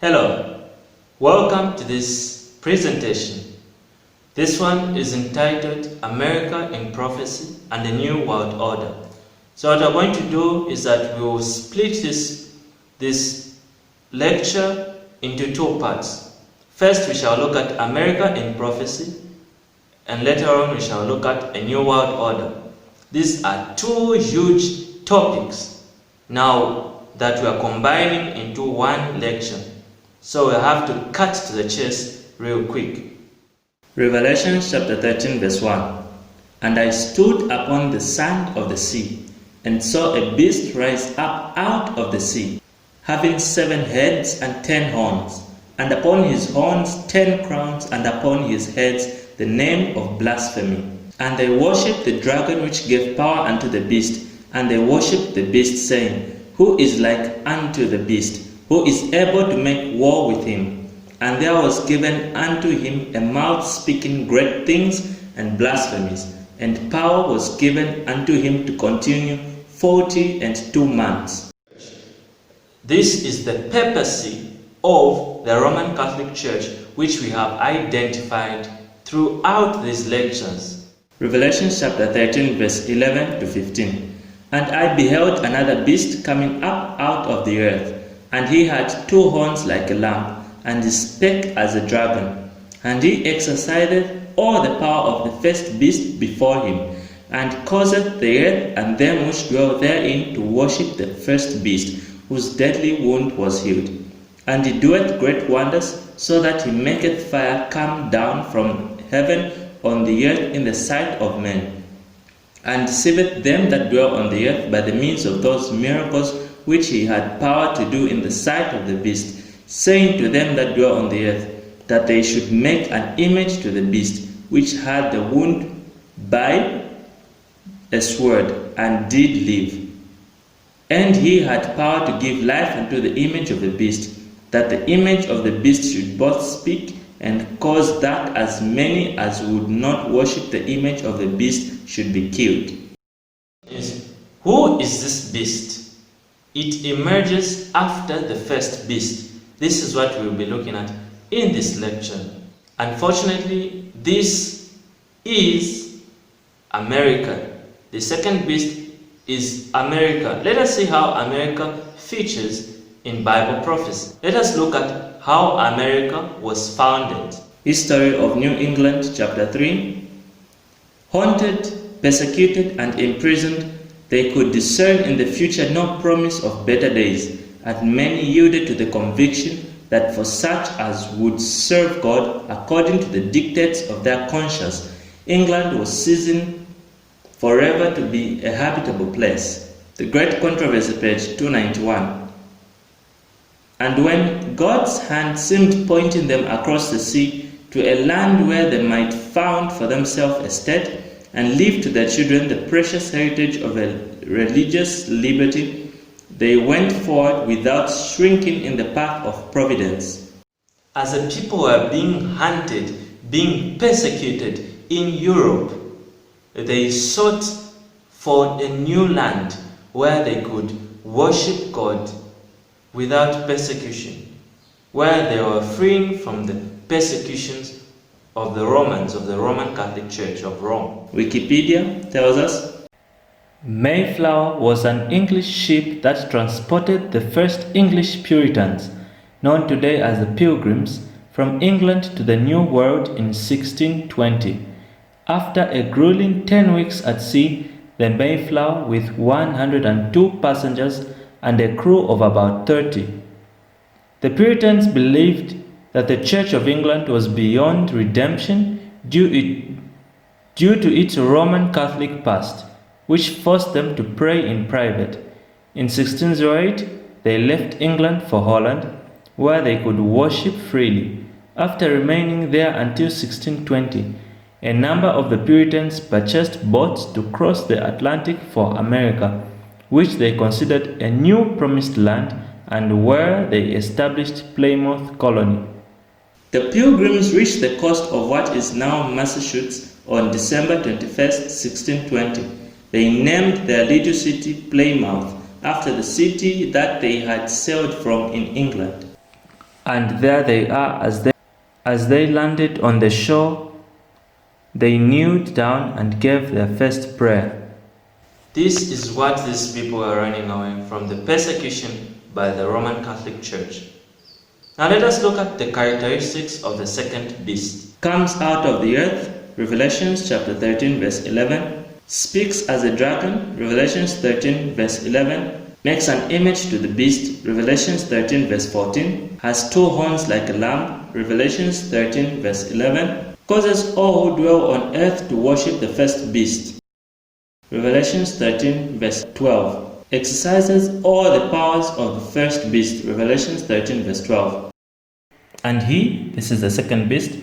Hello, welcome to this presentation. This one is entitled America in Prophecy and the New World Order. So what we're going to do is that we will split this lecture into two parts. First, we shall look at America in Prophecy, and later on we shall look at a New World Order. These are two huge topics now that we are combining into one lecture. So we have to cut to the chase real quick. Revelation chapter 13 verse 1. And I stood upon the sand of the sea, and saw a beast rise up out of the sea, having 7 heads and 10 horns, and upon his horns 10 crowns, and upon his heads the name of blasphemy. And they worshipped the dragon which gave power unto the beast, and they worshipped the beast, saying, Who is like unto the beast? Who is able to make war with him? And there was given unto him a mouth speaking great things and blasphemies, and power was given unto him to continue 42 months. This is the papacy of the Roman Catholic Church, which we have identified throughout these lectures. Revelation chapter 13 verse 11 to 15. And I beheld another beast coming up out of the earth, and he had 2 horns like a lamb, and he spake as a dragon. And he exercised all the power of the first beast before him, and causeth the earth and them which dwell therein to worship the first beast, whose deadly wound was healed. And he doeth great wonders, so that he maketh fire come down from heaven on the earth in the sight of men, and deceiveth them that dwell on the earth by the means of those miracles which he had power to do in the sight of the beast, saying to them that dwell on the earth, that they should make an image to the beast, which had the wound by a sword, and did live. And he had power to give life unto the image of the beast, that the image of the beast should both speak, and cause that as many as would not worship the image of the beast should be killed. Who is this beast? It emerges after the first beast. This is what we will be looking at in this lecture. Unfortunately, this is America. The second beast is America. Let us see how America features in Bible prophecy. Let us look at how America was founded. History of New England, chapter 3. Haunted, persecuted, and imprisoned, they could discern in the future no promise of better days, and many yielded to the conviction that for such as would serve God according to the dictates of their conscience, England was seasoned forever to be a habitable place. The Great Controversy, page 291. And when God's hand seemed pointing them across the sea to a land where they might found for themselves a state, and leave to their children the precious heritage of a religious liberty, they went forward without shrinking in the path of providence. As a people were being hunted, being persecuted in Europe, they sought for a new land where they could worship God without persecution, where they were freeing from the persecutions of the Romans, of the Roman Catholic Church of Rome. Wikipedia tells us, Mayflower was an English ship that transported the first English Puritans, known today as the Pilgrims, from England to the New World in 1620. After a grueling 10 weeks at sea, the Mayflower, with 102 passengers and a crew of about 30. The Puritans believed that the Church of England was beyond redemption due due to its Roman Catholic past, which forced them to pray in private. In 1608, they left England for Holland, where they could worship freely. After remaining there until 1620, a number of the Puritans purchased boats to cross the Atlantic for America, which they considered a new promised land and where they established Plymouth Colony. The Pilgrims reached the coast of what is now Massachusetts on December 21st, 1620. They named their little city Plymouth after the city that they had sailed from in England. And there they are as they landed on the shore. They kneeled down and gave their first prayer. This is what these people were running away from, the persecution by the Roman Catholic Church. Now let us look at the characteristics of the second beast. Comes out of the earth, Revelation chapter 13 verse 11. Speaks as a dragon, Revelation 13 verse 11. Makes an image to the beast, Revelation 13 verse 14. Has two horns like a lamb, Revelation 13 verse 11. Causes all who dwell on earth to worship the first beast, Revelation 13 verse 12. Exercises all the powers of the first beast, Revelation 13 verse 12. And he, this is the second beast,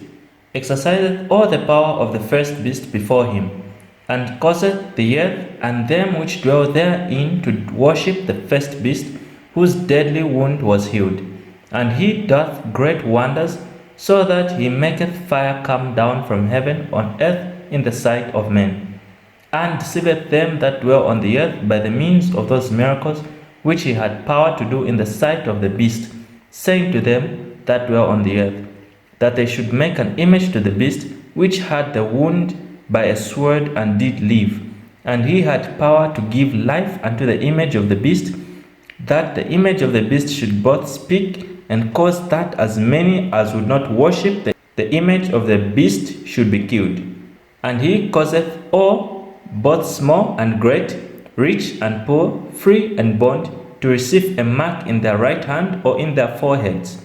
exercised all the power of the first beast before him, and causeth the earth and them which dwell therein to worship the first beast, whose deadly wound was healed. And he doth great wonders, so that he maketh fire come down from heaven on earth in the sight of men, and deceiveth them that dwell on the earth by the means of those miracles which he had power to do in the sight of the beast, saying to them that dwell on the earth, that they should make an image to the beast which had the wound by a sword and did live. And he had power to give life unto the image of the beast, that the image of the beast should both speak and cause that as many as would not worship the image of the beast should be killed. And he causeth all, both small and great, rich and poor, free and bond, to receive a mark in their right hand or in their foreheads,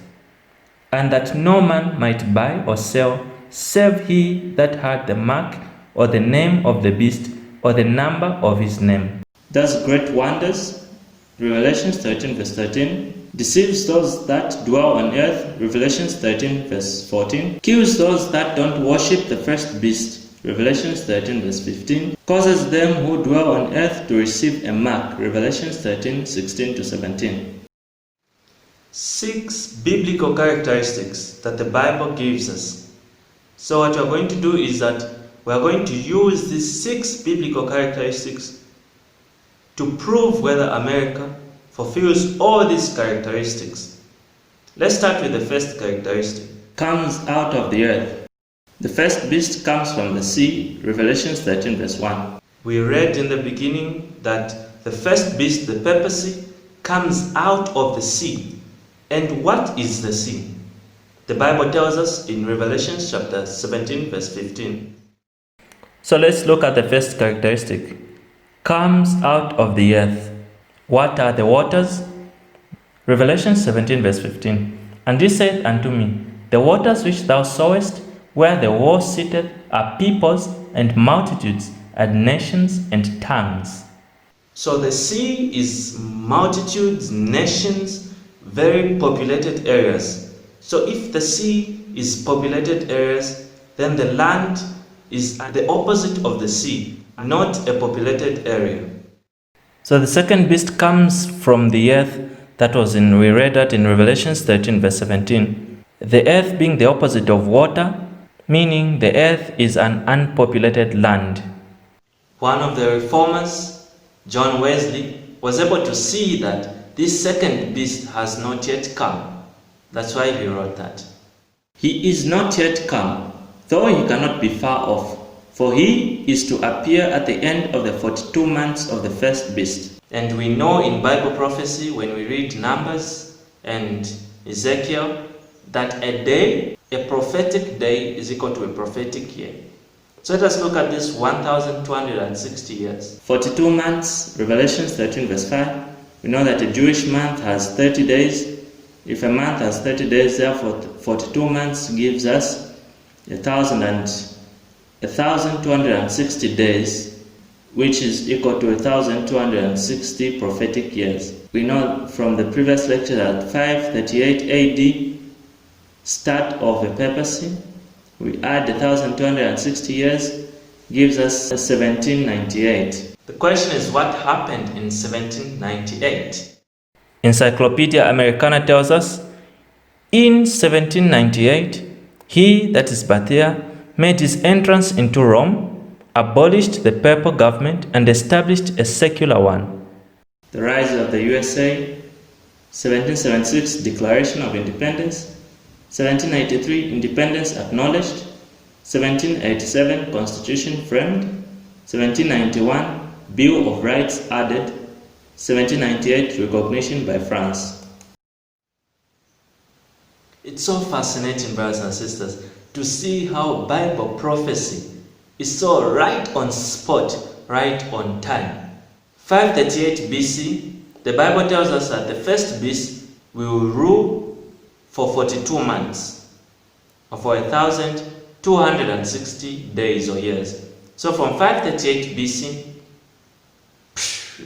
and that no man might buy or sell, save he that had the mark, or the name of the beast, or the number of his name. Does great wonders, Revelation 13 verse 13. Deceives those that dwell on earth, Revelation 13 verse 14. Kills those that don't worship the first beast, Revelation 13 verse 15. Causes them who dwell on earth to receive a mark, Revelation 13, 16 to 17. 6 biblical characteristics that the Bible gives us. So what we are going to do is that we are going to use these 6 biblical characteristics to prove whether America fulfills all these characteristics. Let's start with the first characteristic. Comes out of the earth. The first beast comes from the sea, Revelation 13 verse 1. We read in the beginning that the first beast, the papacy, comes out of the sea. And what is the sea? The Bible tells us in Revelation chapter 17 verse 15. So let's look at the first characteristic. Comes out of the earth. What are the waters? Revelation 17 verse 15. And he said unto me, the waters which thou sawest, where the war sitteth, are peoples and multitudes and nations and tongues. So the sea is multitudes, nations, very populated areas. So if the sea is populated areas, then the land is the opposite of the sea, not a populated area. So the second beast comes from the earth. We read that in Revelation 13 verse 17. The earth being the opposite of water, meaning the earth is an unpopulated land. One of the reformers, John Wesley, was able to see that this second beast has not yet come. That's why he wrote that. He is not yet come, though he cannot be far off, for he is to appear at the end of the 42 months of the first beast. And we know in Bible prophecy, when we read Numbers and Ezekiel, that a day, a prophetic day, is equal to a prophetic year. So let us look at this 1,260 years. 42 months, Revelation 13 verse 5. We know that a Jewish month has 30 days. If a month has 30 days, therefore 42 months gives us 1,080 1,260 days, which is equal to 1,260 prophetic years. We know from the previous lecture that 538 AD, start of the papacy, we add 1,260 years, gives us 1798. The question is, what happened in 1798? Encyclopedia Americana tells us, in 1798, he, that is Bethia, made his entrance into Rome, abolished the papal government, and established a secular one. The rise of the USA, 1776 Declaration of Independence, 1783 Independence acknowledged, 1787 Constitution framed, 1791 Bill of Rights added, 1798 recognition by France. It's so fascinating, brothers and sisters, to see how Bible prophecy is so right on spot, right on time. 538 BC, the Bible tells us that the first beast will rule for 42 months, or for 1,260 days or years. So from 538 BC,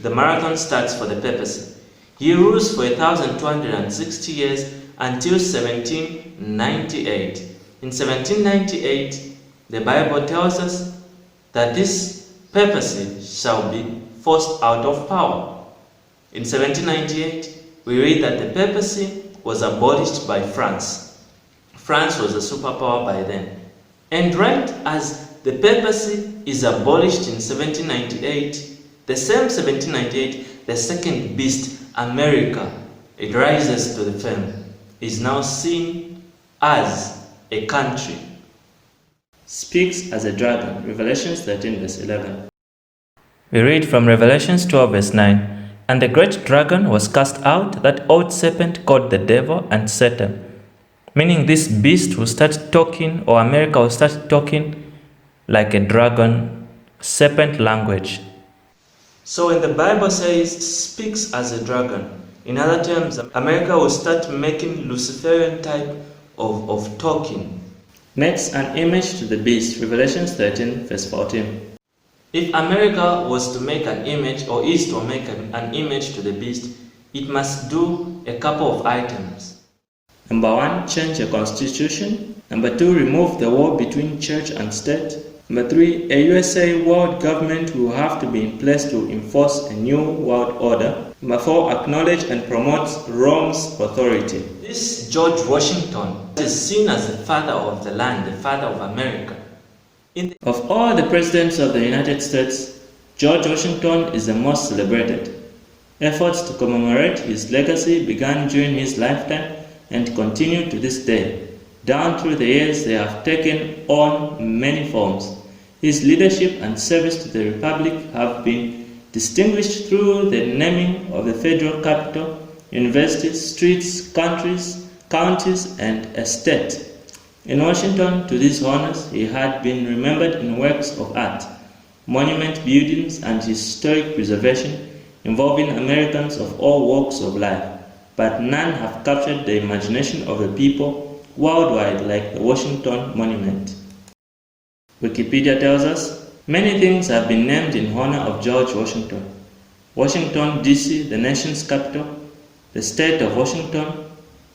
the marathon starts for the papacy. He rules for 1,260 years until 1798. In 1798, the Bible tells us that this papacy shall be forced out of power. In 1798, we read that the papacy was abolished by France. France was a superpower by then. And right as the papacy is abolished in 1798, the same 1798, the second beast, America, it rises to the fame, is now seen as a country. Speaks as a dragon, Revelation 13 verse 11. We read from Revelation 12 verse 9, and the great dragon was cast out, that old serpent called the devil and Satan. Meaning this beast will start talking, or America will start talking like a dragon, serpent language. So when the Bible says speaks as a dragon, in other terms, America will start making Luciferian type of talking. Makes an image to the beast, Revelation 13 verse 14. If America was to make an image, or is to make an image to the beast, it must do a couple of items. Number 1, change the constitution. Number 2, remove the war between church and state. Number 3, a USA world government will have to be in place to enforce a new world order. Number 4, acknowledge and promote Rome's authority. This George Washington is seen as the father of the land, the father of America. Of all the presidents of the United States, George Washington is the most celebrated. Efforts to commemorate his legacy began during his lifetime and continue to this day. Down through the years, they have taken on many forms. His leadership and service to the Republic have been distinguished through the naming of the federal capital, universities, streets, counties, and a state. In Washington, to these honors, he had been remembered in works of art, monument buildings, and historic preservation involving Americans of all walks of life, but none have captured the imagination of the people worldwide like the Washington Monument. Wikipedia tells us, many things have been named in honor of George Washington. Washington, D.C., the nation's capital, the state of Washington,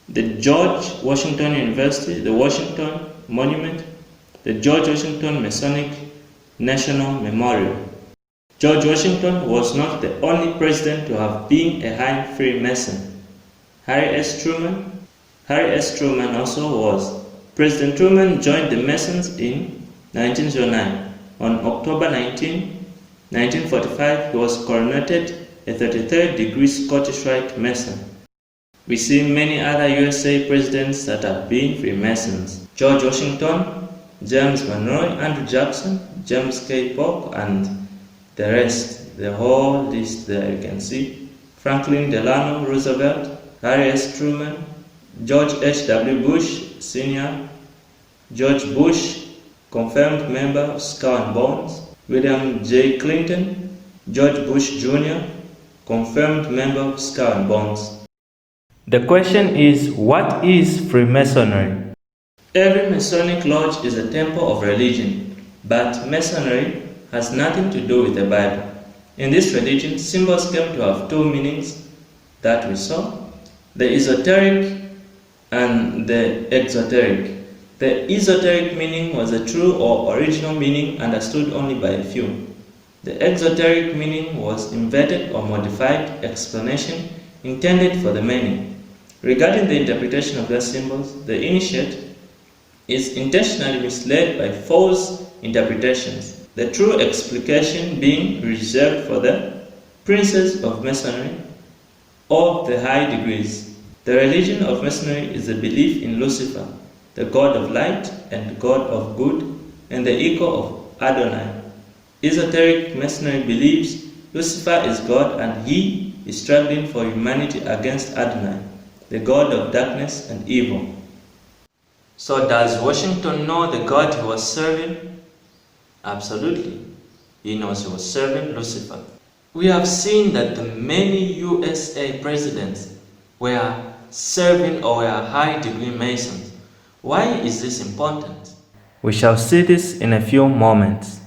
the George Washington University, the Washington Monument, the George Washington Masonic National Memorial. George Washington was not the only president to have been a high Freemason. Harry S. Truman also was. President Truman joined the Masons in 1909. On October 19, 1945, he was coronated a 33rd degree Scottish Rite Mason. We see many other USA presidents that have been Freemasons. George Washington, James Monroe, Andrew Jackson, James K. Polk, and the rest. The whole list there you can see. Franklin Delano Roosevelt, Harry S. Truman, George H.W. Bush Sr., George Bush, confirmed member of Skull and Bones, William J. Clinton, George Bush Jr., confirmed member of Skull and Bones. The question is, what is Freemasonry? Every Masonic lodge is a temple of religion. But Masonry has nothing to do with the Bible. In this religion, symbols came to have two meanings that we saw: the esoteric and the exoteric. The esoteric meaning was a true or original meaning understood only by a few. The exoteric meaning was inverted or modified explanation intended for the many. Regarding the interpretation of those symbols, the initiate is intentionally misled by false interpretations, the true explication being reserved for the princes of Masonry or the high degrees. The religion of Masonry is a belief in Lucifer, the god of light and god of good, and the echo of Adonai. Esoteric Masonry believes Lucifer is God and he is struggling for humanity against Adonai, the god of darkness and evil. So does Washington know the God he was serving? Absolutely. He knows he was serving Lucifer. We have seen that the many USA presidents were serving or were high-degree Masons. Why is this important? We shall see this in a few moments.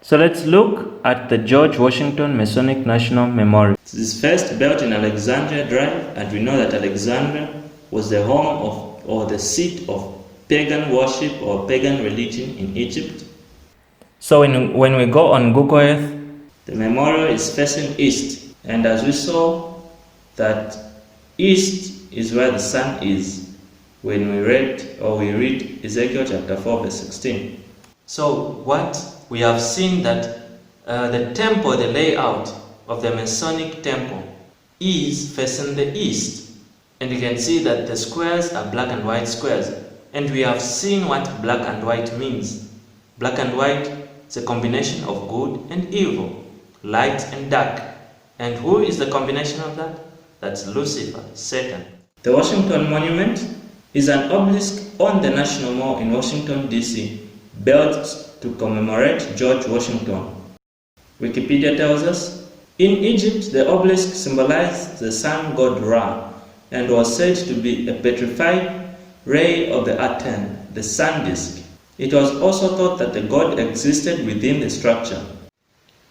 So let's look at the George Washington Masonic National Memorial. It is first built in Alexandria Drive, and we know that Alexandria was the home of or the seat of pagan worship or pagan religion in Egypt. So when we go on Google Earth, the memorial is facing east, and as we saw that east is where the sun is when we read Ezekiel chapter 4 verse 16. So what we have seen that the temple, the layout of the Masonic temple is facing the east. And you can see that the squares are black and white squares. And we have seen what black and white means. Black and white is a combination of good and evil, light and dark. And who is the combination of that? That's Lucifer, Satan. The Washington Monument is an obelisk on the National Mall in Washington, D.C., built to commemorate George Washington. Wikipedia tells us, in Egypt, the obelisk symbolized the sun god Ra, and was said to be a petrified ray of the Aten, the sun disk. It was also thought that the god existed within the structure.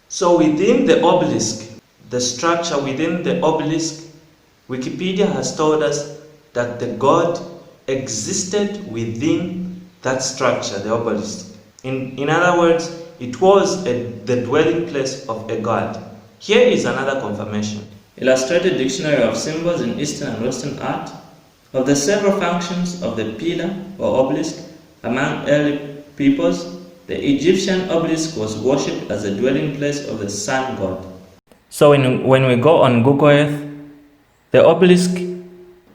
So within the obelisk, the structure within the obelisk, Wikipedia has told us that the god existed within that structure, the obelisk. In other words, it was the dwelling place of a god. Here is another confirmation. Illustrated Dictionary of Symbols in Eastern and Western Art. Of the several functions of the pillar or obelisk among early peoples, the Egyptian obelisk was worshipped as a dwelling place of the sun god. So when we go on Google Earth, the obelisk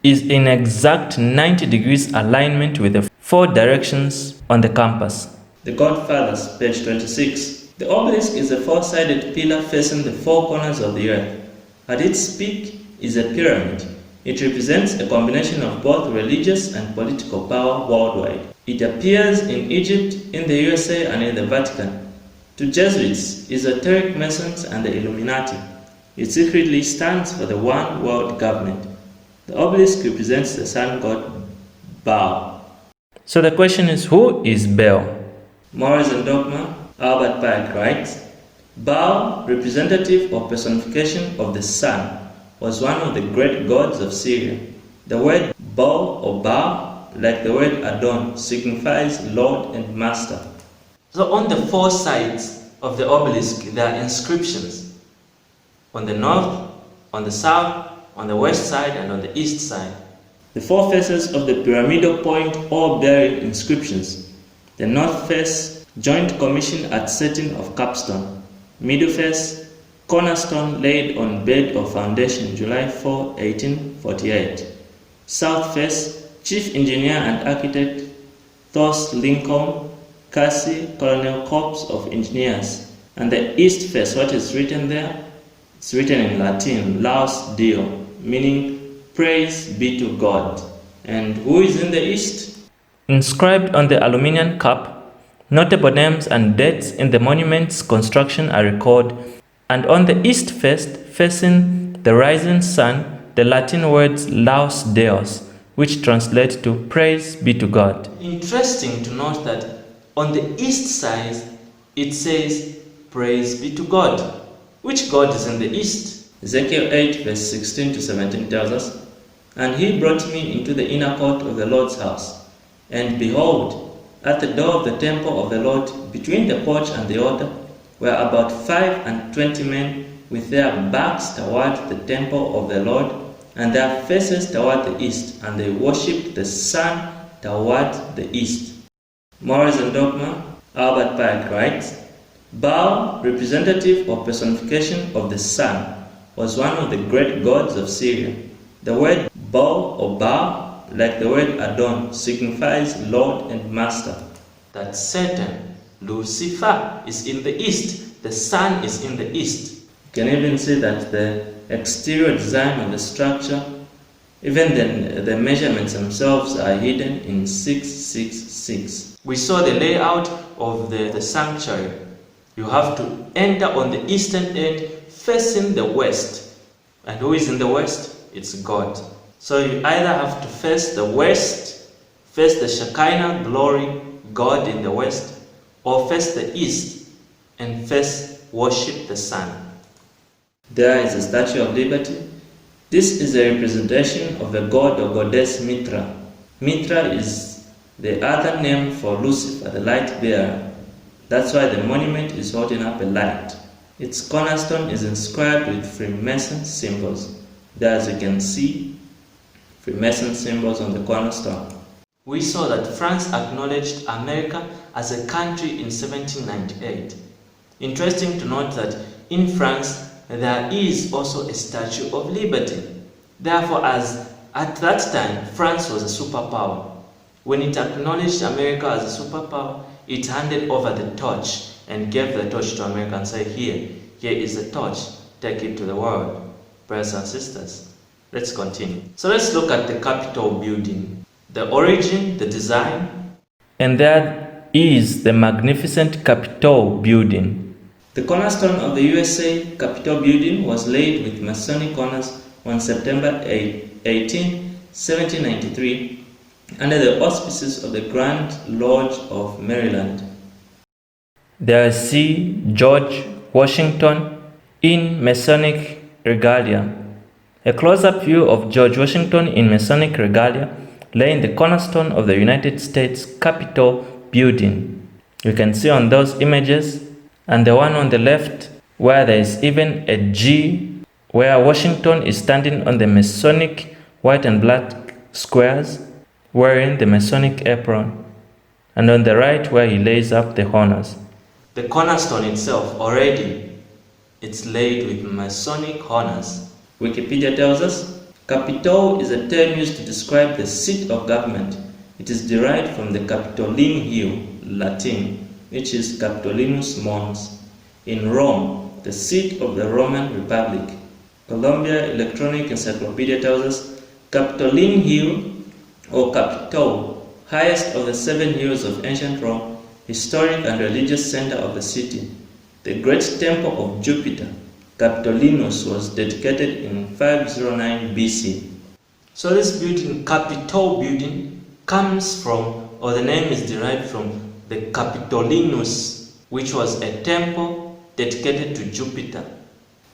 is in exact 90 degrees alignment with the four directions on the compass. The Godfathers, page 26. The obelisk is a four-sided pillar facing the four corners of the earth. At its peak is a pyramid. It represents a combination of both religious and political power worldwide. It appears in Egypt, in the USA, and in the Vatican. To Jesuits, esoteric Masons, and the Illuminati, it secretly stands for the one world government. The obelisk represents the sun god Baal. So the question is, who is Baal? Morals and Dogma, Albert Pike writes, Baal, representative or personification of the sun, was one of the great gods of Syria. The word Baal or Baal, like the word Adon, signifies Lord and Master. So on the four sides of the obelisk, there are inscriptions. On the north, on the south, on the west side, and on the east side. The four faces of the pyramidal point all bear inscriptions. The north face, Joint Commission at setting of capstone. Middle face, cornerstone laid on bed of foundation July 4, 1848. South face, Chief Engineer and Architect Thos Lincoln, Cassie, Colonel Corps of Engineers. And the east face, what is written there? It's written in Latin, Laus Deo, meaning praise be to God. And who is in the east? Inscribed on the aluminum cup, notable names and dates in the monument's construction are recorded, and on the east face, facing the rising sun, the Latin words Laus Deus, which translate to praise be to God. Interesting to note that on the east side, it says, "Praise be to God." Which God is in the east? Ezekiel 8 verse 16 to 17 tells us, "And he brought me into the inner court of the Lord's house, and behold, at the door of the temple of the Lord, between the porch and the altar, were about 25 men with their backs toward the temple of the Lord, and their faces toward the east, and they worshipped the sun toward the east." Morals and Dogma, Albert Pike writes, "Baal, representative or personification of the sun, was one of the great gods of Syria. The word Baal or Baal, like the word Adon, signifies Lord and Master. That Satan, Lucifer, is in the east. The sun is in the east." You can even see that the exterior design of the structure, even the measurements themselves, are hidden in 666. We saw the layout of the sanctuary. You have to enter on the eastern end, facing the west. And who is in the west? It's God. So you either have to face the west, face the Shekinah glory, God in the west, or face the east and worship the sun. There is a Statue of Liberty. This is a representation of the god or goddess Mitra. Mitra is the other name for Lucifer, the light bearer. That's why the monument is holding up a light. Its cornerstone is inscribed with Freemason symbols. There, as you can see, Freemason symbols on the cornerstone. We saw that France acknowledged America as a country in 1798. Interesting to note that in France, there is also a Statue of Liberty. Therefore, as at that time, France was a superpower. When it acknowledged America as a superpower, it handed over the torch and gave the torch to America and said, here is the torch, take it to the world. Brothers and sisters, let's continue. So let's look at the Capitol building, the origin, the design. And there is the magnificent Capitol building. The cornerstone of the USA Capitol building was laid with Masonic honors on September 18, 1793, under the auspices of the Grand Lodge of Maryland. There is C. George Washington in Masonic regalia. A close-up view of George Washington in Masonic regalia laying the cornerstone of the United States Capitol building. You can see on those images, and the one on the left where there is even a G where Washington is standing on the Masonic white and black squares wearing the Masonic apron, and on the right where he lays up the honors. The cornerstone itself already, it's laid with Masonic honors. Wikipedia tells us, Capitol is a term used to describe the seat of government. It is derived from the Capitoline Hill, Latin, which is Capitolinus Mons, in Rome, the seat of the Roman Republic. Columbia Electronic Encyclopedia tells us, Capitoline Hill, or Capitol, highest of the 7 hills of ancient Rome, historic and religious center of the city. The great temple of Jupiter, Capitolinus, was dedicated in 509 BC. So this building, Capitol building, comes from, or the name is derived from, the Capitolinus, which was a temple dedicated to Jupiter.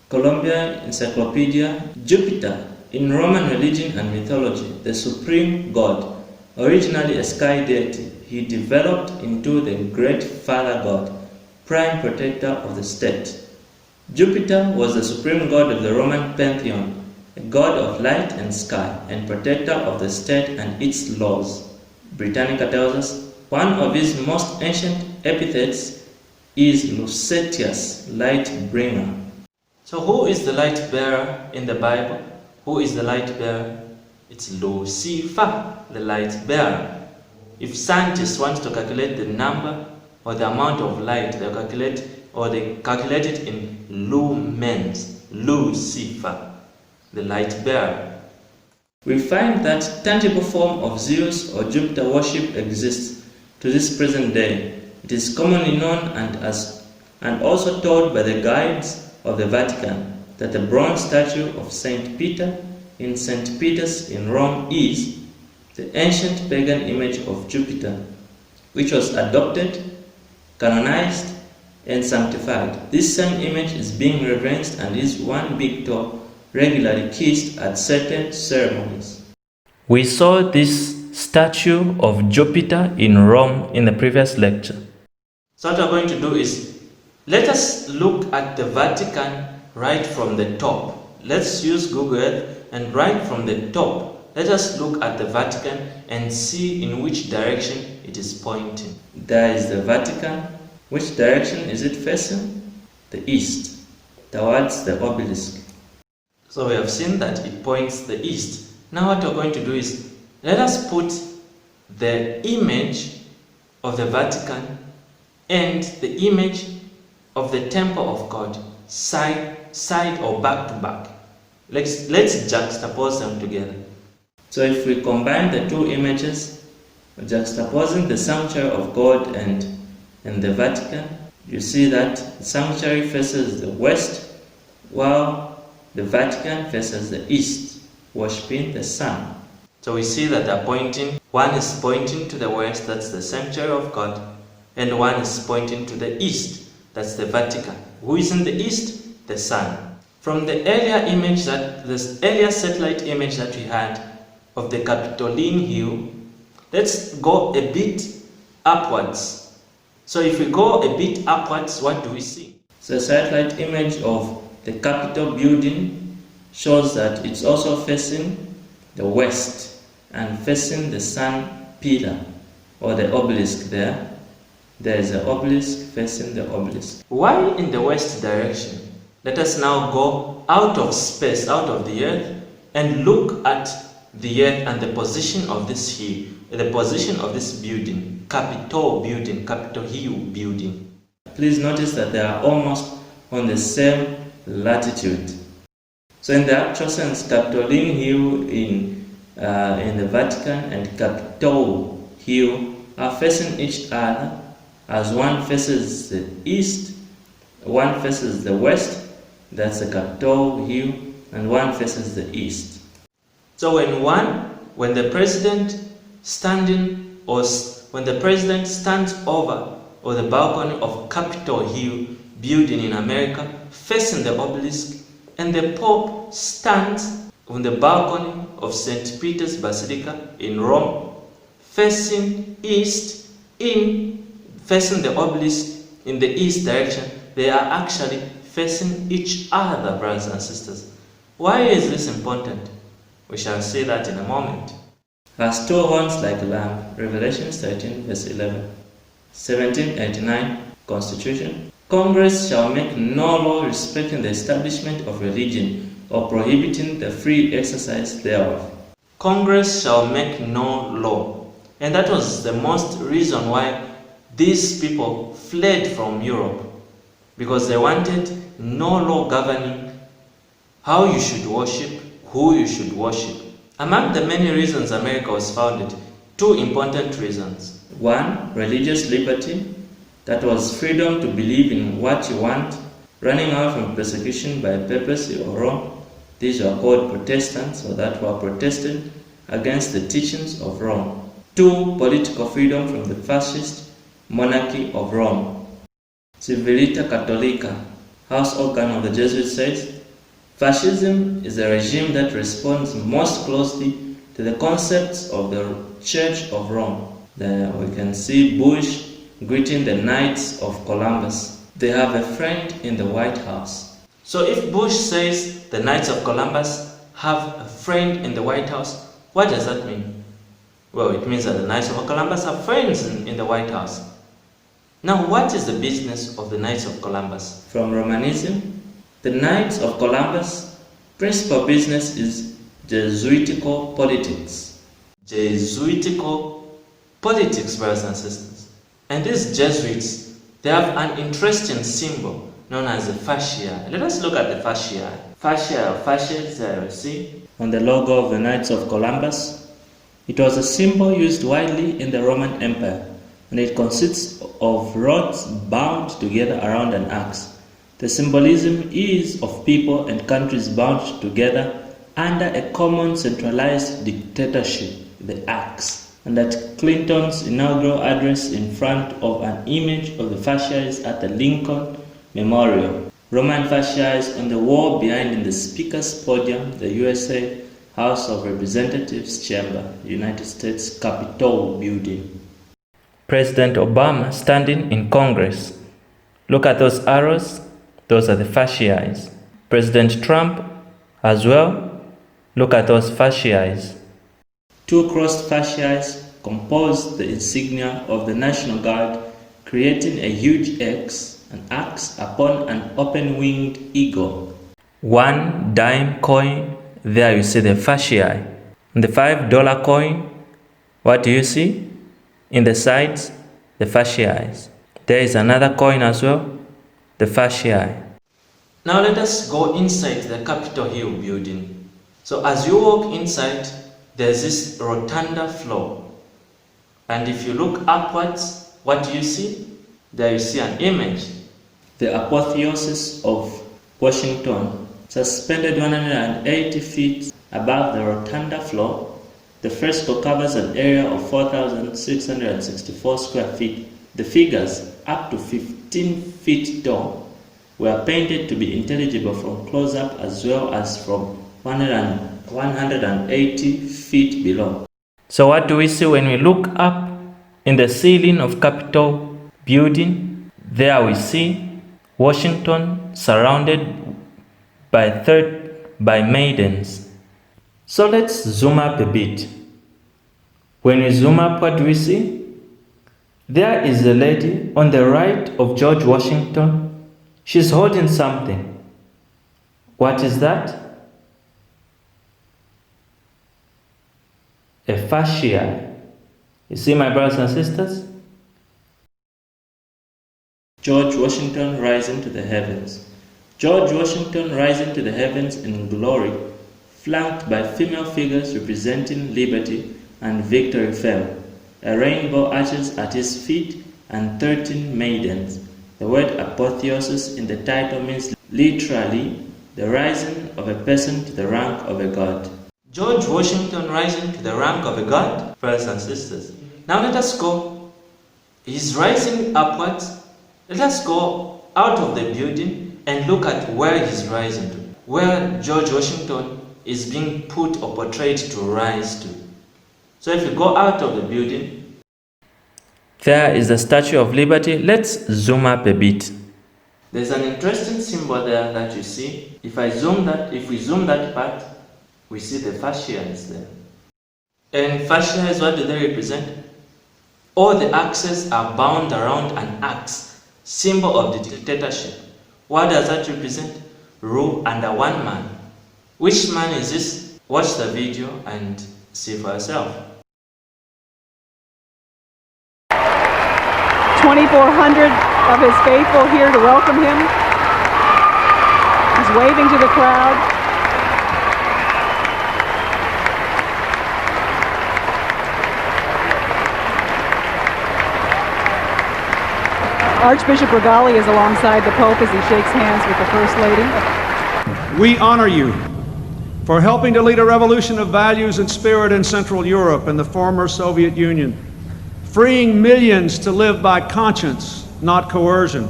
Columbia Encyclopedia, Jupiter, in Roman religion and mythology, the supreme god, originally a sky deity, he developed into the great father god, prime protector of the state. Jupiter was the supreme god of the Roman pantheon, a god of light and sky, and protector of the state and its laws. Britannica tells us, one of his most ancient epithets is Lucetius, light bringer. So who is the light bearer in the Bible? Who is the light bearer? It's Lucifer, the light bearer. If scientists want to calculate the number or the amount of light, they calculate it in lumens, Lucifer, the light bearer. We find that tangible form of Zeus or Jupiter worship exists to this present day. It is commonly known and also taught by the guides of the Vatican that the bronze statue of Saint Peter in St. Peter's in Rome is the ancient pagan image of Jupiter. which was adopted, canonized, and sanctified. This same image is being reverenced and is one big toe regularly kissed at certain ceremonies. We saw this statue of Jupiter in Rome in the previous lecture. So what we're going to do is, let us look at the Vatican right from the top. Let's use Google Earth, and right from the top, let us look at the Vatican and see in which direction it is pointing. There is the Vatican. Which direction is it facing? The east, towards the obelisk. So we have seen that it points the east. Now what we're going to do is, let us put the image of the Vatican and the image of the temple of God side or back to back. Let's juxtapose them together. So if we combine the two images, juxtaposing the sanctuary of God and the Vatican, you see that the sanctuary faces the west, while the Vatican faces the east, worshipping the sun. So we see that they're pointing, one is pointing to the west, that's the sanctuary of God, and one is pointing to the east, that's the Vatican. Who is in the east? The sun. From the earlier image, this earlier satellite image that we had of the Capitoline Hill, let's go a bit upwards. So if we go a bit upwards, what do we see? So the satellite image of the Capitol building shows that it's also facing the west and facing the sun pillar or the obelisk there. There is an obelisk facing the obelisk. Why in the west direction? Let us now go out of space, out of the earth, and look at the earth and the position of this hill, the position of this building, Capitol building, Capitol Hill building. Please notice that they are almost on the same latitude. So in the actual sense, Capitoline Hill in the Vatican and Capitol Hill are facing each other, as one faces the east, one faces the west, that's the Capitol Hill, and one faces the east. So when the president stands over or the balcony of Capitol Hill building in America facing the obelisk, and the Pope stands on the balcony of St. Peter's Basilica in Rome facing east, facing the obelisk in the east direction, they are actually facing each other, brothers and sisters. Why is this important? We shall see that in a moment. Has two horns like a lamb, Revelation 13 verse 11. 1789 Constitution. Congress shall make no law respecting the establishment of religion or prohibiting the free exercise thereof. Congress shall make no law. And that was the most reason why these people fled from Europe, because they wanted no law governing how you should worship, who you should worship. Among the many reasons America was founded, two important reasons. One, religious liberty, that was freedom to believe in what you want, running out from persecution by papacy or Rome. These were called Protestants, or that were protested against the teachings of Rome. Two, political freedom from the fascist monarchy of Rome. Civilita Cattolica, house organ of the Jesuits, says, fascism is a regime that responds most closely to the concepts of the Church of Rome. There we can see Bush greeting the Knights of Columbus. They have a friend in the White House. So if Bush says the Knights of Columbus have a friend in the White House, what does that mean? Well, it means that the Knights of Columbus have friends in the White House. Now, what is the business of the Knights of Columbus? From Romanism, the Knights of Columbus' principal business is Jesuitical politics. Jesuitical politics, brothers and sisters. And these Jesuits, they have an interesting symbol known as the fascia. Let us look at the fascia. Fascias, you see, on the logo of the Knights of Columbus. It was a symbol used widely in the Roman Empire, and it consists of rods bound together around an axe. The symbolism is of people and countries bound together under a common centralized dictatorship, the axe. and at Clinton's inaugural address in front of an image of the fascists at the Lincoln Memorial. Roman fascists on the wall behind in the Speaker's podium, the USA House of Representatives chamber, United States Capitol building. President Obama standing in Congress. Look at those arrows, those are the fascists. President Trump as well, look at those fascists. Two crossed fascists compose the insignia of the National Guard, creating a huge X, an axe upon an open-winged eagle. One dime coin, there you see the fascia. And the $5 coin, what do you see? In the sides, the fascia. There is another coin as well, the fascia. Now let us go inside the Capitol Hill building. So as you walk inside, there's this rotunda floor. And if you look upwards, what do you see? There you see an image. The apotheosis of Washington, suspended 180 feet above the rotunda floor. The fresco covers an area of 4,664 square feet. The figures, up to 15 feet tall, were painted to be intelligible from close-up as well as from 180 feet below. So what do we see when we look up in the ceiling of Capitol building? There we see Washington surrounded by maidens. So let's zoom up a bit. When we zoom up, what do we see? There is a lady on the right of George Washington. She's holding something. What is that? A fascia. You see, my brothers and sisters? George Washington rising to the heavens. George Washington rising to the heavens in glory, flanked by female figures representing liberty and victory fame. A rainbow arches at his feet and 13 maidens. The word apotheosis in the title means literally the rising of a person to the rank of a god. George Washington rising to the rank of a god, brothers and sisters. Now let us go. He's rising upwards. Let us go out of the building and look at where he's rising to. Where George Washington is being put or portrayed to rise to. So if you go out of the building, there is the Statue of Liberty. Let's zoom up a bit. There's an interesting symbol there that you see. If we zoom that part, we see the fascias there. And fascias, what do they represent? All the axes are bound around an axe, symbol of the dictatorship. What does that represent? Rule under one man. Which man is this? Watch the video and see for yourself. 2,400 of his faithful here to welcome him. He's waving to the crowd. Archbishop Regali is alongside the Pope as he shakes hands with the First Lady. We honor you for helping to lead a revolution of values and spirit in Central Europe and the former Soviet Union, freeing millions to live by conscience, not coercion,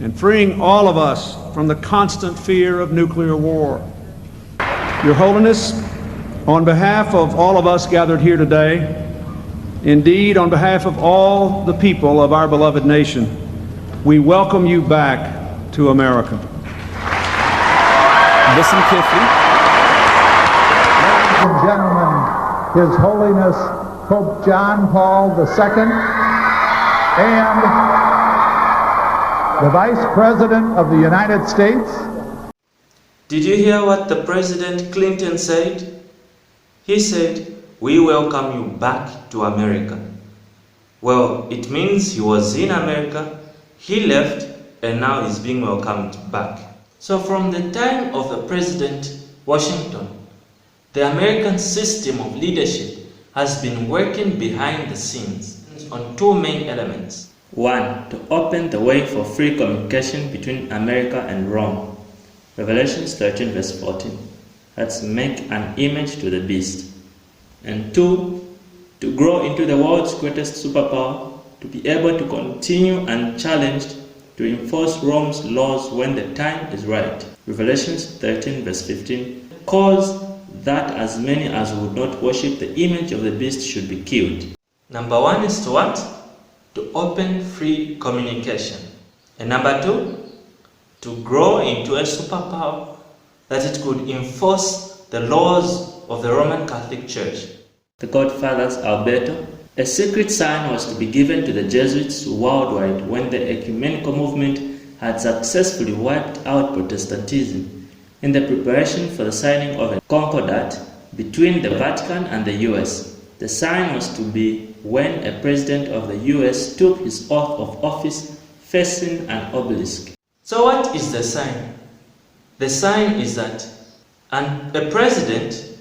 and freeing all of us from the constant fear of nuclear war. Your Holiness, on behalf of all of us gathered here today, indeed on behalf of all the people of our beloved nation, we welcome you back to America. Listen carefully. Ladies and gentlemen, His Holiness Pope John Paul II and the Vice President of the United States. Did you hear what the President Clinton said? He said, "We welcome you back to America." Well, it means he was in America, he left, and now he's being welcomed back. So from the time of the President Washington, the American system of leadership has been working behind the scenes on two main elements. One, to open the way for free communication between America and Rome. Revelation 13 verse 14. Let's make an image to the beast. And two, to grow into the world's greatest superpower, to be able to continue unchallenged, to enforce Rome's laws when the time is right. Revelation 13 verse 15 calls that as many as would not worship the image of the beast should be killed. Number 1 is to what? To open free communication. And number 2, to grow into a superpower that it could enforce the laws of the Roman Catholic Church. The Godfathers Alberto. A secret sign was to be given to the Jesuits worldwide when the ecumenical movement had successfully wiped out Protestantism in the preparation for the signing of a concordat between the Vatican and the US. The sign was to be when a president of the US took his oath of office facing an obelisk. So what is the sign? The sign is that a president,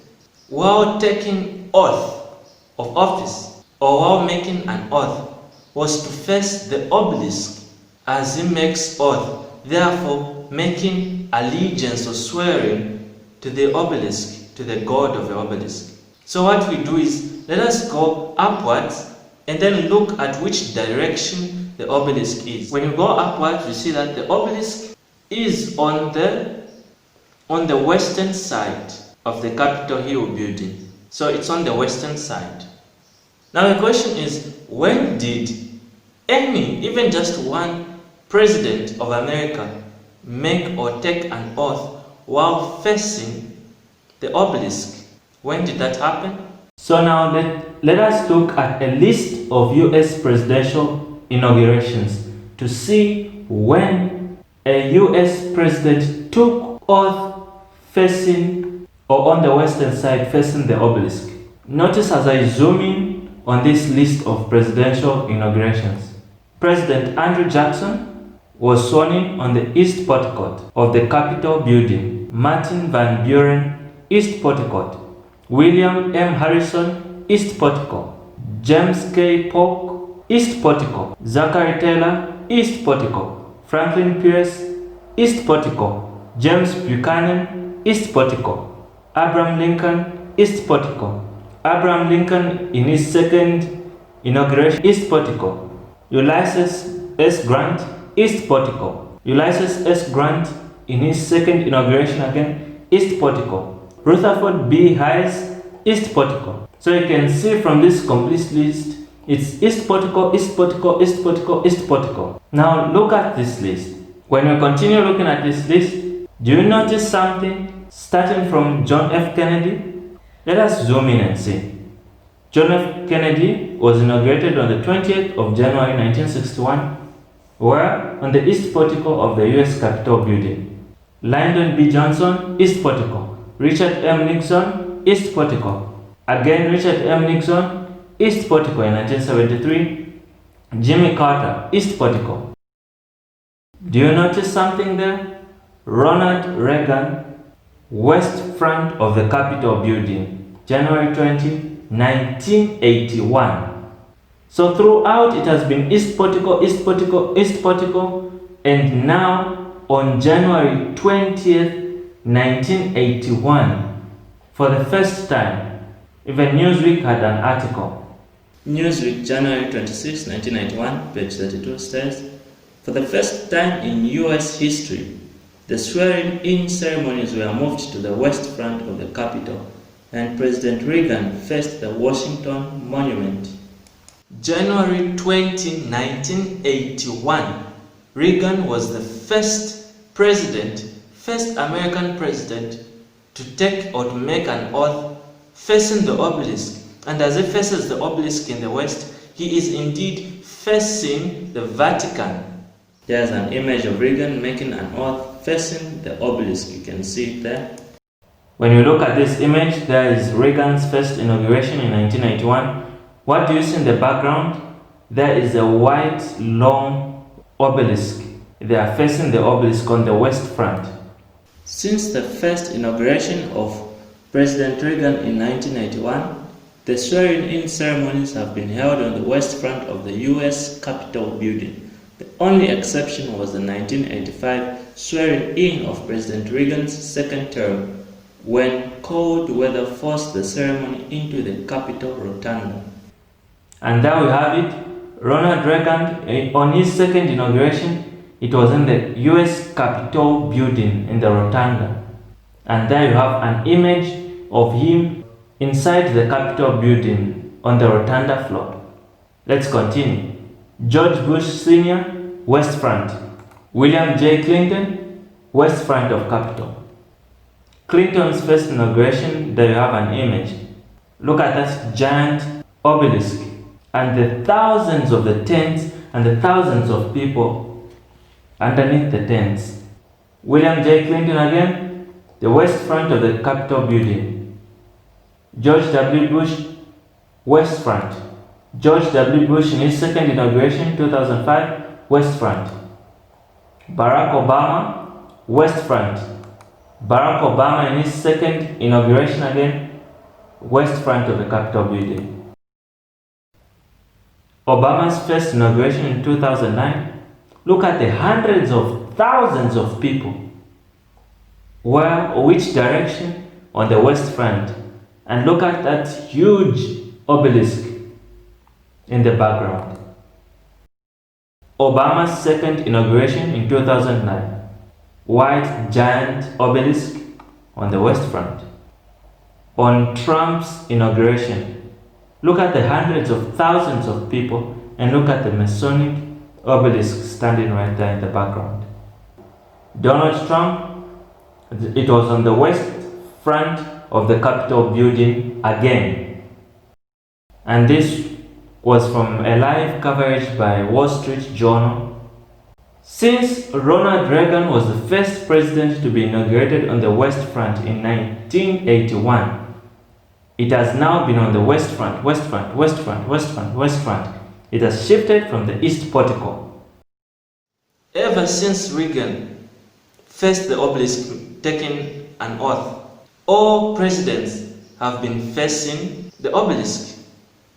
while taking oath of office or while making an oath, was to face the obelisk as he makes oath, therefore making allegiance or swearing to the obelisk, to the god of the obelisk. So what we do is, let us go upwards and then look at which direction the obelisk is. When you go upwards, you see that the obelisk is on the western side of the Capitol Hill building. So it's on the western side. Now the question is, when did any, even just one president of America make or take an oath while facing the obelisk? When did that happen? So now let us look at a list of US presidential inaugurations to see when a US president took oath facing or on the western side facing the obelisk. Notice as I zoom in on this list of presidential inaugurations. President Andrew Jackson was sworn in on the East Portico of the Capitol building. Martin Van Buren, East Portico. William M. Harrison, East Portico. James K. Polk, East Portico. Zachary Taylor, East Portico. Franklin Pierce, East Portico. James Buchanan, East Portico. Abraham Lincoln, East Portico. Abraham Lincoln in his second inauguration, East Portico. Ulysses S. Grant, East Portico. Ulysses S. Grant in his second inauguration again, East Portico. Rutherford B. Hayes, East Portico. So you can see from this complete list, it's East Portico, East Portico, East Portico, East Portico. Now look at this list. When you continue looking at this list, do you notice something starting from John F. Kennedy? Let us zoom in and see. John F. Kennedy was inaugurated on the 20th of January 1961, where on the East Portico of the US Capitol building. Lyndon B. Johnson, East Portico. Richard M. Nixon, East Portico. Again Richard M. Nixon, East Portico in 1973. Jimmy Carter, East Portico. Do you notice something there? Ronald Reagan, west front of the Capitol building, January 20, 1981. So throughout it has been East Portico, East Portico, East Portico, and now on January 20th, 1981, for the first time, even Newsweek had an article. Newsweek, January 26, 1991, page 32 says, for the first time in US history, the swearing-in ceremonies were moved to the west front of the Capitol, and President Reagan faced the Washington Monument. January 20, 1981, Reagan was the first American president to take or to make an oath facing the obelisk. And as he faces the obelisk in the west, he is indeed facing the Vatican. There's an image of Reagan making an oath facing the obelisk. You can see it there. When you look at this image, there is Reagan's first inauguration in 1991. What do you see in the background? There is a white, long obelisk. They are facing the obelisk on the west front. Since the first inauguration of President Reagan in 1981, the swearing-in ceremonies have been held on the west front of the US Capitol building. The only exception was the 1985 swearing-in of President Reagan's second term, when cold weather forced the ceremony into the Capitol Rotunda. And there we have it. Ronald Reagan, on his second inauguration, it was in the US Capitol building in the Rotunda. And there you have an image of him inside the Capitol building on the Rotunda floor. Let's continue. George Bush Sr., West Front. William J. Clinton, West Front of Capitol. Clinton's first inauguration, there you have an image. Look at that giant obelisk and the thousands of the tents and the thousands of people underneath the tents. William J. Clinton again, the West Front of the Capitol building. George W. Bush, West Front. George W. Bush in his second inauguration, 2005, West Front. Barack Obama, West Front. Barack Obama in his second inauguration again, West Front of the Capitol building. Obama's first inauguration in 2009, look at the hundreds of thousands of people. Where or which direction? On the West Front. And look at that huge obelisk in the background. Obama's second inauguration in 2009. White giant obelisk on the West Front. On Trump's inauguration, look at the hundreds of thousands of people and look at the Masonic obelisk standing right there in the background. Donald Trump, it was on the West Front of the Capitol building again. And this was from a live coverage by Wall Street Journal. Since Ronald Reagan was the first president to be inaugurated on the West Front in 1981, it has now been on the West Front, West Front, West Front, West Front, West Front. It has shifted from the East Portico. Ever since Reagan faced the obelisk taking an oath, all presidents have been facing the obelisk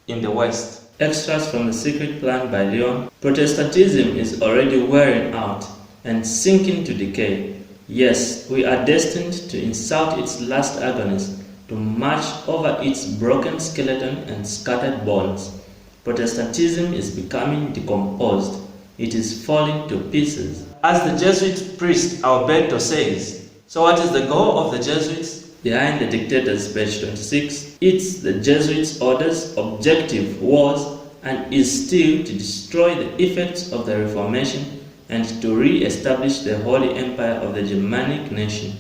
in the West. Extras from the secret plan by Leon. Protestantism is already wearing out and sinking to decay. Yes, we are destined to insult its last agonies, to march over its broken skeleton and scattered bones. Protestantism is becoming decomposed. It is falling to pieces. As the Jesuit priest Alberto says, so what is the goal of the Jesuits? Behind the Dictators, page 26, it's the Jesuits' orders, objective was and is still to destroy the effects of the Reformation and to re-establish the Holy Empire of the Germanic nation.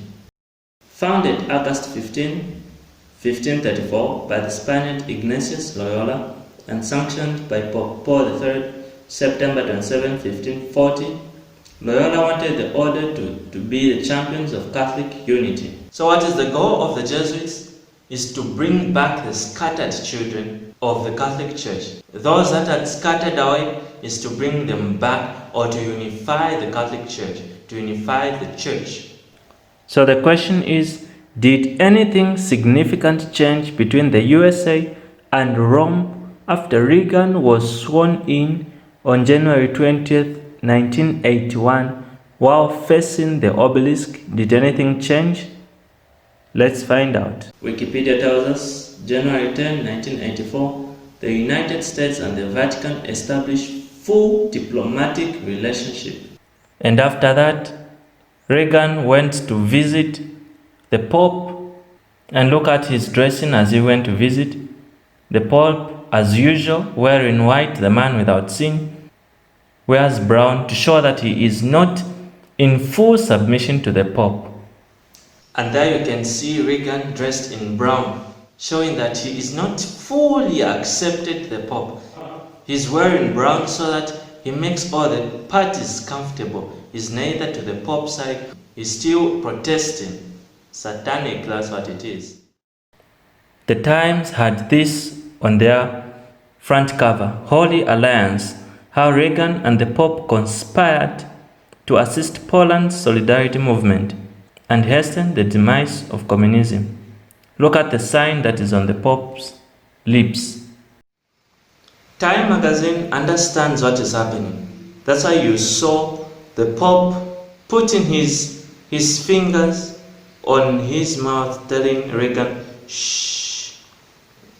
Founded August 15, 1534 by the Spaniard Ignatius Loyola and sanctioned by Pope Paul III, September 27, 1540, Loyola wanted the order to be the champions of Catholic unity. So what is the goal of the Jesuits? Is to bring back the scattered children of the Catholic Church. Those that had scattered away is to bring them back or to unify the Catholic Church, to unify the Church. So the question is, did anything significant change between the USA and Rome after Reagan was sworn in on January 20th, 1981 while facing the obelisk? Did anything change? Let's find out. Wikipedia tells us, January 10, 1984, the United States and the Vatican established full diplomatic relationship. And after that, Reagan went to visit the Pope, and look at his dressing as he went to visit. The Pope, as usual, wearing white, the man without sin, wears brown to show that he is not in full submission to the Pope. And there you can see Reagan dressed in brown, showing that he is not fully accepted the Pope. He's wearing brown so that he makes all the parties comfortable. He's neither to the Pope's side, he's still protesting. Satanic, that's what it is. The Times had this on their front cover, Holy Alliance, how Reagan and the Pope conspired to assist Poland's solidarity movement and hasten the demise of communism. Look at the sign that is on the Pope's lips. Time magazine understands what is happening. That's why you saw the Pope putting his fingers on his mouth, telling Reagan, shh.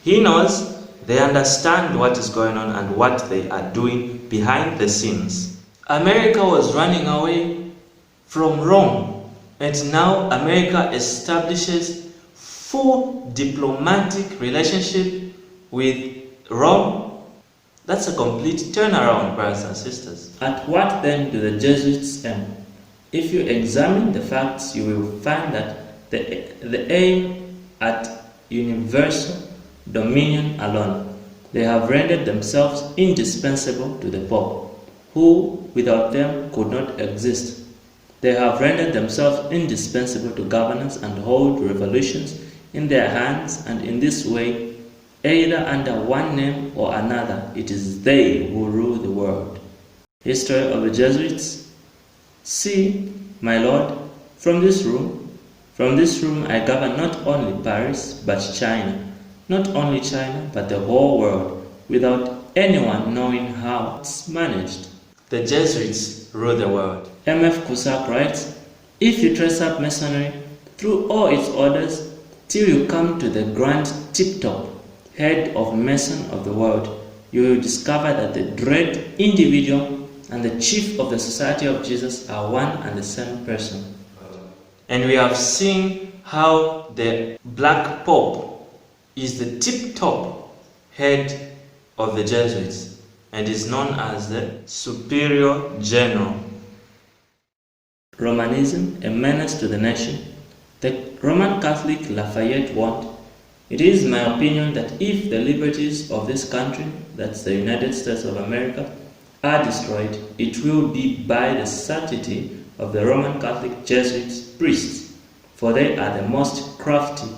He knows They understand what is going on and what they are doing behind the scenes. America was running away from Rome, and now America establishes full diplomatic relationship with Rome. That's a complete turnaround, brothers and sisters. At what then do the Jesuits aim? If you examine the facts, you will find that the aim at universal dominion alone. They have rendered themselves indispensable to the Pope, who without them could not exist. They have rendered themselves indispensable to governance and hold revolutions in their hands, and in this way, either under one name or another, it is they who rule the world. History of the Jesuits. See, my Lord, from this room I govern not only Paris, but China. Not only China, but the whole world, without anyone knowing how it's managed. The Jesuits rule the world. M.F. Cusack writes, if you trace up Masonry through all its orders, till you come to the grand tip-top head of Mason of the world, you will discover that the dread individual and the chief of the Society of Jesus are one and the same person. And we have seen how the Black Pope is the tip-top head of the Jesuits and is known as the Superior General. Romanism, a menace to the nation. The Roman Catholic Lafayette warned, it is my opinion that if the liberties of this country, that's the United States of America, are destroyed, it will be by the certitude of the Roman Catholic Jesuits priests, for they are the most crafty,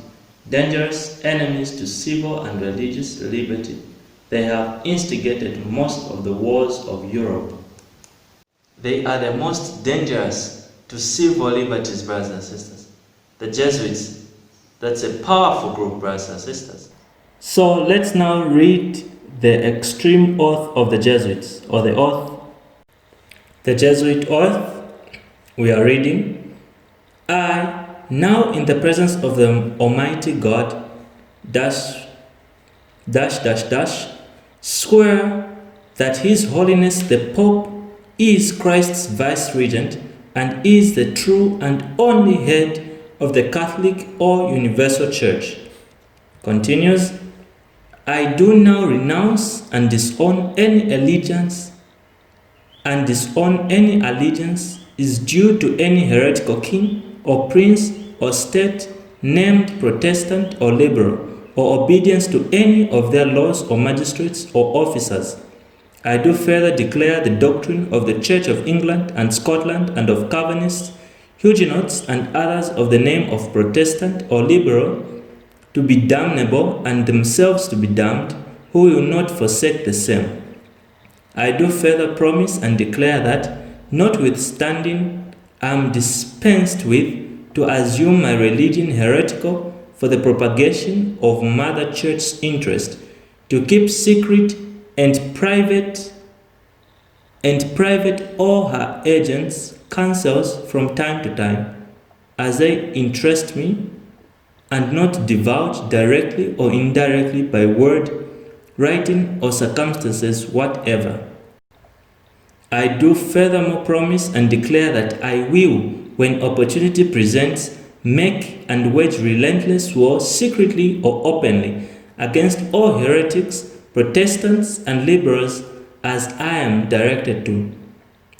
dangerous enemies to civil and religious liberty. They have instigated most of the wars of Europe. They are the most dangerous to civil liberties, brothers and sisters. The Jesuits, that's a powerful group, brothers and sisters. So let's now read the extreme oath of the Jesuits, or the oath. The Jesuit oath, we are reading, I, now in the presence of the Almighty God, swear that His Holiness the Pope is Christ's Vice-Regent and is the true and only head of the Catholic or Universal Church. Continues, I do now renounce and disown any allegiance is due to any heretical king or prince or state named Protestant or liberal, or obedience to any of their laws or magistrates or officers. I do further declare the doctrine of the Church of England and Scotland and of Calvinists, Huguenots and others of the name of Protestant or liberal to be damnable and themselves to be damned, who will not forsake the same. I do further promise and declare that, notwithstanding I am dispensed with to assume my religion heretical for the propagation of Mother Church's interest, to keep secret and private all her agents' counsels from time to time, as they interest me, and not divulge directly or indirectly by word, writing, or circumstances whatever. I do furthermore promise and declare that I will, when opportunity presents, make and wage relentless war secretly or openly against all heretics, Protestants, and liberals as I am directed to,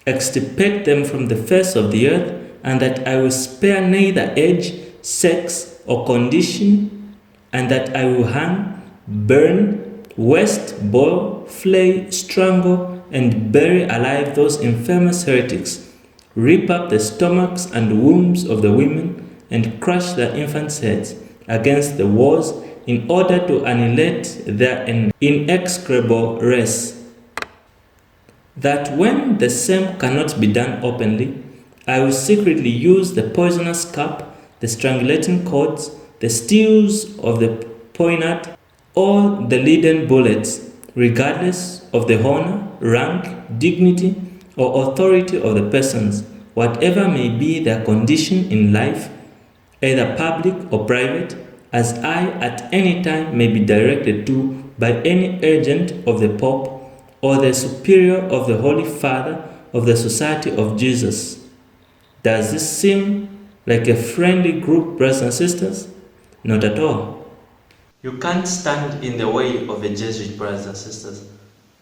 extirpate them from the face of the earth, and that I will spare neither age, sex, or condition, and that I will hang, burn, waste, boil, flay, strangle, and bury alive those infamous heretics, rip up the stomachs and wombs of the women, and crush their infants' heads against the walls in order to annihilate their inexorable race. That when the same cannot be done openly, I will secretly use the poisonous cup, the strangulating cords, the steels of the poniard, or the leaden bullets, regardless of the honor, rank, dignity, or authority of the persons, whatever may be their condition in life, either public or private, as I at any time may be directed to by any agent of the Pope or the superior of the Holy Father of the Society of Jesus. Does this seem like a friendly group, brothers and sisters? Not at all. You can't stand in the way of a Jesuit, brothers and sisters.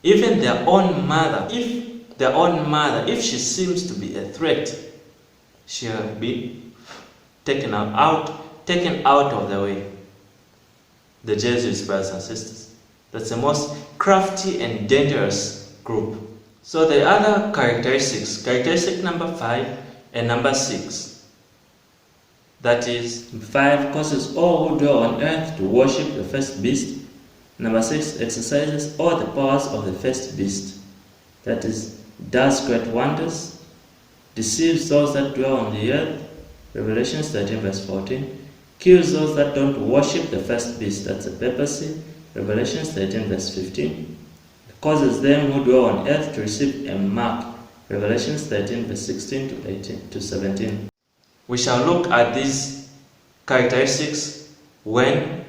Even their own mother, if she seems to be a threat, she'll be taken out of the way. The Jesuits, brothers and sisters. That's the most crafty and dangerous group. So the other characteristics, characteristic number 5 and number 6. That is, 5 causes all who dwell on earth to worship the first beast. Number 6 exercises all the powers of the first beast. That is, does great wonders, deceives those that dwell on the earth. Revelation 13 verse 14. Kills those that don't worship the first beast. That's the papacy. Revelation 13 verse 15. Causes them who dwell on earth to receive a mark. Revelation 13 verse 16 to 18 to 17. We shall look at these characteristics when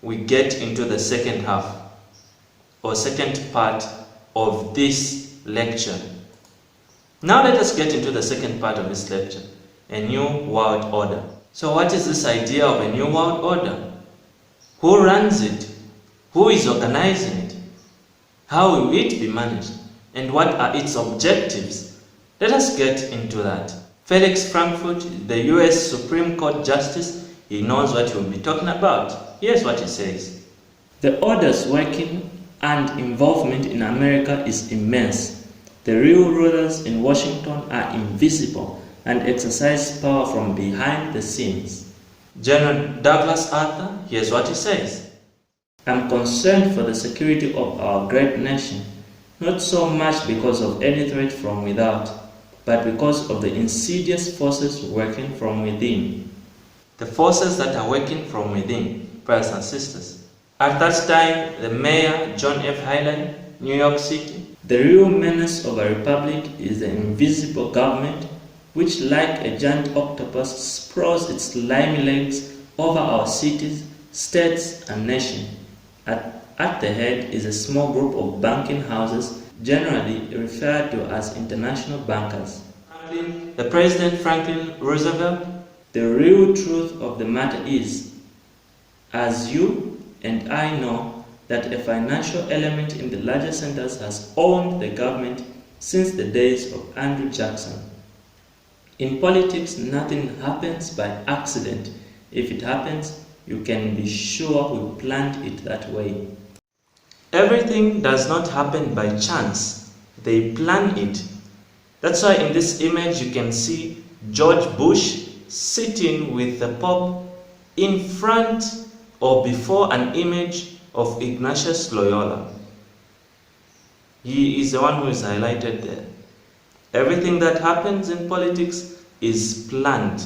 we get into the second half or second part of this lecture. Now let us get into the second part of this lecture, a new world order. So what is this idea of a new world order? Who runs it? Who is organizing it? How will it be managed? And what are its objectives? Let us get into that. Felix Frankfurt, the US Supreme Court Justice, he knows what we'll be talking about. Here's what he says. The order's working and involvement in America is immense. The real rulers in Washington are invisible and exercise power from behind the scenes. General Douglas Arthur, here's what he says. I'm concerned for the security of our great nation, not so much because of any threat from without, but because of the insidious forces working from within. The forces that are working from within, brothers and sisters. At that time, the mayor, John F. Hyland, New York City. The real menace of a republic is the invisible government, which like a giant octopus sprawls its slimy legs over our cities, states, and nation. At the head is a small group of banking houses, generally referred to as international bankers. The President Franklin Roosevelt. The real truth of the matter is, as you and I know, that a financial element in the larger centers has owned the government since the days of Andrew Jackson. In politics, nothing happens by accident. If it happens, you can be sure we planned it that way. Everything does not happen by chance. They plan it. That's why in this image you can see George Bush sitting with the Pope in front or before an image of Ignatius Loyola. He is the one who is highlighted there. Everything that happens in politics is planned.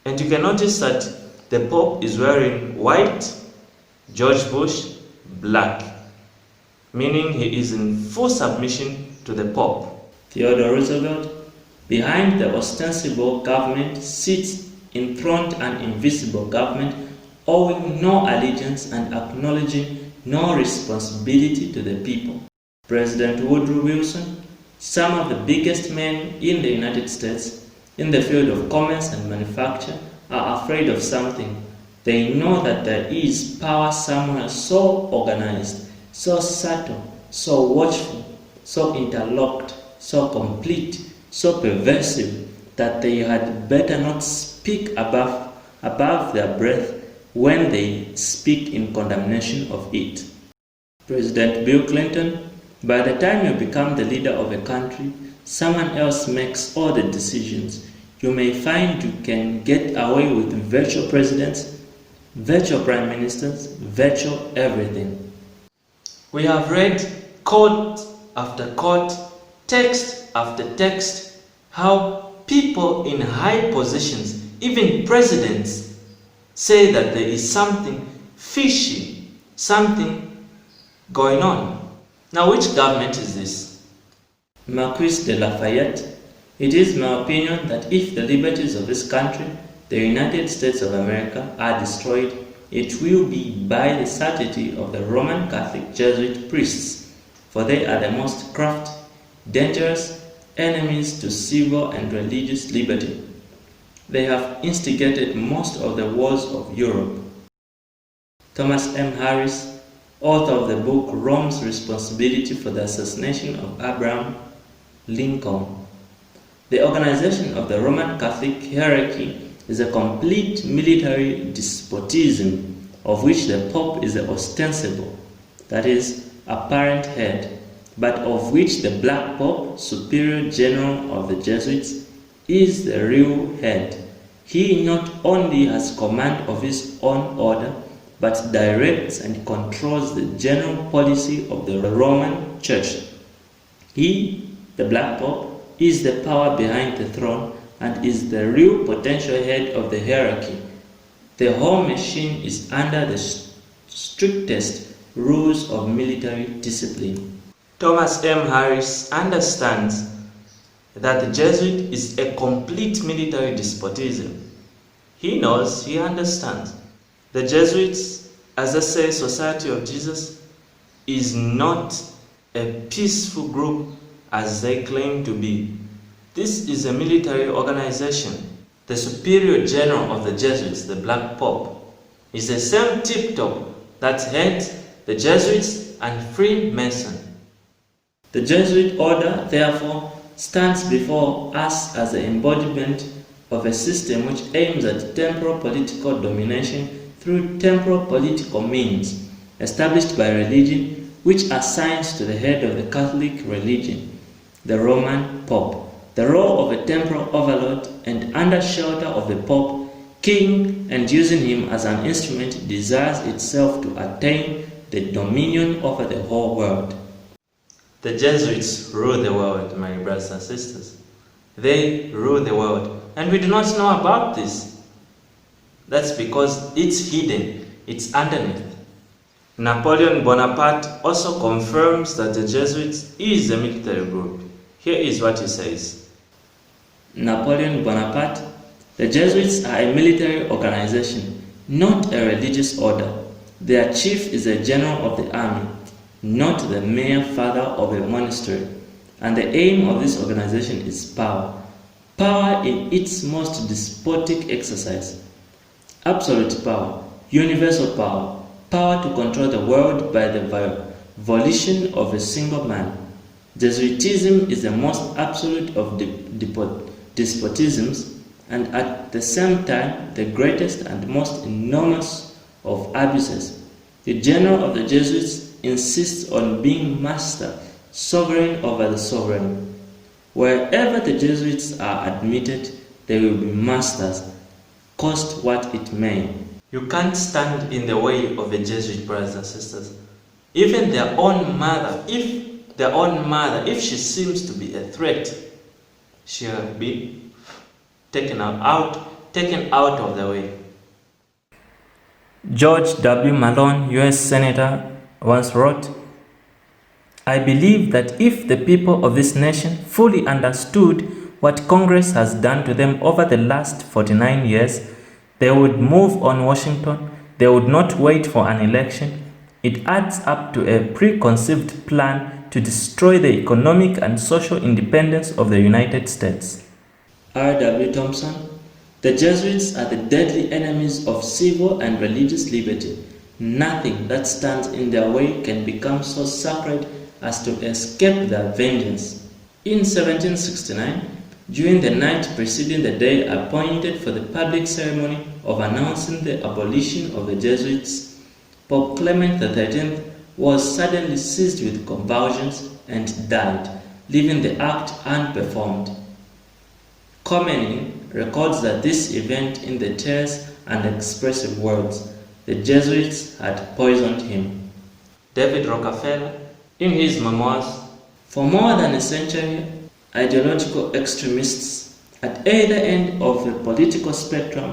And you can notice that the Pope is wearing white, George Bush black, meaning he is in full submission to the Pope. Theodore Roosevelt, behind the ostensible government, sits enthroned an invisible government, owing no allegiance and acknowledging no responsibility to the people. President Woodrow Wilson, some of the biggest men in the United States in the field of commerce and manufacture, are afraid of something. They know that there is power somewhere so organized, so subtle, so watchful, so interlocked, so complete, so pervasive, that they had better not speak above their breath when they speak in condemnation of it. President Bill Clinton, by the time you become the leader of a country, someone else makes all the decisions. You may find you can get away with virtual presidents, virtual prime ministers, virtual everything. We have read quote after quote, text after text, how people in high positions, even presidents, say that there is something fishy, something going on. Now, which government is this? Marquis de Lafayette. It is my opinion that if the liberties of this country, the United States of America, are destroyed, it will be by the certainty of the Roman Catholic Jesuit priests, for they are the most crafty, dangerous enemies to civil and religious liberty. They have instigated most of the wars of Europe. Thomas M. Harris, author of the book Rome's Responsibility for the Assassination of Abraham Lincoln. The organization of the Roman Catholic hierarchy is a complete military despotism of which the Pope is the ostensible, that is, apparent head, but of which the Black Pope, superior general of the Jesuits, is the real head. He not only has command of his own order, but directs and controls the general policy of the Roman Church. He, the Black Pope, is the power behind the throne and is the real potential head of the hierarchy. The whole machine is under the strictest rules of military discipline. Thomas M. Harris understands that the Jesuit is a complete military despotism. He knows, he understands. The Jesuits, as I say, Society of Jesus, is not a peaceful group as they claim to be. This is a military organization. The superior general of the Jesuits, the Black Pope, is the same tip-top that heads the Jesuits and Freemason. The Jesuit order, therefore, stands before us as the embodiment of a system which aims at temporal political domination through temporal political means, established by religion, which assigns to the head of the Catholic religion, the Roman Pope, the role of a temporal overlord, and under shelter of the Pope, king, and using him as an instrument, desires itself to attain the dominion over the whole world. The Jesuits rule the world, my brothers and sisters. They rule the world, and we do not know about this. That's because it's hidden, it's underneath. Napoleon Bonaparte also confirms that the Jesuits is a military group. Here is what he says. Napoleon Bonaparte, the Jesuits are a military organization, not a religious order. Their chief is a general of the army, not the mere father of a monastery. And the aim of this organization is power. Power in its most despotic exercise. Absolute power, universal power, power to control the world by the volition of a single man. Jesuitism is the most absolute of despotisms, and at the same time the greatest and most enormous of abuses. The general of the Jesuits insists on being master, sovereign over the sovereign. Wherever the Jesuits are admitted, they will be masters, cost what it may. You can't stand in the way of a Jesuit, brothers and sisters. Even their own mother, if she seems to be a threat, she'll be taken out of the way. George W. Malone, U.S. Senator, once wrote, "I believe that if the people of this nation fully understood what Congress has done to them over the last 49 years, they would move on Washington. They would not wait for an election. It adds up to a preconceived plan to destroy the economic and social independence of the United States." R.W. Thompson, "The Jesuits are the deadly enemies of civil and religious liberty. Nothing that stands in their way can become so sacred as to escape their vengeance." In 1769, during the night preceding the day appointed for the public ceremony of announcing the abolition of the Jesuits, Pope Clement XIII was suddenly seized with convulsions and died, leaving the act unperformed. Khomeini records that this event in the terse and expressive words, "The Jesuits had poisoned him." David Rockefeller, in his memoirs, "For more than a century, ideological extremists at either end of the political spectrum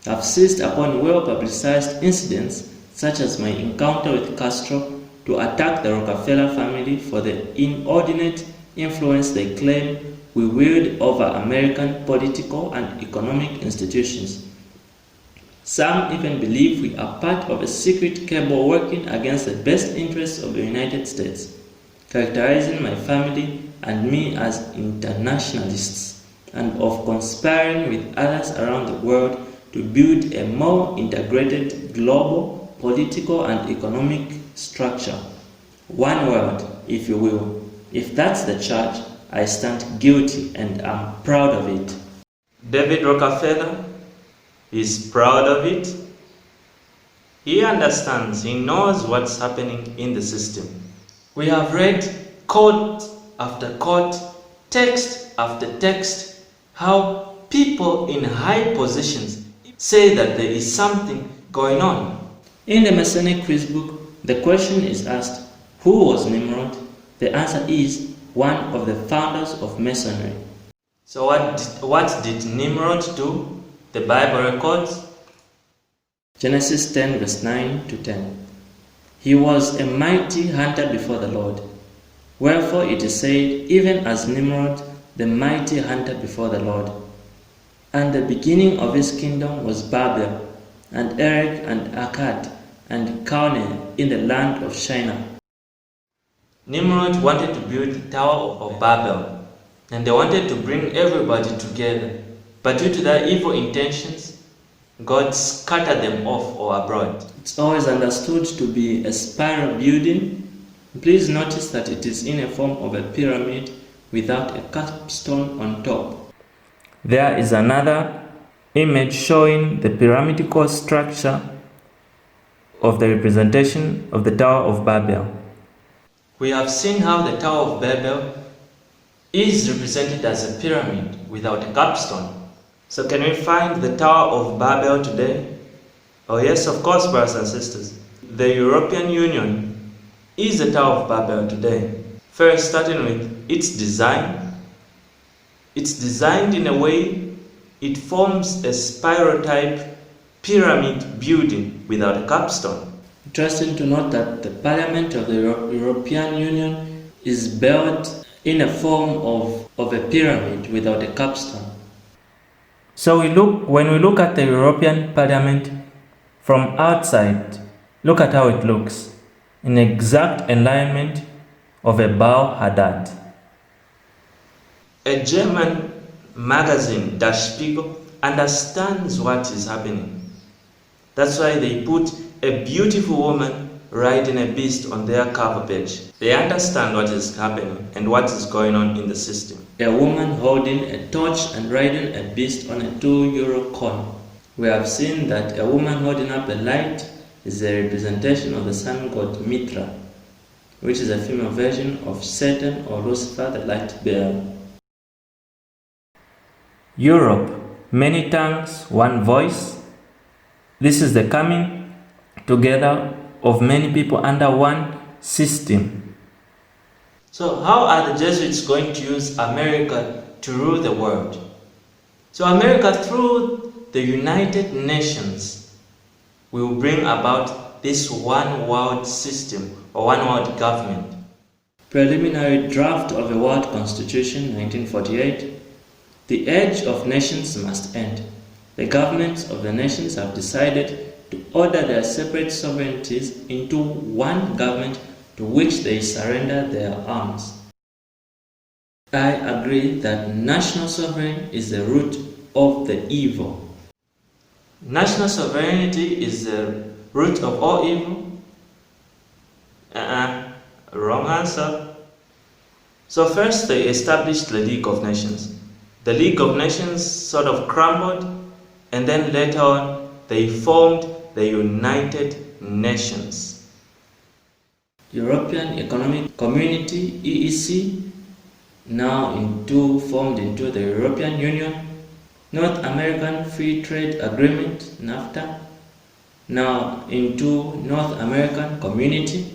have seized upon well-publicized incidents such as my encounter with Castro to attack the Rockefeller family for the inordinate influence they claim we wield over American political and economic institutions. Some even believe we are part of a secret cabal working against the best interests of the United States, characterizing my family and me as internationalists, and of conspiring with others around the world to build a more integrated global political and economic structure. One world, if you will. If that's the charge, I stand guilty and am proud of it. David Rockefeller is proud of it. He understands, he knows what's happening in the system. We have read quote after quote, text after text, how people in high positions say that there is something going on. In the Masonic quiz book, the question is asked, who was Nimrod? The answer is one of the founders of Masonry. So what did Nimrod do? The Bible records Genesis 10 verse 9 to 10. He was a mighty hunter before the Lord. Wherefore it is said, even as Nimrod, the mighty hunter before the Lord. And the beginning of his kingdom was Babel, and Erech, and Akkad, and Calneh in the land of Shinar. Nimrod wanted to build the Tower of Babel, and they wanted to bring everybody together. But due to their evil intentions, God scattered them off or abroad. It's always understood to be a spiral building. Please notice that it is in a form of a pyramid without a capstone on top. There is another image showing the pyramidical structure of the representation of the Tower of Babel. We have seen how the Tower of Babel is represented as a pyramid without a capstone. So can we find the Tower of Babel today? Oh yes, of course, brothers and sisters. The European Union is the Tower of Babel today. First, starting with its design. It's designed in a way it forms a spiral type pyramid building without a capstone. Interesting to note that the Parliament of the European Union is built in a form of a pyramid without a capstone. So when we look at the European Parliament from outside, look at how it looks, in exact alignment of a bow Hadad. A German magazine, Der Spiegel, understands what is happening. That's why they put a beautiful woman riding a beast on their cover page. They understand what is happening and what is going on in the system. A woman holding a torch and riding a beast on a €2 coin. We have seen that a woman holding up a light is a representation of the sun god Mithra, which is a female version of Satan or Lucifer, the light bearer. Europe, many tongues, one voice. This is the coming together of many people under one system. So how are the Jesuits going to use America to rule the world? So America, through the United Nations, will bring about this one world system or one world government. Preliminary draft of a world constitution, 1948. The age of nations must end. The governments of the nations have decided to order their separate sovereignties into one government to which they surrender their arms. I agree that national sovereignty is the root of the evil. National sovereignty is the root of all evil? Wrong answer. So first they established the League of Nations. The League of Nations sort of crumbled, and then later on they formed the United Nations. European Economic Community, EEC, now formed into the European Union. North American Free Trade Agreement, NAFTA, now into North American Community.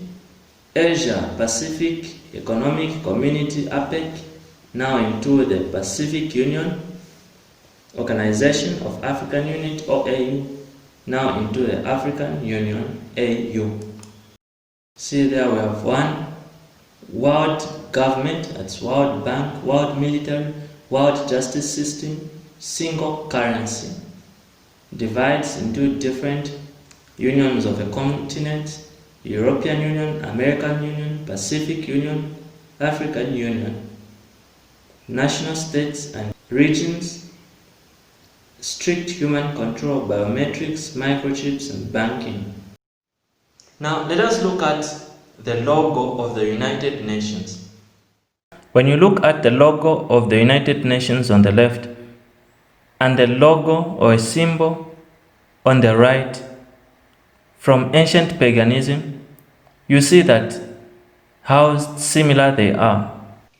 Asia Pacific Economic Community, APEC, now into the Pacific Union. Organization of African Unity, OAU, now into the African Union, AU. See there we have one world government, that's World Bank, world military, world justice system, single currency. divides into different unions of a continent: European Union, American Union, Pacific Union, African Union, national states and regions, strict human control, biometrics, microchips, and banking. Now let us look at the logo of the United Nations. When you look at the logo of the United Nations on the left and the logo or a symbol on the right from ancient paganism, you see that how similar they are.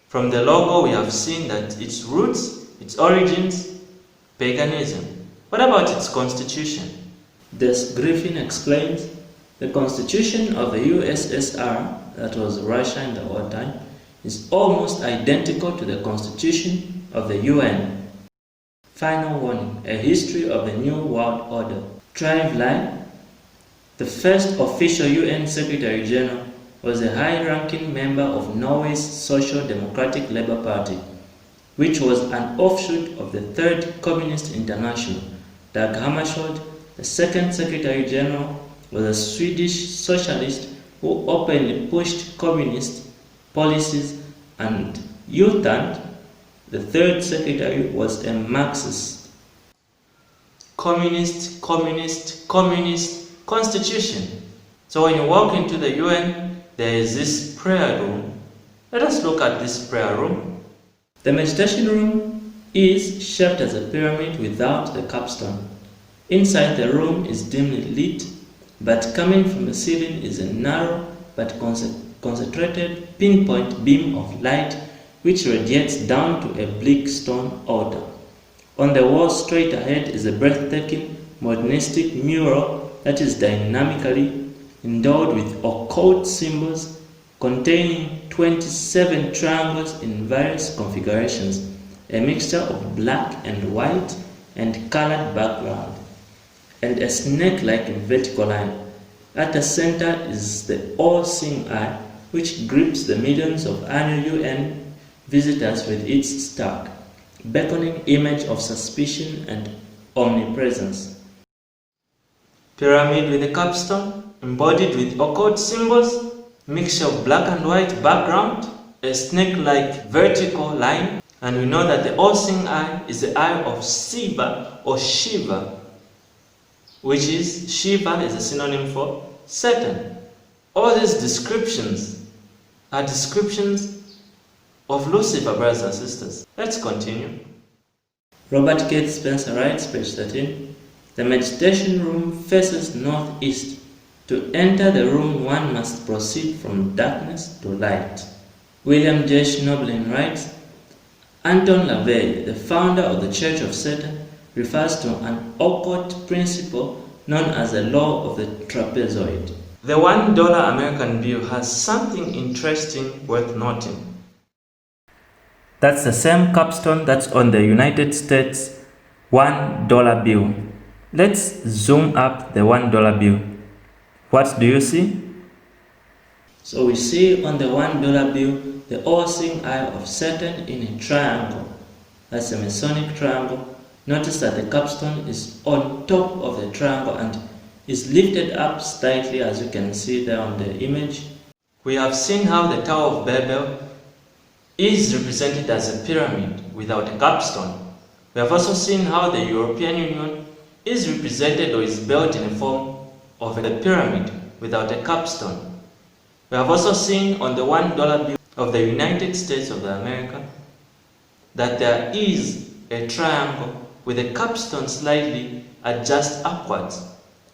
From the logo we have seen that its roots, its origins, paganism. What about its constitution? Thus Griffin explains, the constitution of the USSR, that was Russia in the wartime, is almost identical to the constitution of the UN. Final warning, a history of the New World Order. Trive Lai, the first official UN Secretary General, was a high-ranking member of Norway's Social Democratic Labour Party, which was an offshoot of the Third Communist International. Dag Hammarskjöld, the second Secretary General, was a Swedish socialist who openly pushed communist policies, and Jutland, the third secretary, was a Marxist. Communist, communist, communist constitution. So when you walk into the UN, there is this prayer room. Let us look at this prayer room. The meditation room is shaped as a pyramid without the capstone. Inside the room is dimly lit, but coming from the ceiling is a narrow but concentrated pinpoint beam of light which radiates down to a bleak stone altar. On the wall straight ahead is a breathtaking modernistic mural that is dynamically endowed with occult symbols containing 27 triangles in various configurations, a mixture of black and white and colored background, and a snake-like vertical line. At the center is the all-seeing eye, which grips the millions of annual UN visitors with its stark, beckoning image of suspicion and omnipresence. Pyramid with a capstone, embodied with occult symbols, mixture of black and white background, a snake-like vertical line, and we know that the all-seeing eye is the eye of Siva or Shiva, which is, Shiva is a synonym for Satan. All these descriptions are descriptions of Lucifer, brothers and sisters. Let's continue. Robert K. Spencer writes, page 13, the meditation room faces northeast. To enter the room, one must proceed from darkness to light. William J. Schnoblin writes, Anton LaVey, the founder of the Church of Satan, refers to an occult principle known as the law of the trapezoid. The $1 American bill has something interesting worth noting. That's the same capstone that's on the United States $1 bill. Let's zoom up the $1 bill. What do you see? So we see on the $1 bill the all-seeing eye of Satan in a triangle. That's a Masonic triangle. Notice that the capstone is on top of the triangle and is lifted up slightly, as you can see there on the image. We have seen how the Tower of Babel is represented as a pyramid without a capstone. We have also seen how the European Union is represented or is built in a form of a pyramid without a capstone. We have also seen on the $1 bill of the United States of America that there is a triangle with a capstone slightly adjusted upwards.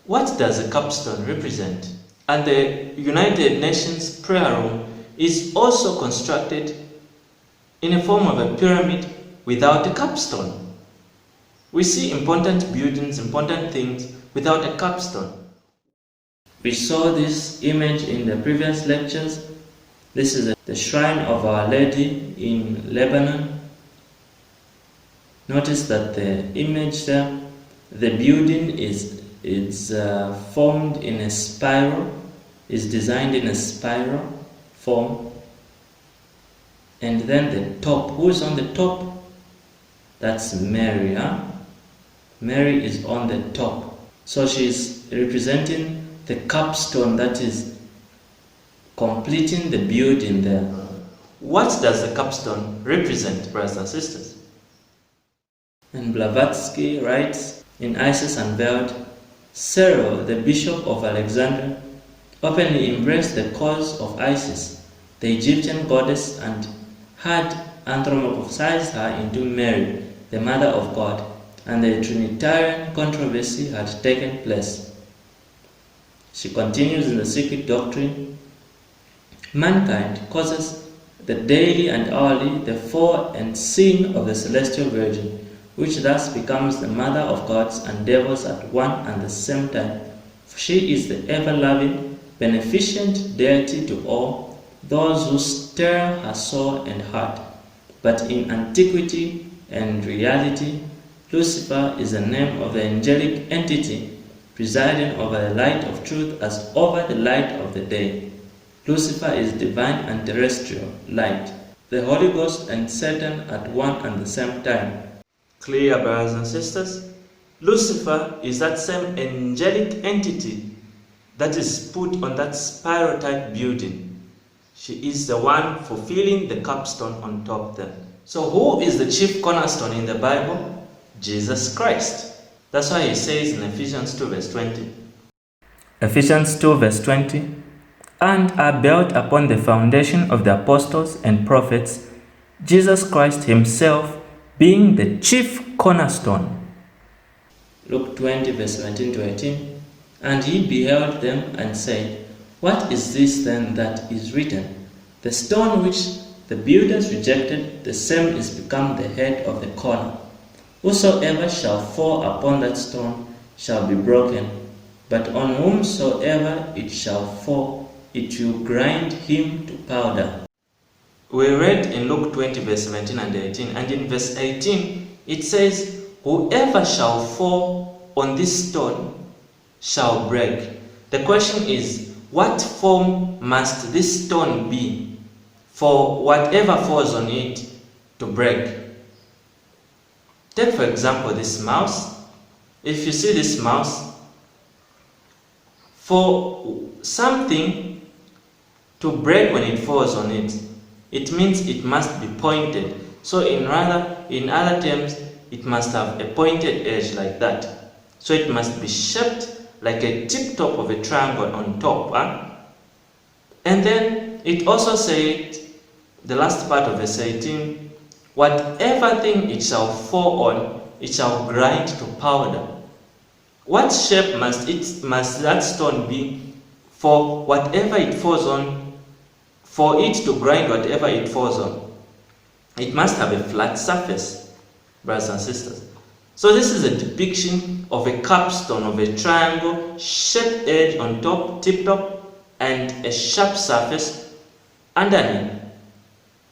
What does a capstone represent? And the United Nations prayer room is also constructed in a form of a pyramid without a capstone. We see important buildings, important things without a capstone. We saw this image in the previous lectures. This is the shrine of Our Lady in Lebanon. Notice that the image there, the building is formed in a spiral, is designed in a spiral form. And then the top, who's on the top? That's Mary, huh? Mary is on the top. So she is representing the capstone that is completing the building there. What does the capstone represent, brothers and sisters? And Blavatsky writes, in Isis Unveiled, Cyril, the Bishop of Alexandria, openly embraced the cause of Isis, the Egyptian goddess, and had anthropomorphized her into Mary, the Mother of God, and the Trinitarian controversy had taken place. She continues in the secret doctrine, mankind causes the daily and hourly the fall and sin of the celestial Virgin, which thus becomes the mother of gods and devils at one and the same time. For she is the ever-loving, beneficent deity to all those who stir her soul and heart. But in antiquity and reality, Lucifer is the name of the angelic entity presiding over the light of truth as over the light of the day. Lucifer is divine and terrestrial light, the Holy Ghost and Satan at one and the same time. Clear, brothers and sisters? Lucifer is that same angelic entity that is put on that spiral type building. She is the one fulfilling the capstone on top there. So who is the chief cornerstone in the Bible? Jesus Christ. That's why he says in Ephesians 2 verse 20. Ephesians 2 verse 20. And are built upon the foundation of the apostles and prophets, Jesus Christ himself being the chief cornerstone. Luke 20 verse 17 to 18. And he beheld them and said, What is this then that is written? The stone which the builders rejected, the same is become the head of the corner. Whosoever shall fall upon that stone shall be broken, but on whomsoever it shall fall, it will grind him to powder. We read in Luke 20 verse 17 and 18, and in verse 18 it says, Whoever shall fall on this stone shall break. The question is, what form must this stone be for whatever falls on it to break? Take for example this mouse. If you see this mouse, for something to break when it falls on it, it means it must be pointed. So in other terms, it must have a pointed edge like that. So it must be shaped like a tip top of a triangle on top. And then it also said, the last part of verse 18, whatever thing it shall fall on, it shall grind to powder. What shape must that stone be for whatever it falls on, for it to grind whatever it falls on? It must have a flat surface, brothers and sisters. So this is a depiction of a capstone of a triangle, shaped edge on top, tip top, and a sharp surface underneath.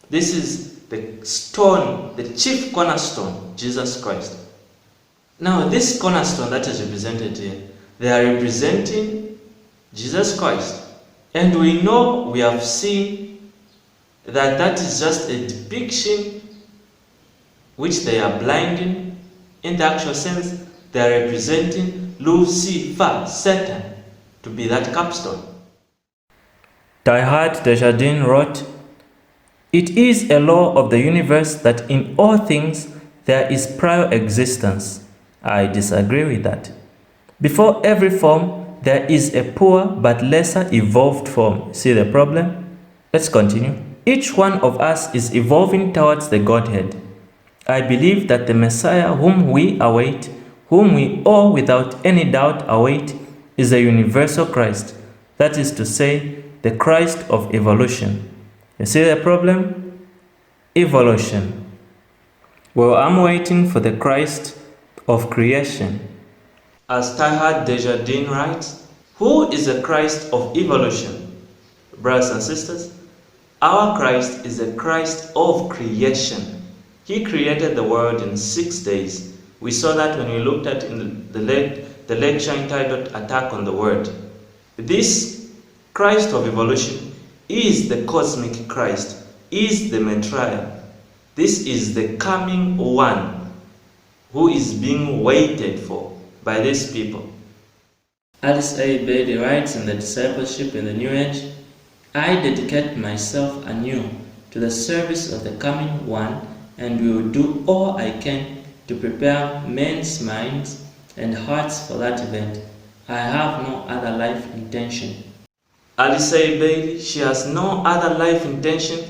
This is the stone, the chief cornerstone, Jesus Christ. Now this cornerstone that is represented here, they are representing Jesus Christ. And we know, we have seen that that is just a depiction which they are blinding. In the actual sense, they are representing Lucifer, Satan, to be that capstone. Teilhard de Chardin wrote, It is a law of the universe that in all things there is prior existence. I disagree with that. Before every form, there is a poor but lesser evolved form. See the problem? Let's continue. Each one of us is evolving towards the Godhead. I believe that the Messiah whom we await, whom we all without any doubt await, is a universal Christ. That is to say, the Christ of evolution. You see the problem? Evolution. Well, I'm waiting for the Christ of creation. As Teilhard de Chardin writes, who is the Christ of evolution? Brothers and sisters, our Christ is the Christ of creation. He created the world in 6 days. We saw that when we looked at in the lecture entitled Attack on the Word. This Christ of evolution is the cosmic Christ, is the Messiah. This is the coming one who is being waited for by these people. Alice A. Bailey writes in the Discipleship in the New Age, I dedicate myself anew to the service of the coming one and will do all I can to prepare men's minds and hearts for that event. I have no other life intention. Alice A. Bailey, she has no other life intention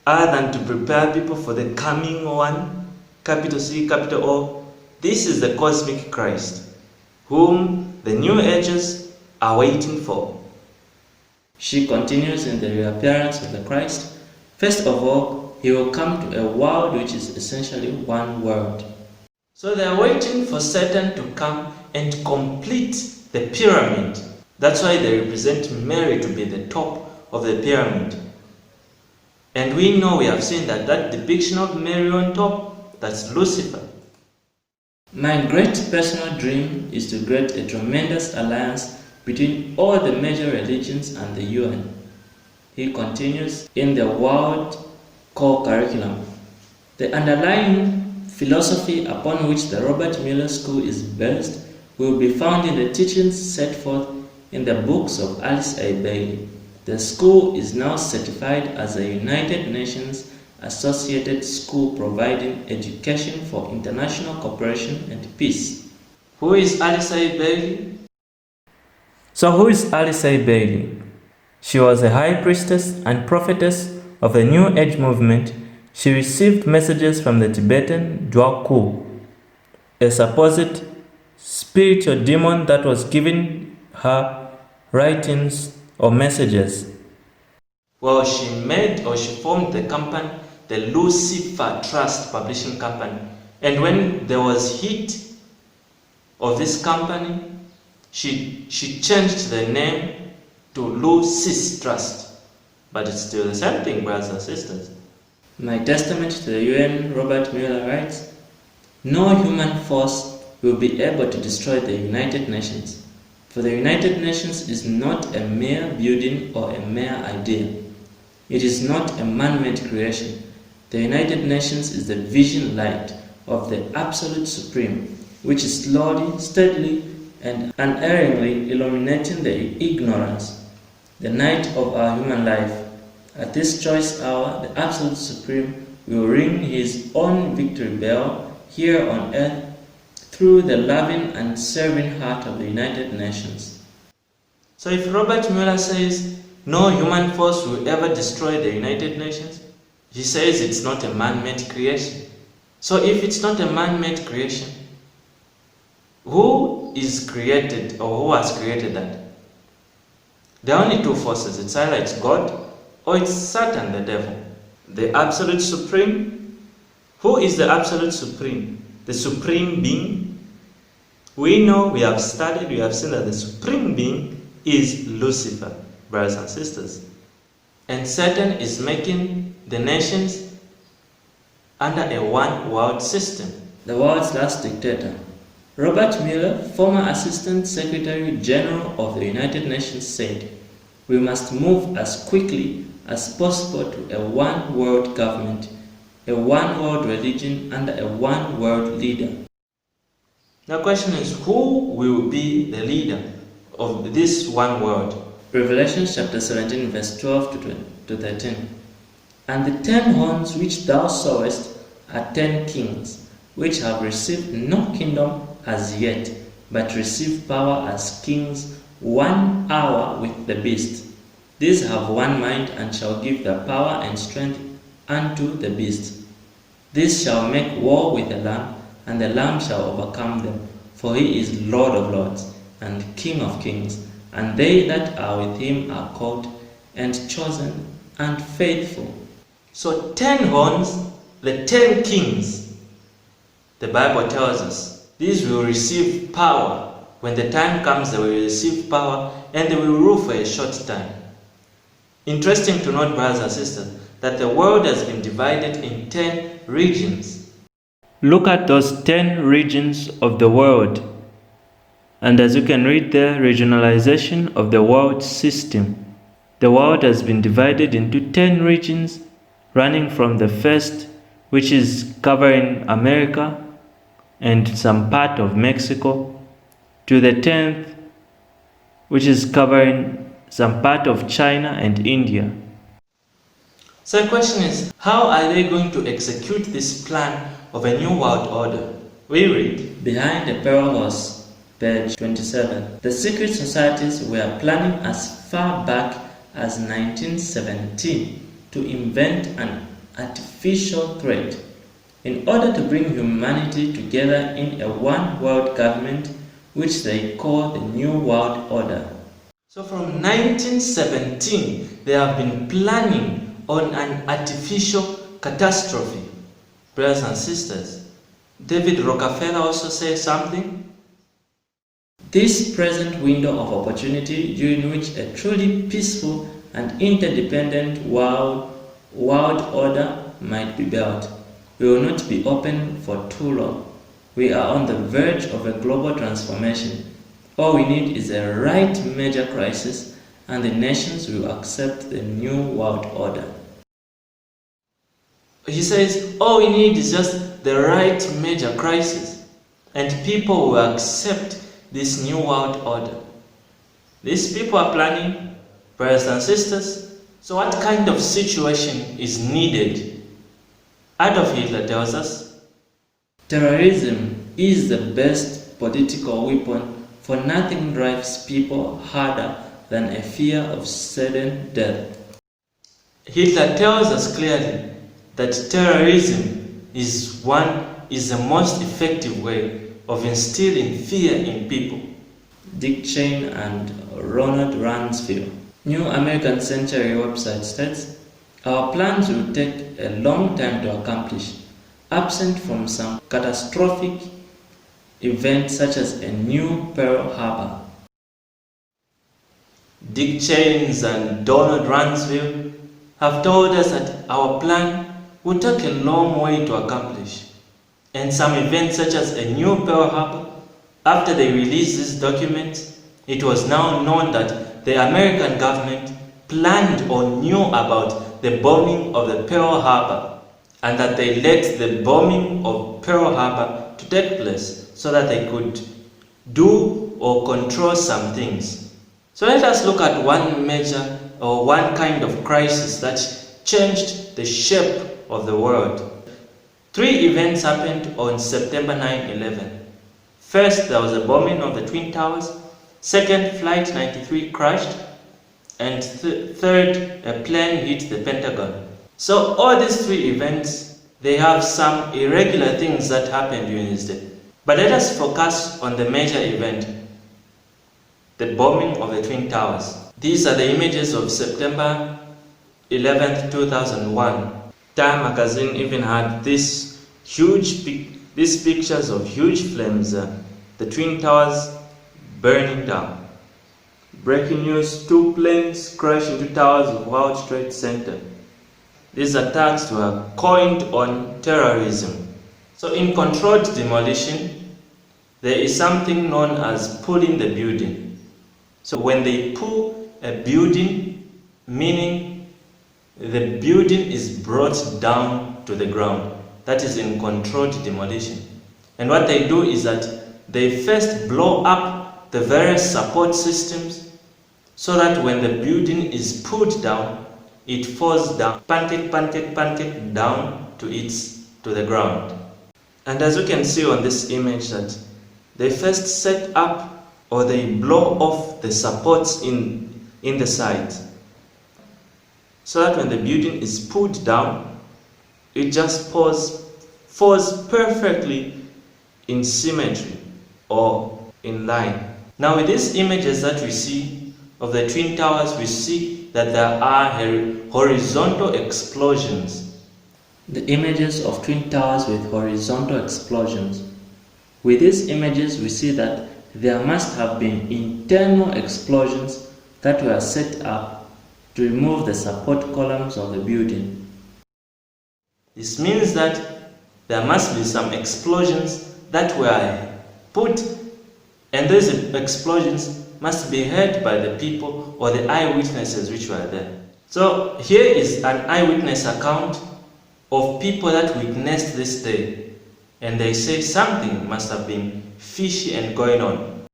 other than to prepare people for the coming one, capital C, capital O. This is the cosmic Christ, whom the New Ages are waiting for. She continues in the reappearance of the Christ. First of all, he will come to a world which is essentially one world. So they are waiting for Satan to come and complete the pyramid. That's why they represent Mary to be the top of the pyramid. And we know, we have seen that depiction of Mary on top, that's Lucifer. My great personal dream is to create a tremendous alliance between all the major religions and the UN. He continues in the World Core Curriculum. The underlying philosophy upon which the Robert Mueller School is based will be found in the teachings set forth in the books of Alice A. Bailey. The school is now certified as a United Nations associated school providing education for international cooperation and peace. Who is Alice A. Bailey? So who is Alice A. Bailey? She was a high priestess and prophetess of the New Age movement. She received messages from the Tibetan Dwaku, a supposed spiritual demon that was giving her writings or messages. Well, she formed the company, the Lucifer Trust Publishing Company. And when there was heat of this company, she changed the name to Lucis Trust. But it's still the same thing, brothers and sisters. My testament to the UN, Robert Mueller writes, no human force will be able to destroy the United Nations. For the United Nations is not a mere building or a mere idea. It is not a man-made creation. The United Nations is the vision light of the Absolute Supreme, which is slowly, steadily, and unerringly illuminating the ignorance, the night of our human life. At this choice hour, the Absolute Supreme will ring his own victory bell here on earth through the loving and serving heart of the United Nations. So if Robert Mueller says no human force will ever destroy the United Nations, he says it's not a man-made creation. So if it's not a man-made creation, who is created or who has created that? There are only two forces. It's either it's God or it's Satan, the devil. The Absolute Supreme. Who is the Absolute Supreme? The Supreme Being. We know, we have studied, we have seen that the Supreme Being is Lucifer, brothers and sisters. And Satan is making the nations under a one-world system. The world's last dictator. Robert Mueller, former Assistant Secretary General of the United Nations, said, we must move as quickly as possible to a one-world government, a one-world religion under a one-world leader. The question is, who will be the leader of this one world? Revelation chapter 17 verse 12 to 13. And the 10 horns which thou sawest are 10 kings, which have received no kingdom as yet, but receive power as kings 1 hour with the beast. These have one mind and shall give their power and strength unto the beast. These shall make war with the Lamb, and the Lamb shall overcome them, for he is Lord of lords and King of kings, and they that are with him are called and chosen and faithful. So 10 horns, the 10 kings, the Bible tells us, these will receive power. When the time comes, they will receive power and they will rule for a short time. Interesting to note, brothers and sisters, that the world has been divided in 10 regions. Look at those 10 regions of the world. And as you can read there, regionalization of the world system. The world has been divided into 10 regions, running from the first, which is covering America, and some part of Mexico, to the 10th, which is covering some part of China and India. So the question is, how are they going to execute this plan of a new world order? We read, behind the Pearl Horse, page 27, the secret societies were planning as far back as 1917 to invent an artificial threat in order to bring humanity together in a one world government which they call the New World Order. So from 1917, they have been planning on an artificial catastrophe. Brothers and sisters, David Rockefeller also says something. This present window of opportunity during which a truly peaceful and interdependent world order might be built will not be open for too long. We are on the verge of a global transformation. All we need is a right major crisis, and the nations will accept the new world order. He says, all we need is just the right major crisis, and people will accept this new world order. These people are planning, brothers and sisters. So what kind of situation is needed? Adolf Hitler tells us, terrorism is the best political weapon, for nothing drives people harder than a fear of sudden death. Hitler tells us clearly that terrorism is the most effective way of instilling fear in people. Dick Cheney and Ronald Rumsfeld, New American Century website states, our plans will take a long time to accomplish, absent from some catastrophic event such as a new Pearl Harbor. Dick Cheney and Donald Rumsfeld have told us that our plan will take a long way to accomplish, and some events such as a new Pearl Harbor. After they released these documents, it was now known that the American government planned or knew about the bombing of the Pearl Harbor, and that they let the bombing of Pearl Harbor to take place so that they could do or control some things. So let us look at one major or one kind of crisis that changed the shape of the world. 3 events happened on September 9/11. First, there was a bombing of the Twin Towers. Second, Flight 93 crashed. And third, a plane hit the Pentagon. So all these 3 events, they have some irregular things that happened during this day. But let us focus on the major event, the bombing of the Twin Towers. These are the images of September 11th, 2001. Time magazine even had these pictures of huge flames, the Twin Towers burning down. Breaking news, 2 planes crashed into towers of World Trade Center. These attacks were coined on terrorism. So in controlled demolition, there is something known as pulling the building. So when they pull a building, meaning the building is brought down to the ground. That is in controlled demolition. And what they do is that they first blow up the various support systems so that when the building is pulled down, it falls down, pancake down to the ground. And as you can see on this image, that they first set up or they blow off the supports in the side, so that when the building is pulled down, it just falls perfectly in symmetry or in line. Now with these images that we see of the Twin Towers, we see that there are horizontal explosions. The images of Twin Towers with horizontal explosions. With these images, we see that there must have been internal explosions that were set up to remove the support columns of the building. This means that there must be some explosions that were put, and those explosions must be heard by the people or the eyewitnesses which were there. So here is an eyewitness account of people that witnessed this day. and they say something must have been fishy and going on.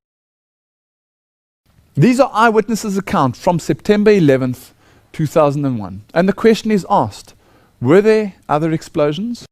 These are eyewitnesses' accounts from September 11th, 2001. And the question is asked, were there other explosions?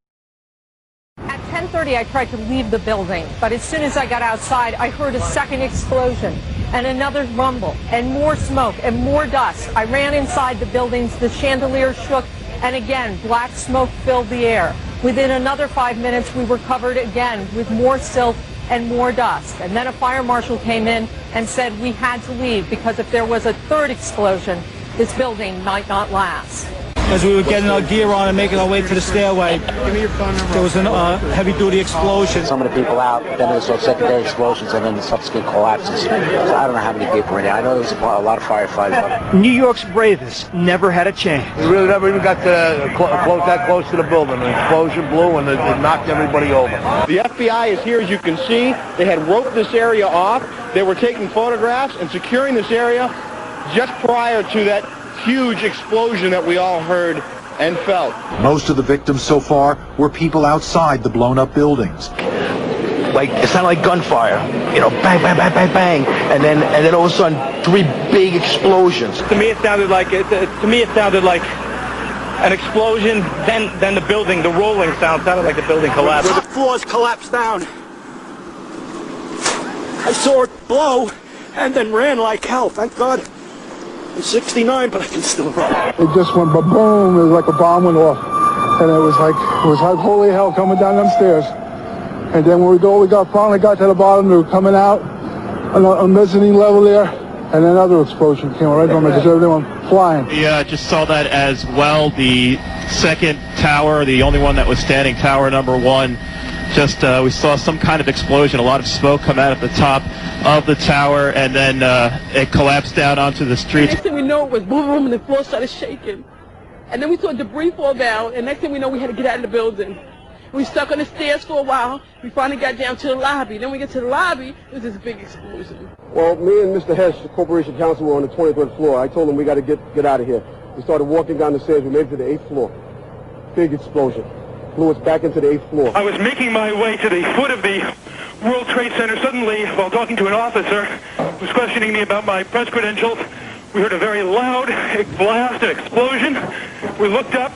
At 10:30, I tried to leave the building, but as soon as I got outside, I heard a second explosion and another rumble and more smoke and more dust. I ran inside the buildings, the chandelier shook, and again, black smoke filled the air. Within another 5 minutes, we were covered again with more silt and more dust. And then a fire marshal came in and said we had to leave because if there was a third explosion, this building might not last. As we were getting our gear on and making our way to the stairway, there was a heavy-duty explosion. Some of the people out, then there was some secondary explosions and then the subsequent collapses. So I don't know how many people were in there. I know there was a lot of firefighters. New York's bravest never had a chance. We really never even got to that close to the building. An explosion blew and it knocked everybody over. The FBI is here, as you can see. They had roped this area off. They were taking photographs and securing this area just prior to that huge explosion that we all heard and felt. Most of the victims so far were people outside the blown-up buildings. Like, it sounded like gunfire. You know, bang, bang, bang, bang, bang. And then all of a sudden, 3 big explosions. To me, it sounded like an explosion. Then the building, the rolling sound sounded like the building collapsed. The floors collapsed down. I saw it blow and then ran like hell. Thank God. I'm 69, but I can still run. It just went ba-boom. It was like a bomb went off. And it was like holy hell coming down them stairs. And then when finally got to the bottom, they were coming out on a mezzanine level there. And another explosion came right from it, just everyone flying. Yeah, just saw that as well. The second tower, the only one that was standing, tower number 1, just we saw some kind of explosion, a lot of smoke come out at the top of the tower, and then it collapsed down onto the street. Next thing we know, it was boom, boom, and the floor started shaking. And then we saw debris fall down, and next thing we know, we had to get out of the building. We stuck on the stairs for a while. We finally got down to the lobby. Then we get to the lobby, it was this big explosion. Well, me and Mr. Hess, the Corporation Counsel, were on the 23rd floor. I told him we got to get out of here. We started walking down the stairs. We made it to the 8th floor. Big explosion. Blew us back into the 8th floor. I was making my way to the foot of the World Trade Center. Suddenly, while talking to an officer who was questioning me about my press credentials, we heard a very loud blast, an explosion. We looked up,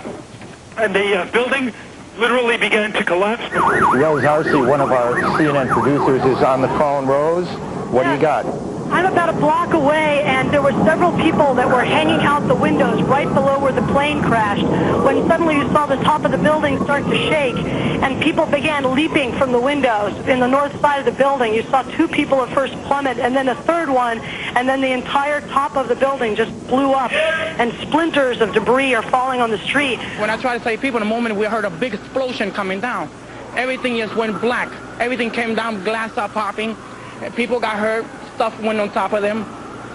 and the building literally began to collapse. Rose Housey, one of our CNN producers, is on the phone. Rose, what do you got? I'm about a block away, and there were several people that were hanging out the windows right below where the plane crashed, when suddenly you saw the top of the building start to shake, and people began leaping from the windows. In the north side of the building, you saw 2 people at first plummet, and then a third one, and then the entire top of the building just blew up, and splinters of debris are falling on the street. When I tried to save people, in a moment we heard a big explosion coming down. Everything just went black. Everything came down, glass started popping, and people got hurt. Stuff went on top of them,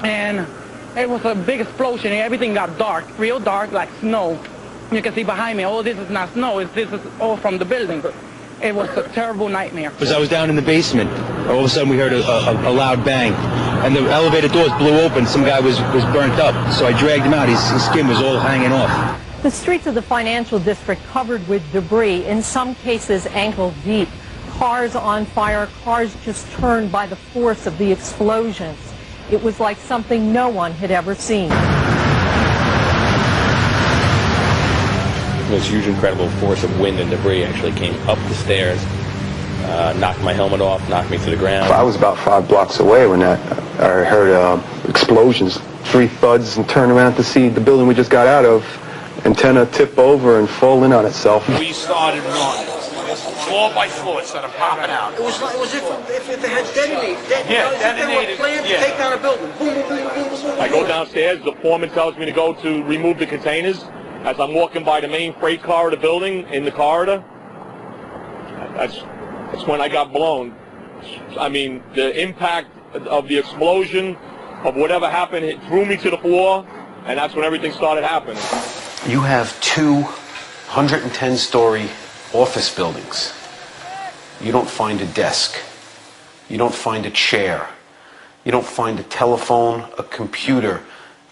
and it was a big explosion, and everything got dark, real dark, like snow. You can see behind me, oh, this is not snow, this is all from the building. It was a terrible nightmare. Because I was down in the basement. All of a sudden we heard a loud bang, and the elevator doors blew open. Some guy was burnt up, so I dragged him out. His skin was all hanging off. The streets of the financial district covered with debris, in some cases ankle deep. Cars on fire, cars just turned by the force of the explosions. It was like something no one had ever seen. This huge, incredible force of wind and debris actually came up the stairs, knocked my helmet off, knocked me to the ground. I was about 5 blocks away when I heard explosions, 3 thuds, and turned around to see the building we just got out of, antenna tip over and fall in on itself. We started running. Floor by floor, it started popping out. It was if it had detonated. Detonated. Planned to take down a building. Boom, boom, boom, boom, boom, boom. I go downstairs, the foreman tells me to go to remove the containers. As I'm walking by the main freight car of the building, in the corridor, that's when I got blown. I mean, the impact of the explosion, of whatever happened, it threw me to the floor, and that's when everything started happening. You have 2 110-story office buildings. You don't find a desk. You don't find a chair. You don't find a telephone, a computer.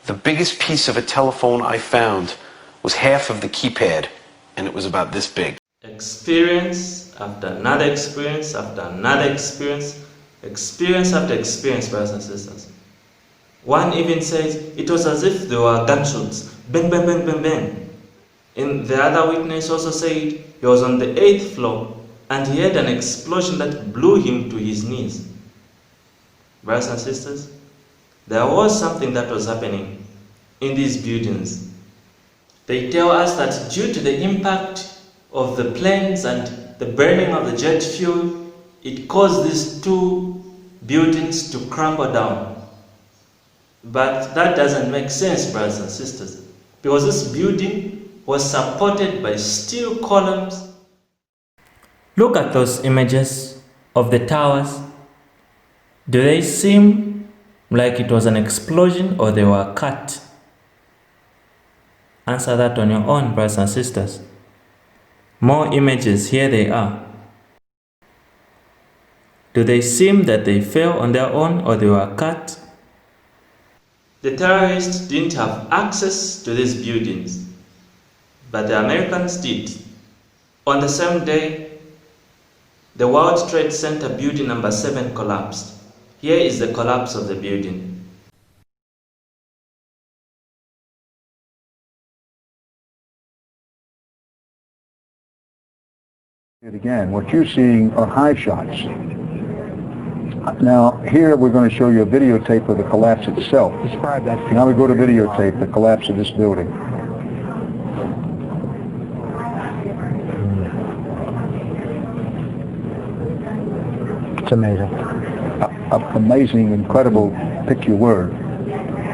The biggest piece of a telephone I found was half of the keypad, and it was about this big. Experience after another experience after another experience, experience after experience, brothers and sisters. One even says it was as if there were gunshots, bang, bang, bang, bang, bang. And the other witness also said he was on the 8th floor and he had an explosion that blew him to his knees. Brothers and sisters, there was something that was happening in these buildings. They tell us that due to the impact of the planes and the burning of the jet fuel, it caused these two buildings to crumble down. But that doesn't make sense, brothers and sisters, because this building was supported by steel columns. Look at those images of the towers. Do they seem like it was an explosion or they were cut? Answer that on your own, brothers and sisters. More images, here they are. Do they seem that they fell on their own or they were cut? The terrorists didn't have access to these buildings, but the Americans did. On the same day, the World Trade Center building number 7 collapsed. Here is the collapse of the building. Again, what you're seeing are high shots. Now, here we're going to show you a videotape of the collapse itself. Describe that. Now we go to videotape the collapse of this building. It's amazing. Amazing, incredible, pick your word.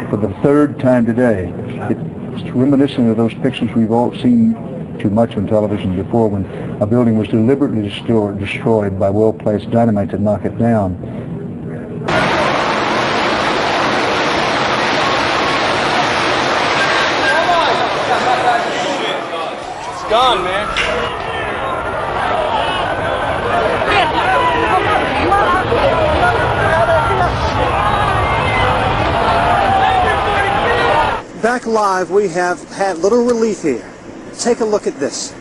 For the third time today, it's reminiscent of those pictures we've all seen too much on television before, when a building was deliberately destroyed by well-placed dynamite to knock it down. It's gone, man. Back live, we have had little relief here. Take a look at this.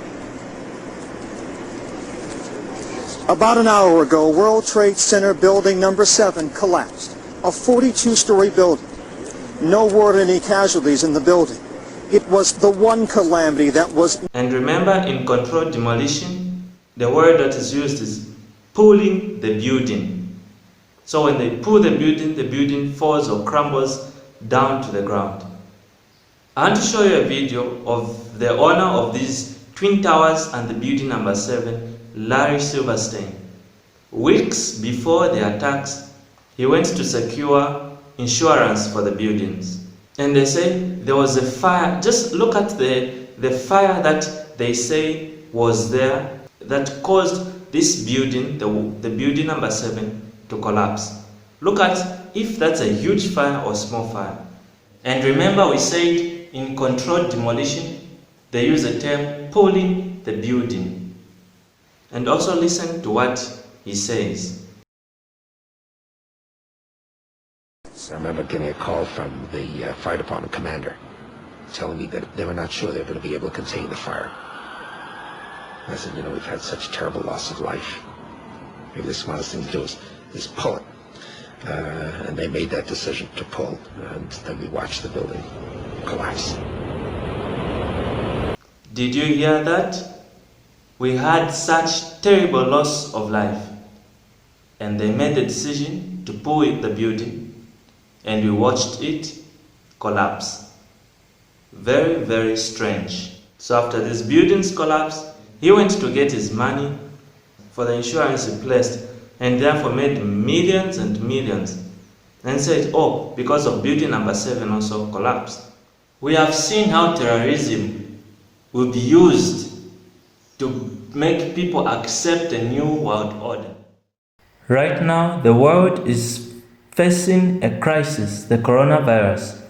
About an hour ago, World Trade Center building number 7 collapsed. A 42-story building. No word of any casualties in the building. It was the one calamity that was... And remember, in controlled demolition, the word that is used is pulling the building. So when they pull the building falls or crumbles down to the ground. I want to show you a video of the owner of these twin towers and the building number 7, Larry Silverstein. Weeks before the attacks, he went to secure insurance for the buildings. And they say there was a fire. Just look at the fire that they say was there that caused this building, the building number 7, to collapse. Look at if that's a huge fire or small fire. And remember, we said in controlled demolition, they use the term pulling the building. And also listen to what he says. I remember getting a call from the fire department commander telling me that they were not sure they were going to be able to contain the fire. I said, we've had such terrible loss of life. Maybe the smartest thing to do is pull it. And they made that decision to pull, and then we watched the building collapse. Did you hear that? We had such terrible loss of life, and they made the decision to pull the building, and we watched it collapse. Very, very strange. So after these buildings collapsed, he went to get his money for the insurance he placed, and therefore made millions and millions, and said, oh, because of building number 7 also collapsed. We have seen how terrorism will be used to make people accept a new world order. Right now, the world is facing a crisis, the coronavirus.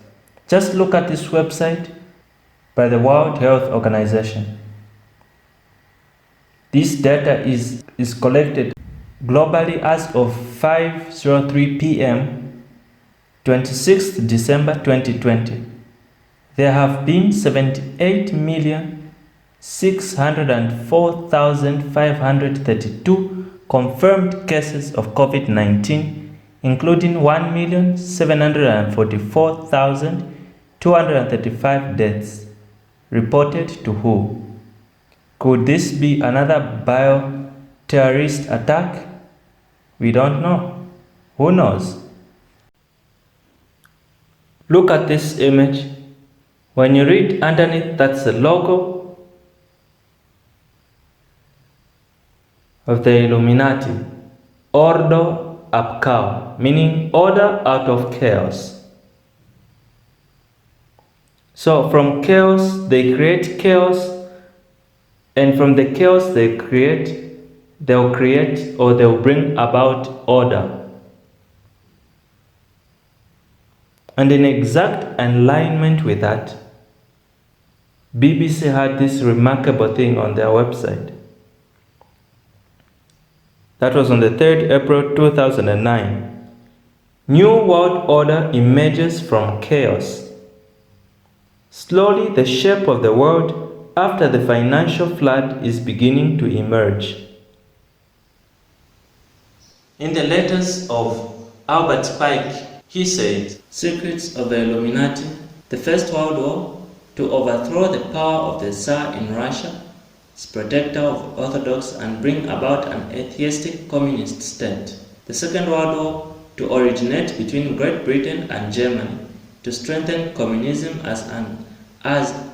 Just look at this website by the World Health Organization. This data is collected globally as of 5:03 p.m. 26th December 2020. There have been 604,532 confirmed cases of COVID-19, including 1,744,235 deaths reported to WHO. Could this be another bio-terrorist attack? We don't know. Who knows? Look at this image. When you read underneath, that's the logo of the Illuminati. Ordo ab chaos, meaning order out of chaos. So from chaos, they create chaos, and from the chaos they'll bring about order. And in exact alignment with that, BBC had this remarkable thing on their website. That was on the 3rd April 2009. New world order emerges from chaos. Slowly, the shape of the world after the financial flood is beginning to emerge. In the letters of Albert Pike, he said, Secrets of the Illuminati, the First World War, to overthrow the power of the Tsar in Russia, its protector of Orthodox, and bring about an atheistic communist state. The Second World War, to originate between Great Britain and Germany, to strengthen communism as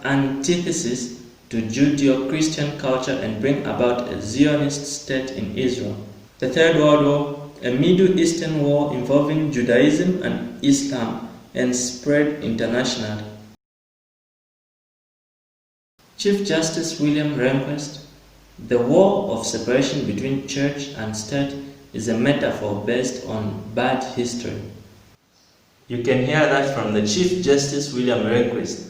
antithesis to Judeo-Christian culture and bring about a Zionist state in Israel. The Third World War, a Middle Eastern war involving Judaism and Islam and spread internationally. Chief Justice William Rehnquist, the war of separation between church and state is a metaphor based on bad history. You can hear that from the Chief Justice William Rehnquist.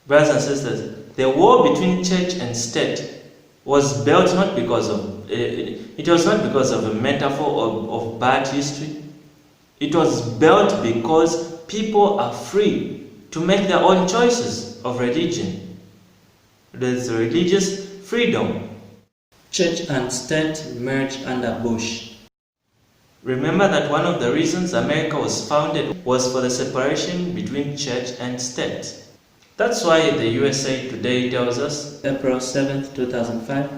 Brothers and sisters, the war between church and state was built not because of it was not because of a metaphor of bad history. It was built because people are free to make their own choices of religion. There's religious freedom. Church and state merged under Bush. Remember that one of the reasons America was founded was for the separation between church and state. That's why the USA Today tells us, April 7th, 2005,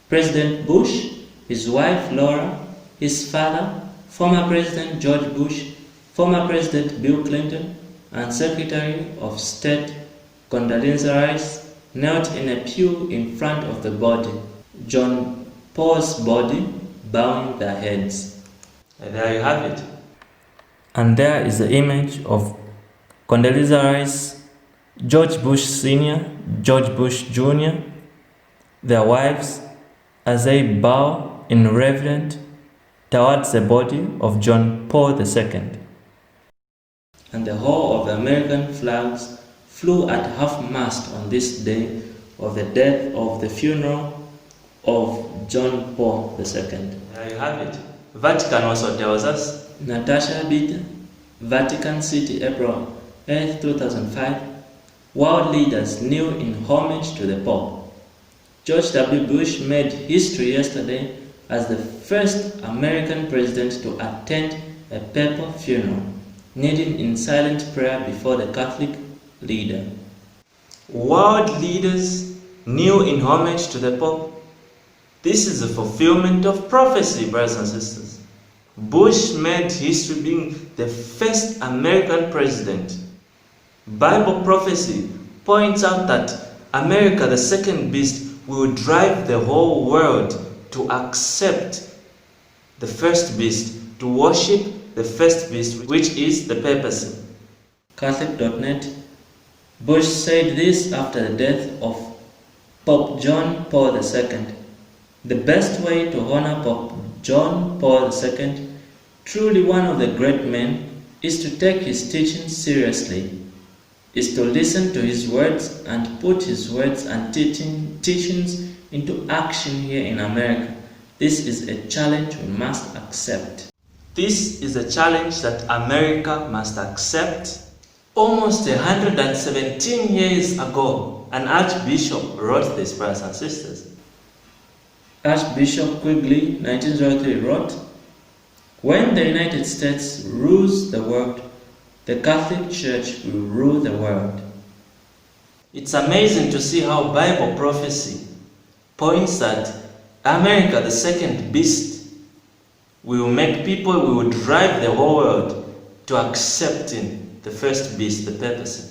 President Bush, his wife Laura, his father, former President George Bush, former President Bill Clinton, and Secretary of State Condoleezza Rice knelt in a pew in front of the body, John Paul's body, bowing their heads. And there you have it. And there is the image of Condoleezza Rice, George Bush Sr., George Bush Jr., their wives, as they bow in reverence towards the body of John Paul II. And the whole of the American flags flew at half-mast on this day of the death of the funeral of John Paul II. There you have it. Vatican also tells us, Natasha Bitter, Vatican City, April 8, 2005, world leaders kneel in homage to the Pope. George W. Bush made history yesterday as the first American president to attend a papal funeral, kneeling in silent prayer before the Catholic leader. World leaders kneel in homage to the Pope. This is a fulfillment of prophecy, brothers and sisters. Bush made history being the first American president. Bible prophecy points out that America, the second beast, will drive the whole world to accept the first beast, to worship the first beast, which is the papacy. Catholic.net. Bush said this after the death of Pope John Paul II. The best way to honor Pope John Paul II, truly one of the great men, is to take his teachings seriously, is to listen to his words and put his words and teachings into action here in America. This is a challenge we must accept. This is a challenge that America must accept. Almost 117 years ago, an archbishop wrote this, brothers and sisters. Archbishop Quigley, 1903, wrote, "When the United States rules the world, the Catholic Church will rule the world." It's amazing to see how Bible prophecy points that America, the second beast, will make people, we will drive the whole world to accepting the first beast, the papacy.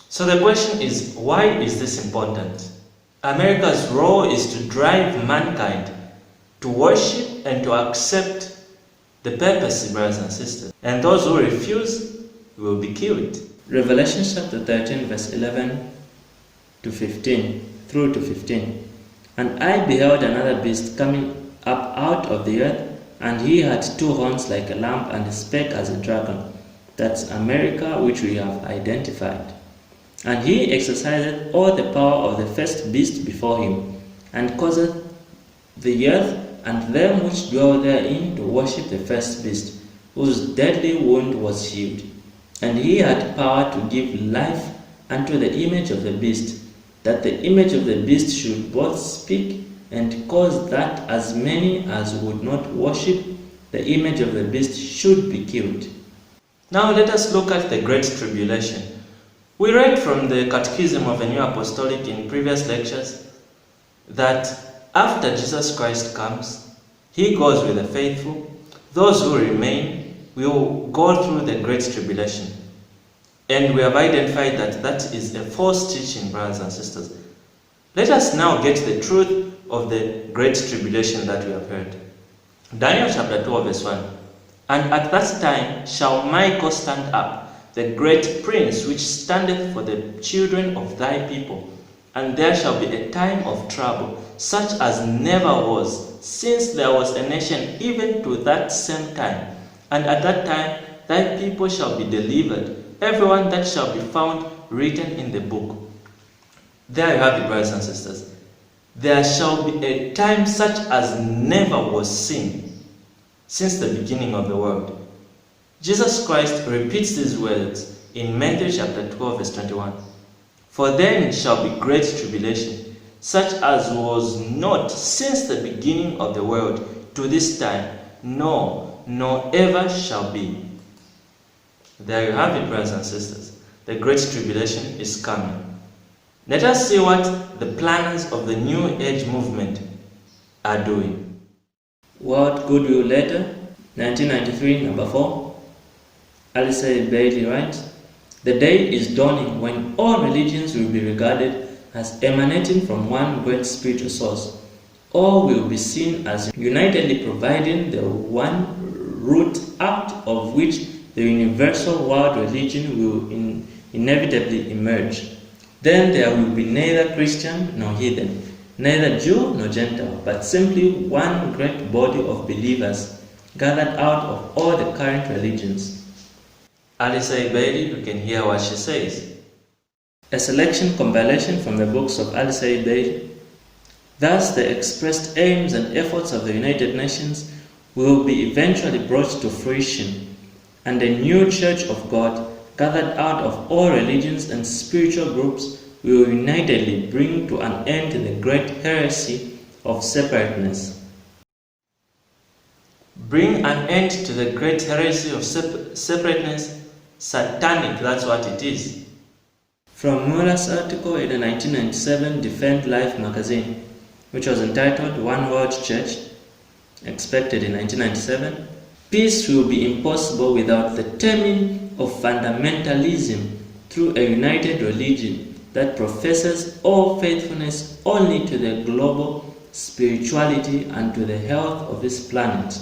So the question is, why is this important? America's role is to drive mankind to worship and to accept the papacy, brothers and sisters. And those who refuse will be killed. Revelation chapter 13, verse 11 to 15, through to 15. "And I beheld another beast coming up out of the earth, and he had 2 horns like a lamb, and spake as a dragon." That's America, which we have identified. "And he exercised all the power of the first beast before him, and causeth the earth and them which dwell therein to worship the first beast, whose deadly wound was healed. And he had power to give life unto the image of the beast, that the image of the beast should both speak and cause that as many as would not worship the image of the beast should be killed." Now let us look at the Great Tribulation. We read from the Catechism of the New Apostolic in previous lectures that after Jesus Christ comes, he goes with the faithful. Those who remain will go through the Great Tribulation. And we have identified that that is a false teaching, brothers and sisters. Let us now get the truth of the Great Tribulation that we have heard. Daniel chapter 12, verse 1. "And at that time shall Michael stand up, the great prince which standeth for the children of thy people. And there shall be a time of trouble, such as never was, since there was a nation even to that same time. And at that time thy people shall be delivered, everyone that shall be found written in the book." There you have it, brothers and sisters. There shall be a time such as never was seen since the beginning of the world. Jesus Christ repeats these words in Matthew chapter 12, verse 21. "For then shall be great tribulation, such as was not since the beginning of the world to this time, no, nor ever shall be." There you have it, brothers and sisters. The Great Tribulation is coming. Let us see what the planners of the New Age movement are doing. World Goodwill Letter, 1993, number 4. Alice Bailey writes, "The day is dawning when all religions will be regarded as emanating from one great spiritual source. All will be seen as unitedly providing the one root out of which the universal world religion will inevitably emerge. Then there will be neither Christian nor heathen, neither Jew nor Gentile, but simply one great body of believers gathered out of all the current religions." Alice Bailey, you can hear what she says. A selection compilation from the books of Alice Bailey. "Thus the expressed aims and efforts of the United Nations will be eventually brought to fruition, and a new Church of God, gathered out of all religions and spiritual groups, will unitedly bring to an end the great heresy of separateness." Bring an end to the great heresy of separateness. Satanic, that's what it is. From Muller's article in the 1997 Defend Life magazine, which was entitled "One World Church," expected in 1997, "Peace will be impossible without the taming of fundamentalism through a united religion that professes all faithfulness only to the global spirituality and to the health of this planet."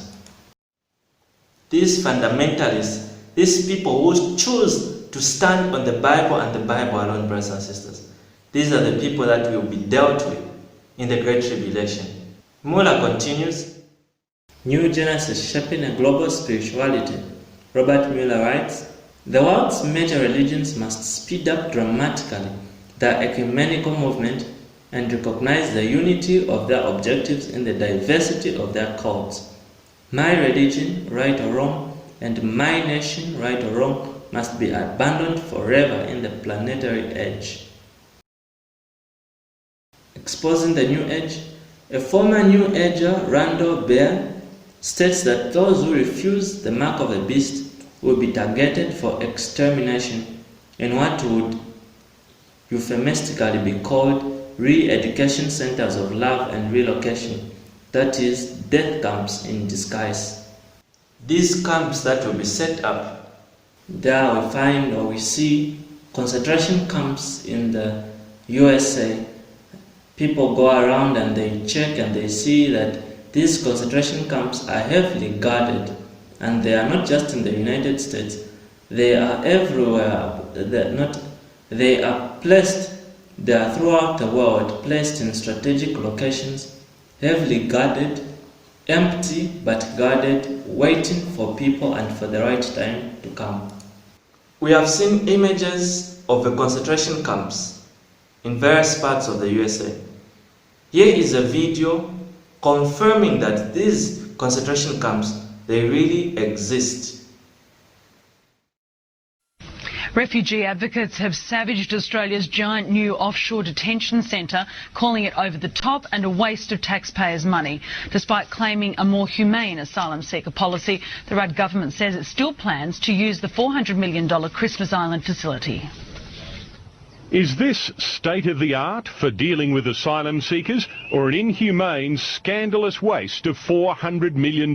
These fundamentalists, these people who choose to stand on the Bible and the Bible alone, brothers and sisters, these are the people that will be dealt with in the Great Tribulation. Muller continues, "New Genesis shaping a global spirituality." Robert Mueller writes, "The world's major religions must speed up dramatically their ecumenical movement and recognize the unity of their objectives in the diversity of their cults. My religion, right or wrong, and my nation, right or wrong, must be abandoned forever in the planetary age." exposing the New Age. A former New Ager, Randall Bear, states that those who refuse the mark of the beast will be targeted for extermination in what would euphemistically be called re-education centers of love and relocation, that is, death camps in disguise. These camps that will be set up, there we find or we see concentration camps in the USA. People go around and they check and they see that these concentration camps are heavily guarded, and they are not just in the United States, they are everywhere. They are throughout the world, placed in strategic locations, heavily guarded, empty but guarded, waiting for people and for the right time to come. We have seen images of the concentration camps in various parts of the USA. Here is a video confirming that these concentration camps, they really exist. Refugee advocates have savaged Australia's giant new offshore detention centre, calling it over the top and a waste of taxpayers' money. Despite claiming a more humane asylum seeker policy, the Rudd government says it still plans to use the $400 million Christmas Island facility. Is this state-of-the-art for dealing with asylum seekers, or an inhumane, scandalous waste of $400 million?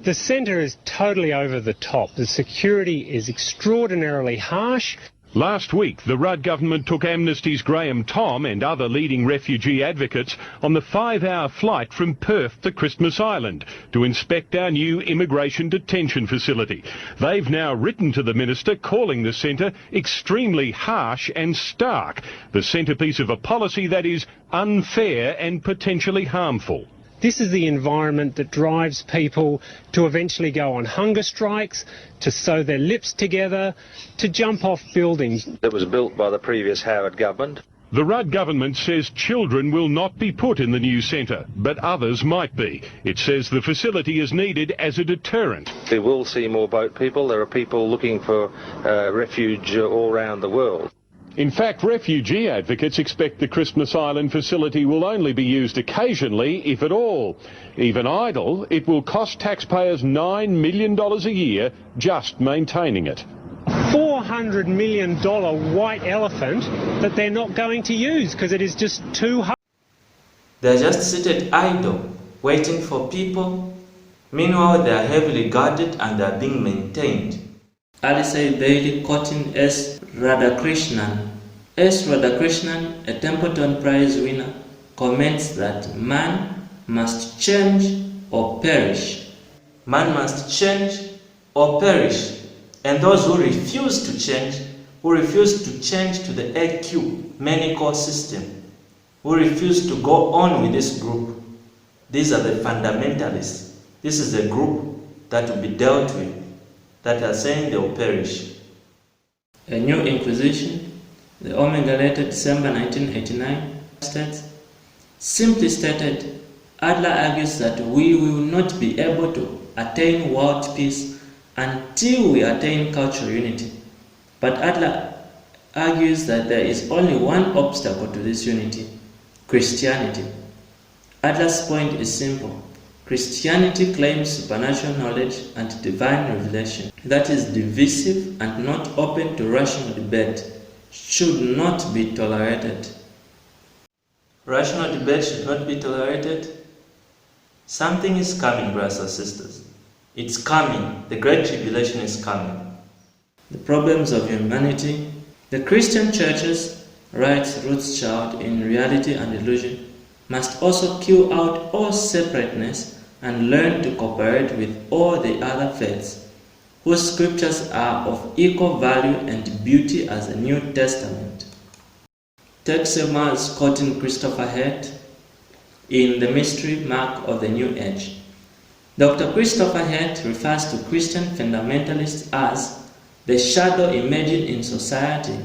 The centre is totally over the top. The security is extraordinarily harsh. Last week, the Rudd government took Amnesty's Graham Thom and other leading refugee advocates on the 5-hour flight from Perth to Christmas Island to inspect our new immigration detention facility. They've now written to the minister calling the centre extremely harsh and stark, the centrepiece of a policy that is unfair and potentially harmful. This is the environment that drives people to eventually go on hunger strikes, to sew their lips together, to jump off buildings. It was built by the previous Howard government. The Rudd government says children will not be put in the new centre, but others might be. It says the facility is needed as a deterrent. We will see more boat people. There are people looking for refuge all around the world. In fact, refugee advocates expect the Christmas Island facility will only be used occasionally, if at all. Even idle, it will cost taxpayers $9 million a year just maintaining it. $400 million white elephant that they're not going to use because it is just too hard. They're just seated idle, waiting for people. Meanwhile, they are heavily guarded and they are being maintained. Alisai Bailey quoting S. Radhakrishnan. S. Radhakrishnan, a Templeton Prize winner, comments that man must change or perish. Man must change or perish. And those who refuse to change to the AQ, medical system, who refuse to go on with this group, these are the fundamentalists. This is the group that will be dealt with, that are saying they will perish. A new inquisition, the Omega letter, December 1989, simply stated, Adler argues that we will not be able to attain world peace until we attain cultural unity. But Adler argues that there is only one obstacle to this unity, Christianity. Adler's point is simple. Christianity claims supernatural knowledge and divine revelation that is divisive and not open to rational debate, should not be tolerated. Rational debate should not be tolerated. Something is coming, brothers and sisters. It's coming. The Great Tribulation is coming. The problems of humanity. The Christian churches, writes Rothschild in Reality and Illusion, must also kill out all separateness and learn to cooperate with all the other faiths, whose scriptures are of equal value and beauty as the New Testament. Texelmans quoting Christopher Hett in The Mystery Mark of the New Age. Dr. Christopher Hett refers to Christian fundamentalists as the shadow emerging in society.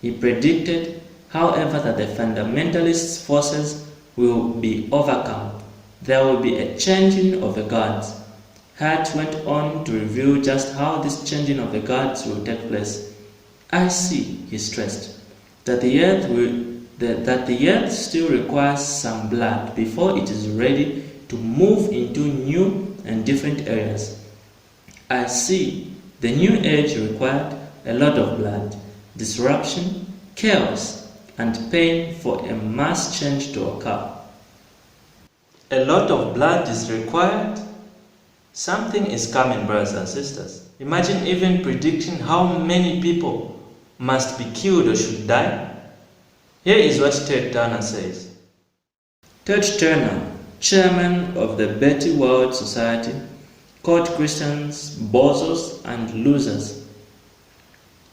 He predicted, however, that the fundamentalists' forces will be overcome. There will be a changing of the guards. Hart went on to reveal just how this changing of the guards will take place. I see, he stressed, that the earth will that the earth still requires some blood before it is ready to move into new and different areas. I see the new age required a lot of blood, disruption, chaos, and pain for a mass change to occur. A lot of blood is required. Something is coming, brothers and sisters. Imagine even predicting how many people must be killed or should die. Here is what Ted Turner says. Ted Turner, chairman of the Betty World Society, called Christians bozos and losers.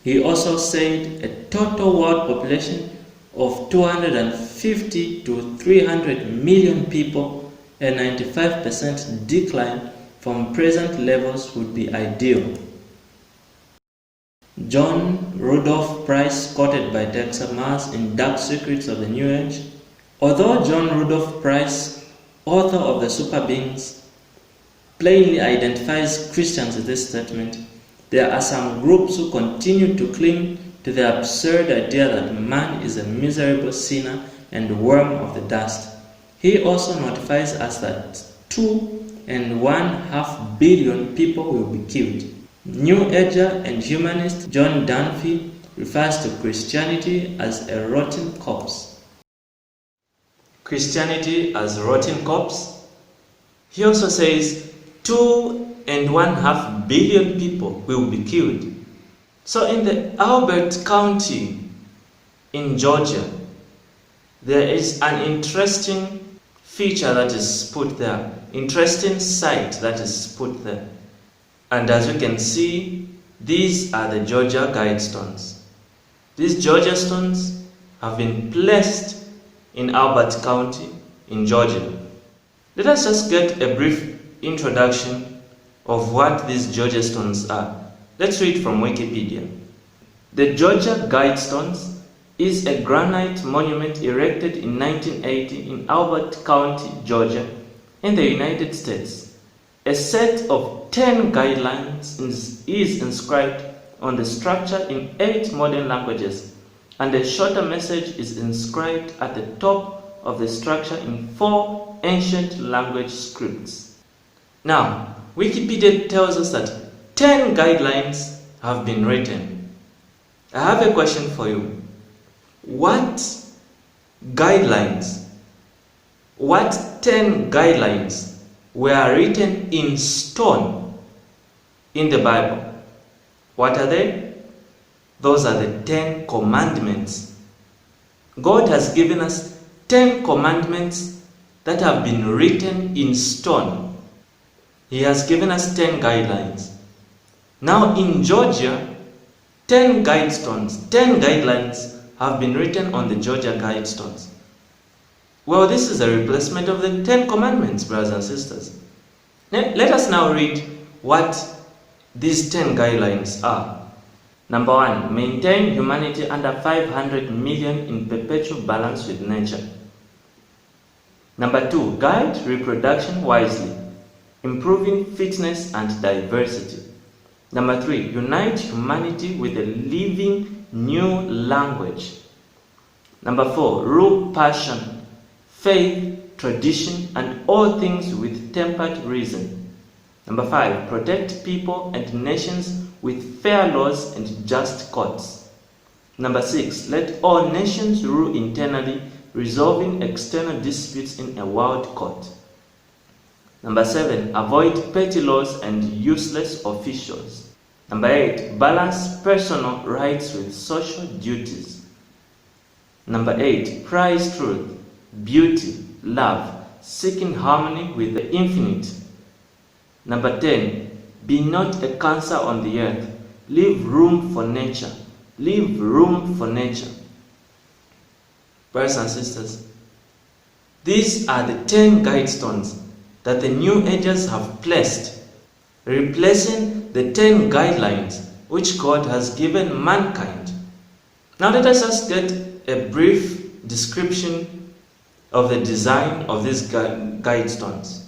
He also said a total world population of 250 to 300 million people, a 95% decline from present levels would be ideal. John Rudolph Price, quoted by Texa Mars in Dark Secrets of the New Age. Although John Rudolph Price, author of The Super Beings, plainly identifies Christians with this statement, there are some groups who continue to cling to the absurd idea that man is a miserable sinner and worm of the dust. He also notifies us that 2.5 billion people will be killed. New Ager and humanist John Dunphy refers to Christianity as a rotten corpse. Christianity as a rotten corpse? He also says 2.5 billion people will be killed. So in the Albert County in Georgia, there is an interesting feature that is put there, interesting site that is put there. And as you can see, these are the Georgia Guidestones. These Georgia stones have been placed in Albert County in Georgia. Let us just get a brief introduction of what these Georgia stones are. Let's read from Wikipedia. The Georgia Guidestones is a granite monument erected in 1980 in Albert County, Georgia, in the United States. A set of 10 guidelines is inscribed on the structure in 8 modern languages, and a shorter message is inscribed at the top of the structure in 4 ancient language scripts. Now, Wikipedia tells us that 10 guidelines have been written. I have a question for you. What 10 guidelines were written in stone in the Bible? What are they? Those are the 10 commandments. God has given us 10 commandments that have been written in stone. He has given us 10 guidelines. Now in Georgia, 10 guidelines have been written on the Georgia Guidestones. Well, this is a replacement of the 10 commandments, brothers and sisters. Let us now read what these 10 guidelines are. Number 1, maintain humanity under 500 million in perpetual balance with nature. Number 2, guide reproduction wisely, improving fitness and diversity. Number 3, unite humanity with a living new language. Number 4, rule passion, faith, tradition, and all things with tempered reason. Number 5, protect people and nations with fair laws and just courts. Number 6, let all nations rule internally, resolving external disputes in a world court. Number 7, avoid petty laws and useless officials. Number 8, balance personal rights with social duties. Number 8, prize truth, beauty, love, seeking harmony with the infinite. Number 10, be not a cancer on the earth. Leave room for nature. Leave room for nature. Brothers and sisters, these are the 10 guidestones that the New Agers have placed, replacing the 10 guidelines which God has given mankind. Now let us just get a brief description of the design of these guidestones.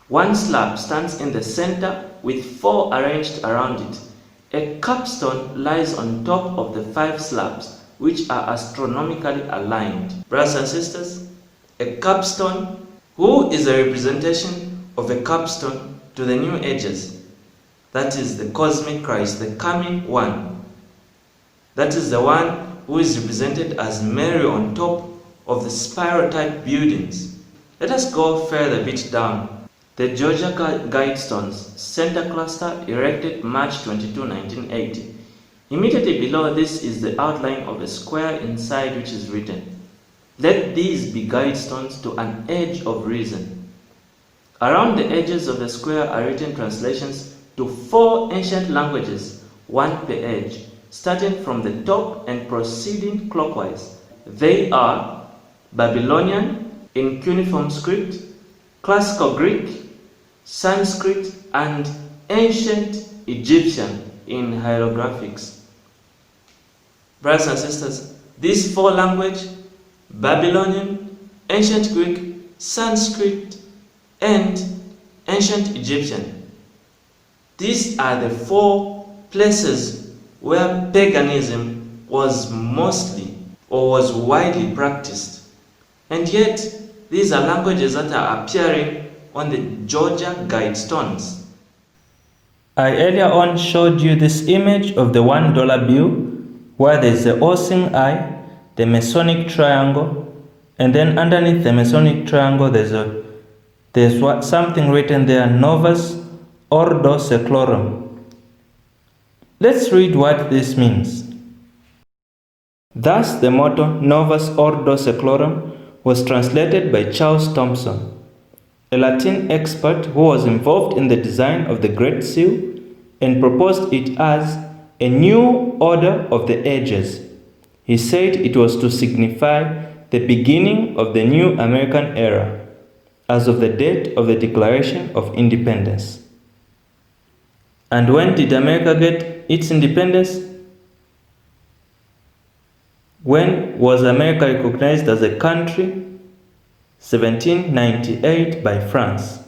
One slab stands in the center with 4 arranged around it. A capstone lies on top of the 5 slabs which are astronomically aligned. Brothers and sisters, a capstone, who is a representation of a capstone to the new ages? That is the cosmic Christ, the coming one. That is the one who is represented as Mary on top of the spiral-type buildings. Let us go further a bit down. The Georgia Guidestones Center Cluster, erected March 22, 1980. Immediately below this is the outline of a square inside which is written, "Let these be guidestones to an age of reason." Around the edges of the square are written translations to 4 ancient languages, one per age, starting from the top and proceeding clockwise. They are Babylonian in cuneiform script, Classical Greek, Sanskrit, and Ancient Egyptian in hieroglyphics. Brothers and sisters, these 4 languages, Babylonian, Ancient Greek, Sanskrit, and Ancient Egyptian, these are the 4 places where paganism was mostly or was widely practiced. And yet, these are languages that are appearing on the Georgia Guidestones. I earlier on showed you this image of the $1 bill where there's the all-seeing eye, the Masonic triangle, and then underneath the Masonic triangle there's something written there, Novus Ordo Seclorum. Let's read what this means. Thus the motto Novus Ordo Seclorum was translated by Charles Thompson, a Latin expert who was involved in the design of the Great Seal and proposed it as a new order of the ages. He said it was to signify the beginning of the new American era, as of the date of the Declaration of Independence. And when did America get its independence? When was America recognized as a country? 1798 by France.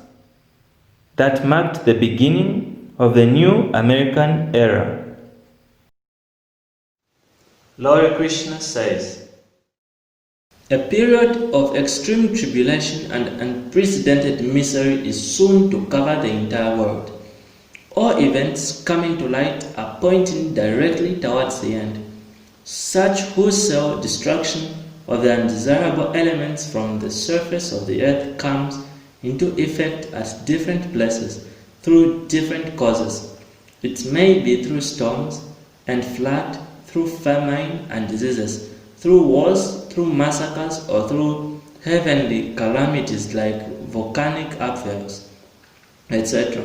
That marked the beginning of the new American era. Lord Krishna says, "A period of extreme tribulation and unprecedented misery is soon to cover the entire world. All events coming to light are pointing directly towards the end. Such wholesale destruction of the undesirable elements from the surface of the earth comes into effect at different places through different causes. It may be through storms and flood, through famine and diseases, through wars, through massacres, or through heavenly calamities like volcanic upheavals, etc.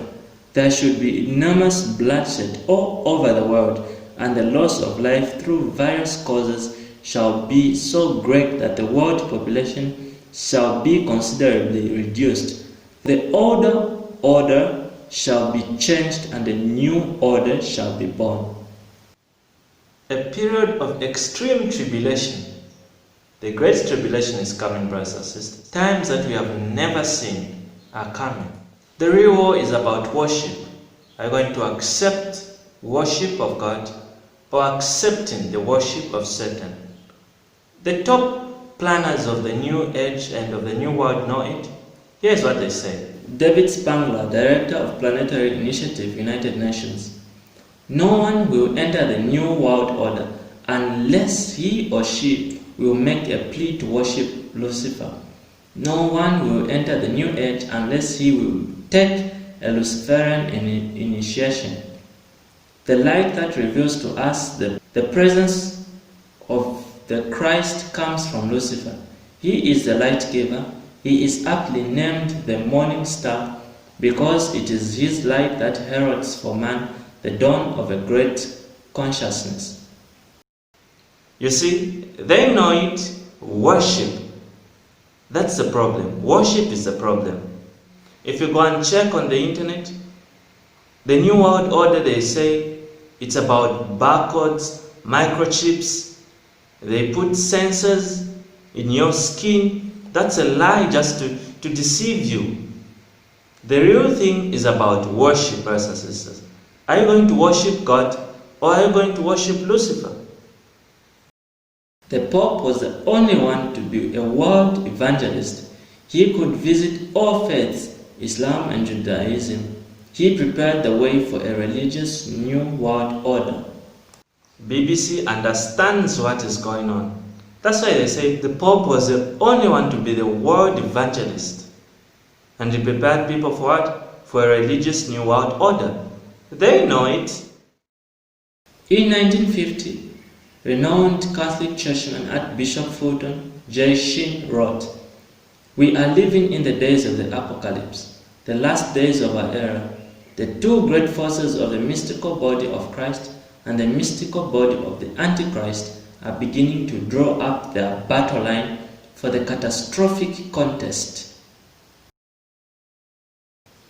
There should be enormous bloodshed all over the world, and the loss of life through various causes shall be so great that the world population shall be considerably reduced. The older order shall be changed and a new order shall be born." A period of extreme tribulation. The great tribulation is coming, brothers and sisters. Times that we have never seen are coming. The real war is about worship. Are you going to accept worship of God or accepting the worship of Satan? The top planners of the new age and of the new world know it. Here's what they say. David Spangler, Director of Planetary Initiative, United Nations. "No one will enter the new world order unless he or she will make a plea to worship Lucifer. No one will enter the new age unless he will take a Luciferian initiation. The light that reveals to us the presence of the Christ comes from Lucifer. He is the light giver. He is aptly named the morning star because it is his light that heralds for man the dawn of a great consciousness." You see, they know it. Worship. That's the problem. Worship is the problem. If you go and check on the internet, the New World Order, they say it's about barcodes, microchips. They put sensors in your skin. That's a lie just to deceive you. The real thing is about worship, brothers and sisters. Are you going to worship God or are you going to worship Lucifer? The Pope was the only one to be a world evangelist. He could visit all faiths, Islam and Judaism. He prepared the way for a religious new world order. BBC understands what is going on. That's why they say the Pope was the only one to be the world evangelist. And he prepared people for what? For a religious new world order. They know it. In 1950, renowned Catholic churchman Archbishop Fulton J. Sheen wrote, "We are living in the days of the apocalypse, the last days of our era. The two great forces of the mystical body of Christ and the mystical body of the Antichrist are beginning to draw up their battle line for the catastrophic contest."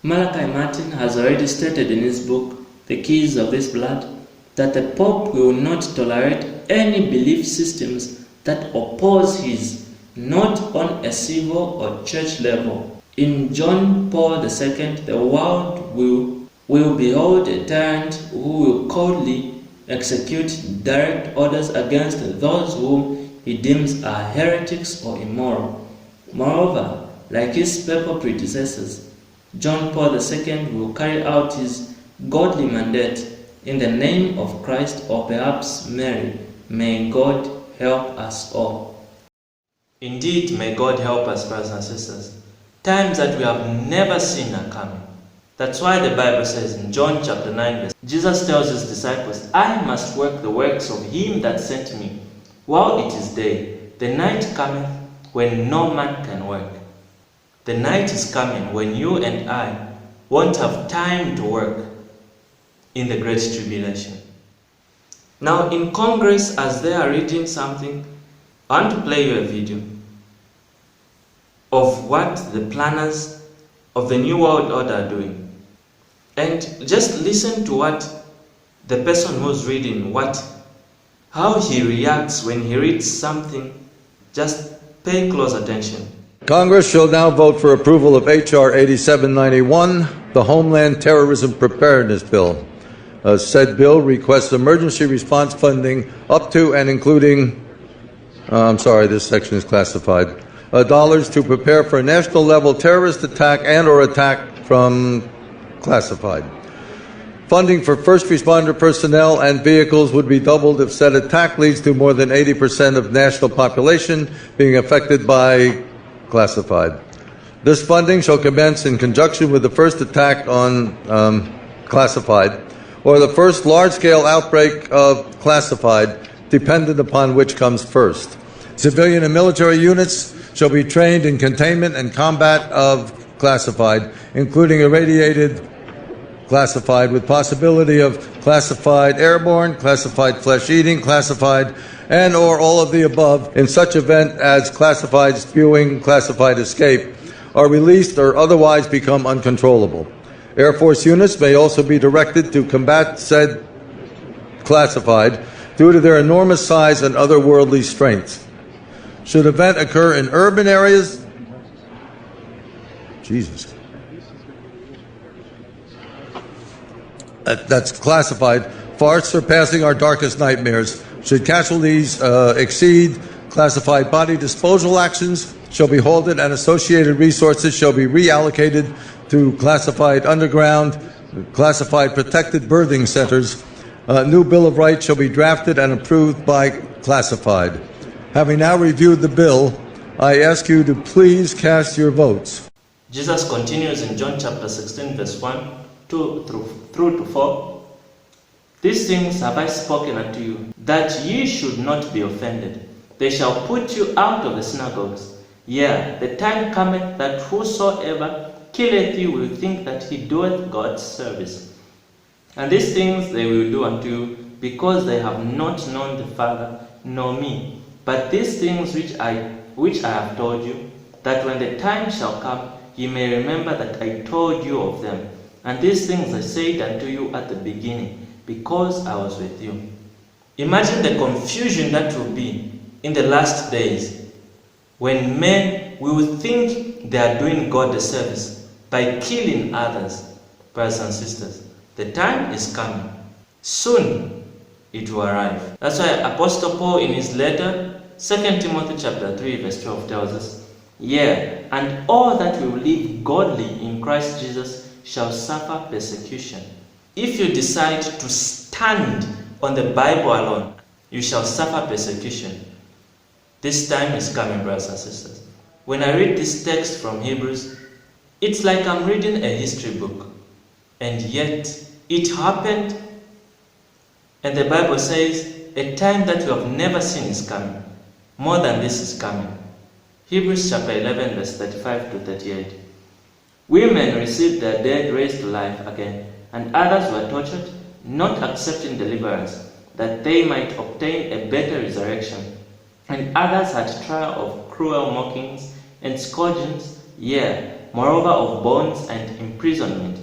Malachi Martin has already stated in his book, The Keys of This Blood, that the Pope will not tolerate any belief systems that oppose his, not on a civil or church level. In John Paul II, the world will behold a tyrant who will coldly execute direct orders against those whom he deems are heretics or immoral. Moreover, like his papal predecessors, John Paul II will carry out his godly mandate in the name of Christ, or perhaps Mary. May God help us all. Indeed, may God help us, brothers and sisters. Times that we have never seen are coming. That's why the Bible says in John chapter 9, Jesus tells his disciples, "I must work the works of him that sent me, while it is day. The night cometh when no man can work." The night is coming when you and I won't have time to work in the Great Tribulation. Now in Congress, as they are reading something, I want to play you a video of what the planners of the New World Order are doing. And just listen to what the person who's reading, how he reacts when he reads something. Just pay close attention. Congress shall now vote for approval of H.R. 8791, the Homeland Terrorism Preparedness Bill. Said bill requests emergency response funding up to and including, this section is classified, dollars to prepare for a national level terrorist attack and or attack from classified. Funding for first responder personnel and vehicles would be doubled if said attack leads to more than 80% of national population being affected by classified. This funding shall commence in conjunction with the first attack on classified, or the first large-scale outbreak of classified, dependent upon which comes first. Civilian and military units shall be trained in containment and combat of classified, including irradiated classified, with possibility of classified airborne, classified flesh-eating, classified, and or all of the above in such event as classified spewing, classified escape, are released or otherwise become uncontrollable. Air Force units may also be directed to combat said classified due to their enormous size and otherworldly strength. Should event occur in urban areas, that's classified, far surpassing our darkest nightmares. Should casualties exceed classified, body disposal actions shall be halted and associated resources shall be reallocated to classified underground, classified protected birthing centers. A new Bill of Rights shall be drafted and approved by classified. Having now reviewed the bill, I ask you to please cast your votes. Jesus continues in John chapter 16, verse 1, 2 through to 4. These things have I spoken unto you, that ye should not be offended. They shall put you out of the synagogues. Yea, the time cometh that whosoever killeth you will think that he doeth God's service. And these things they will do unto you, because they have not known the Father nor me. But these things which I have told you, that when the time shall come, ye may remember that I told you of them. And these things I said unto you at the beginning, because I was with you. Imagine the confusion that will be in the last days, when men will think they are doing God a service by killing others. Brothers and sisters, the time is coming. Soon it will arrive. That's why Apostle Paul in his letter 2 Timothy chapter 3 verse 12 tells us, "Yea, and all that will live godly in Christ Jesus shall suffer persecution." If you decide to stand on the Bible alone, you shall suffer persecution. This time is coming, brothers and sisters. When I read this text from Hebrews, it's like I'm reading a history book. And yet, it happened, and the Bible says, a time that we have never seen is coming. More than this is coming. Hebrews chapter 11 verse 35 to 38. Women received their dead raised to life again, and others were tortured, not accepting deliverance, that they might obtain a better resurrection. And others had trial of cruel mockings and scourgings, yea, moreover of bonds and imprisonment.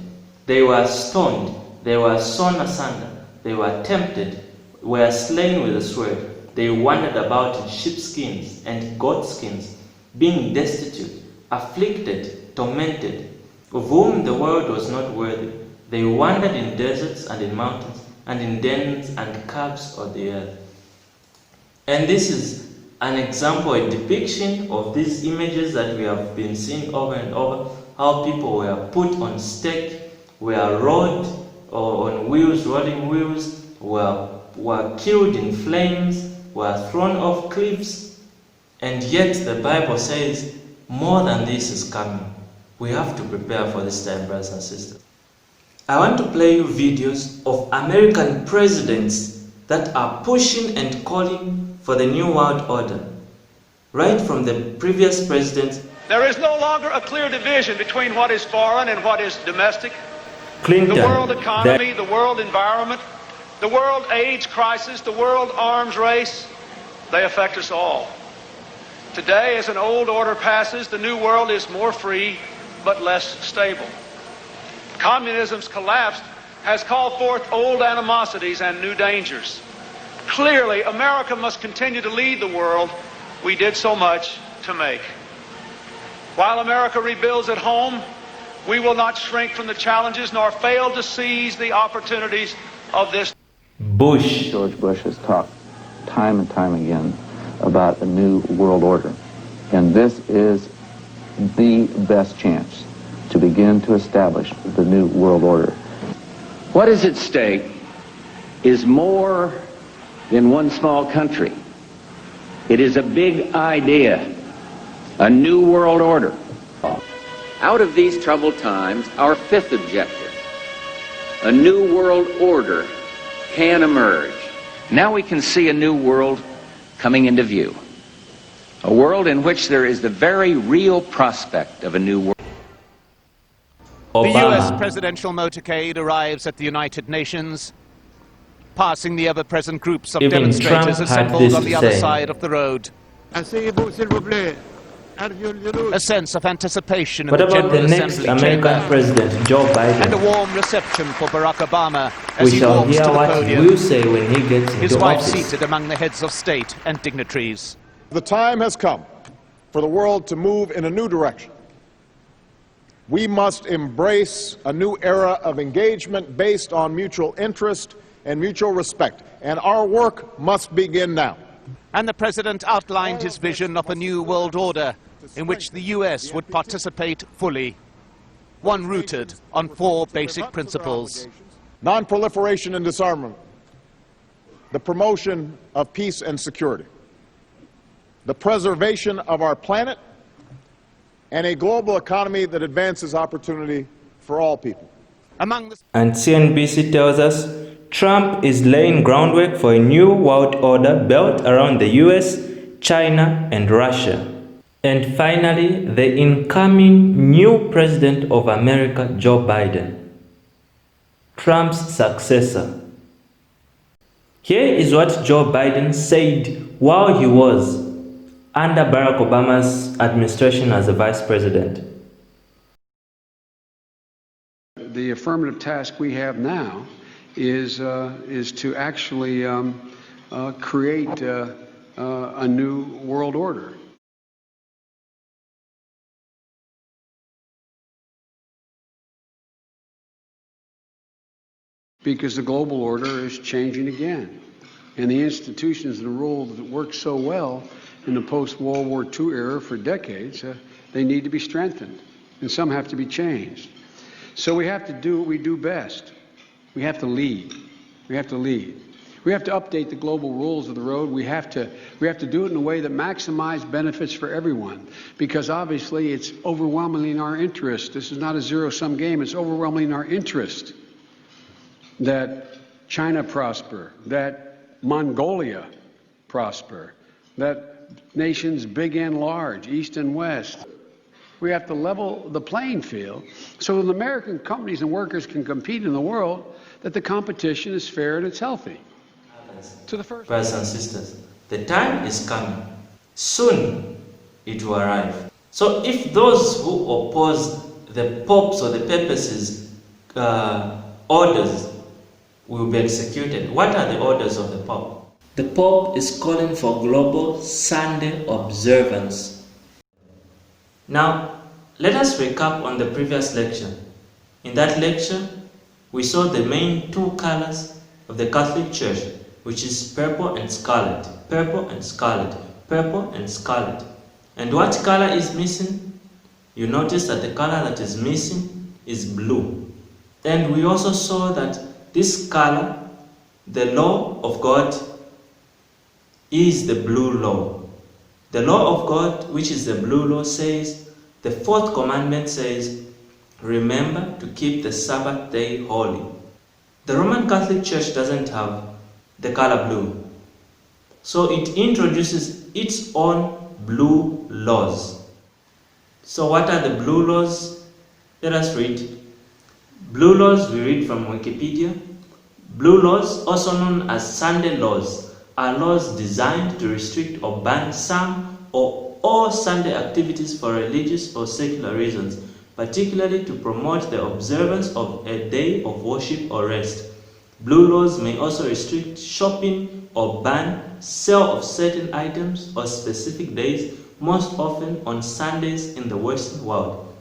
They were stoned, they were sawn asunder, they were tempted, were slain with the sword. They wandered about in sheepskins and goatskins, being destitute, afflicted, tormented, of whom the world was not worthy. They wandered in deserts and in mountains, and in dens and caves of the earth. And this is an example, a depiction of these images that we have been seeing over and over, how people were put on stake, were rode or on wheels, rolling wheels, were killed in flames, were thrown off cliffs. And yet the Bible says more than this is coming. We have to prepare for this time, brothers and sisters. I want to play you videos of American presidents that are pushing and calling for the New World Order. Right from the previous president. There is no longer a clear division between what is foreign and what is domestic. Clinton, the world economy, the world environment, the world AIDS crisis, the world arms race, they affect us all. Today, as an old order passes, the new world is more free but less stable. Communism's collapse has called forth old animosities and new dangers. Clearly, America must continue to lead the world we did so much to make. While America rebuilds at home, we will not shrink from the challenges nor fail to seize the opportunities of this. George Bush has talked time and time again about a new world order. And this is the best chance to begin to establish the new world order. What is at stake is more than one small country. It is a big idea, a new world order. Out of these troubled times, our fifth objective, a new world order, can emerge. Now we can see a new world coming into view. A world in which there is the very real prospect of a new world. The U.S. presidential motorcade arrives at the United Nations, passing the ever-present groups of demonstrators assembled on the other side of the road. A sense of anticipation in what the about General the next Assembly American chamber, president, Joe Biden? and a warm reception for Barack Obama as We he shall walks hear to the what podium. he will say when he gets His into wife office. seated among the heads of state and dignitaries. The time has come for the world to move in a new direction. We must embrace a new era of engagement based on mutual interest and mutual respect, and our work must begin now. And the president outlined his vision of a new world order in which the U.S. would participate fully, one rooted on four basic principles. Non-proliferation and disarmament, the promotion of peace and security, the preservation of our planet, and a global economy that advances opportunity for all people. And CNBC tells us Trump is laying groundwork for a new world order built around the US, China, and Russia. And finally, the incoming new president of America, Joe Biden, Trump's successor. Here is what Joe Biden said while he was under Barack Obama's administration as a vice president. The affirmative task we have now is to actually create a new world order. Because the global order is changing again. And the institutions and the rules that work so well in the post-World War II era for decades, they need to be strengthened, and some have to be changed. So we have to do what we do best. We have to lead. We have to lead. We have to update the global rules of the road. We have to do it in a way that maximizes benefits for everyone, because obviously it's overwhelmingly in our interest. This is not a zero-sum game. It's overwhelmingly in our interest that China prosper, that Mongolia prosper, that nations big and large, east and west. We have to level the playing field so that American companies and workers can compete in the world, that the competition is fair and it's healthy. To the first. Brothers and sisters, the time is coming. Soon it will arrive. So if those who oppose the Pope's or the Papacy's orders will be executed, what are the orders of the Pope? The Pope is calling for global Sunday observance. Now, let us recap on the previous lecture. In that lecture, we saw the main two colors of the Catholic Church, which is purple and scarlet, purple and scarlet, purple and scarlet. And what color is missing? You notice that the color that is missing is blue. And we also saw that this color, the law of God, is the blue law. The law of God, which is the blue law, says, the fourth commandment says, remember to keep the Sabbath day holy. The Roman Catholic Church doesn't have the color blue, so it introduces its own blue laws. So what are the blue laws? Let us read. Blue laws we read from Wikipedia. Blue laws, also known as Sunday laws, are laws designed to restrict or ban some or all Sunday activities for religious or secular reasons, particularly to promote the observance of a day of worship or rest. Blue laws may also restrict shopping or ban sale of certain items or specific days, most often on Sundays in the Western world.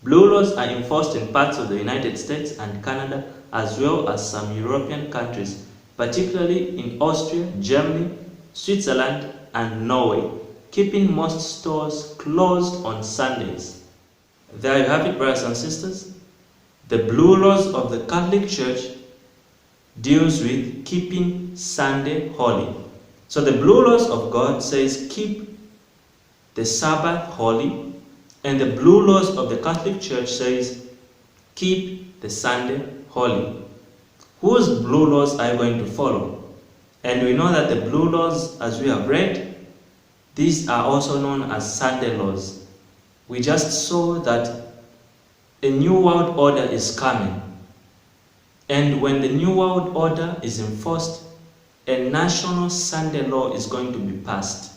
Blue laws are enforced in parts of the United States and Canada, as well as some European countries, particularly in Austria, Germany, Switzerland, and Norway, keeping most stores closed on Sundays. There you have it, brothers and sisters. The blue laws of the Catholic Church deals with keeping Sunday holy. So the blue laws of God says keep the Sabbath holy, and the blue laws of the Catholic Church says keep the Sunday holy. Whose blue laws are you going to follow? And we know that the blue laws, as we have read, these are also known as Sunday laws. We just saw that a new world order is coming. And when the New World Order is enforced, a national Sunday law is going to be passed.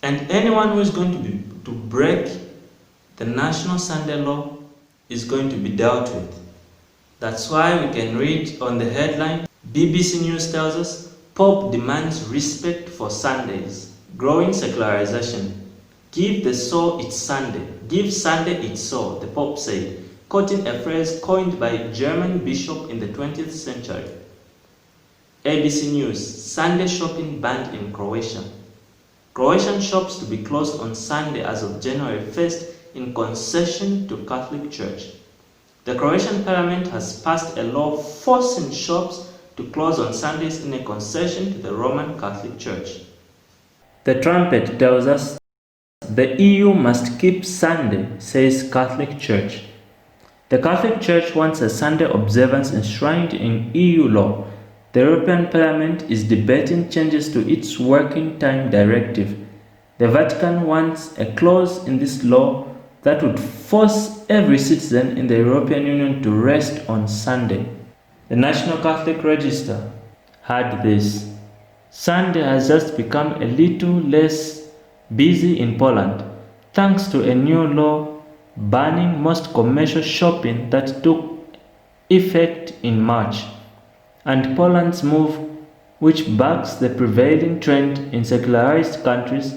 And anyone who is going to break the national Sunday law is going to be dealt with. That's why we can read on the headline, BBC News tells us, Pope demands respect for Sundays. Growing secularization. Give the soul its Sunday. Give Sunday its soul, the Pope said, quoting a phrase coined by a German bishop in the 20th century. ABC News, Sunday shopping banned in Croatia. Croatian shops to be closed on Sunday as of January 1st in concession to Catholic Church. The Croatian parliament has passed a law forcing shops to close on Sundays in a concession to the Roman Catholic Church. The trumpet tells us the EU must keep Sunday, says Catholic Church. The Catholic Church wants a Sunday observance enshrined in EU law. The European Parliament is debating changes to its working time directive. The Vatican wants a clause in this law that would force every citizen in the European Union to rest on Sunday. The National Catholic Register had this. Sunday has just become a little less busy in Poland, thanks to a new law banning most commercial shopping that took effect in March, and Poland's move, which backs the prevailing trend in secularized countries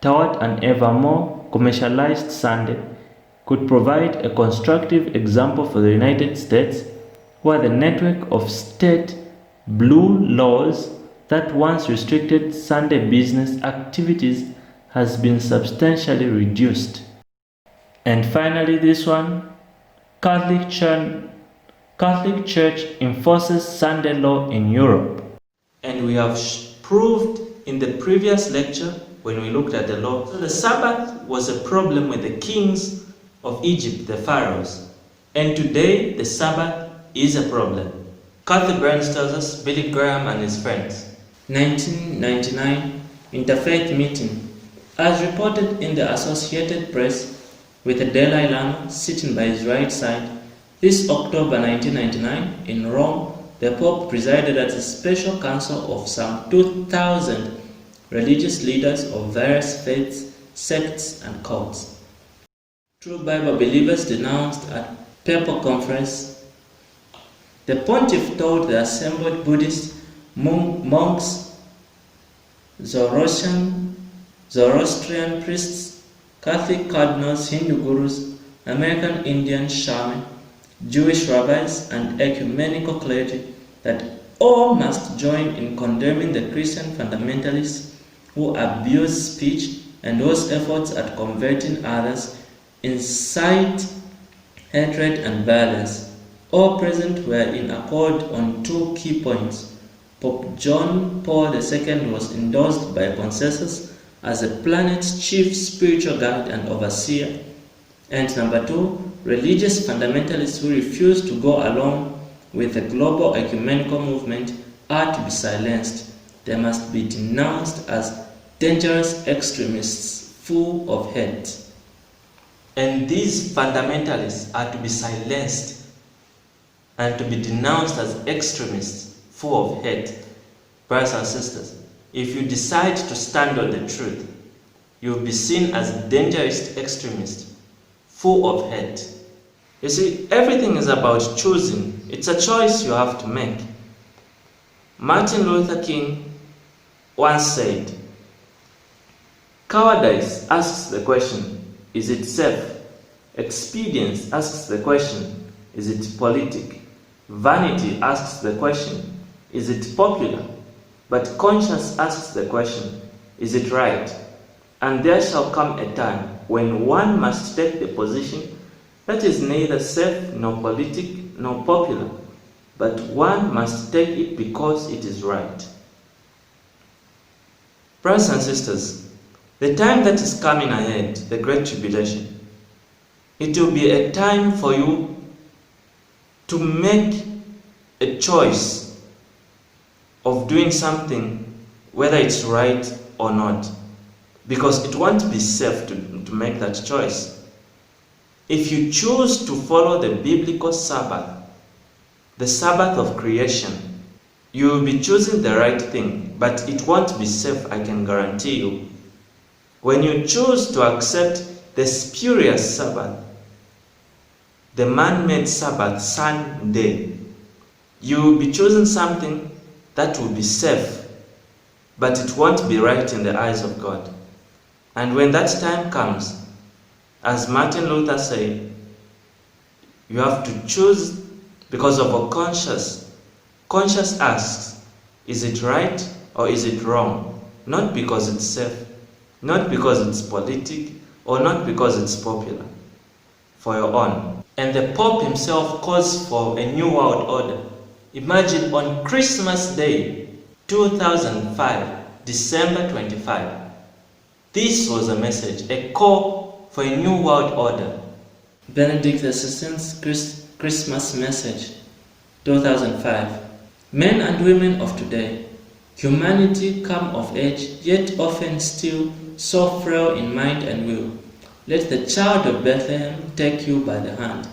toward an ever more commercialized Sunday, could provide a constructive example for the United States, where the network of state blue laws that once restricted Sunday business activities has been substantially reduced. And finally, this one, Catholic Church enforces Sunday law in Europe. And we have proved in the previous lecture when we looked at the law. So the Sabbath was a problem with the kings of Egypt, the pharaohs. And today, the Sabbath is a problem. Kathy Burns tells us Billy Graham and his friends. 1999 Interfaith Meeting. As reported in the Associated Press, with the Dalai Lama sitting by his right side, this October 1999 in Rome, the Pope presided at a special council of some 2,000 religious leaders of various faiths, sects, and cults. True Bible believers denounced at Papal Conference. The Pontiff told the assembled Buddhist monks, Zoroastrian priests, Catholic cardinals, Hindu gurus, American Indian shamans, Jewish rabbis, and ecumenical clergy that all must join in condemning the Christian fundamentalists who abuse speech and whose efforts at converting others incite hatred and violence. All present were in accord on two key points. Pope John Paul II was endorsed by consensus as the planet's chief spiritual guide and overseer. And number two, religious fundamentalists who refuse to go along with the global ecumenical movement are to be silenced. They must be denounced as dangerous extremists full of hate. And these fundamentalists are to be silenced and to be denounced as extremists full of hate. Brothers and sisters, if you decide to stand on the truth, you will be seen as a dangerous extremist full of hate. You see, everything is about choosing. It's a choice you have to make. Martin Luther King once said, "Cowardice asks the question, is it safe? Expedience asks the question, is it politic? Vanity asks the question, is it popular? But conscience asks the question, is it right? And there shall come a time when one must take the position that is neither safe nor politic nor popular, but one must take it because it is right." Brothers and sisters, the time that is coming ahead, the Great Tribulation, it will be a time for you to make a choice of doing something, whether it's right or not, because it won't be safe to make that choice. If you choose to follow the biblical Sabbath, the Sabbath of creation, you will be choosing the right thing, but it won't be safe, I can guarantee you. When you choose to accept the spurious Sabbath, the man-made Sabbath, Sunday, you will be choosing something that will be safe, but it won't be right in the eyes of God. And when that time comes, as Martin Luther said, you have to choose because of a conscience. Conscience asks, is it right or is it wrong? Not because it's safe, not because it's politic, or not because it's popular. For your own. And the Pope himself calls for a new world order. Imagine on Christmas Day, 2005, December 25. This was a message, a call for a new world order. Benedict XVI's Christmas message, 2005. Men and women of today, humanity come of age, yet often still so frail in mind and will. Let the child of Bethlehem take you by the hand.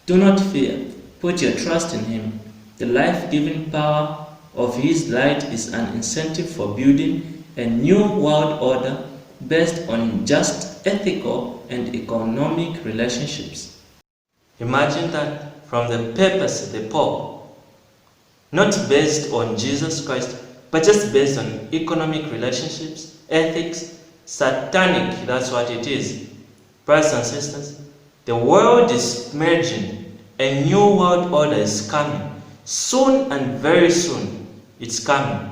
Do not fear, put your trust in him. The life-giving power of his light is an incentive for building a new world order based on just ethical and economic relationships. Imagine that from the papacy, the Pope, not based on Jesus Christ, but just based on economic relationships, ethics, satanic, that's what it is. Brothers and sisters, the world is merging. A new world order is coming. Soon and very soon, it's coming.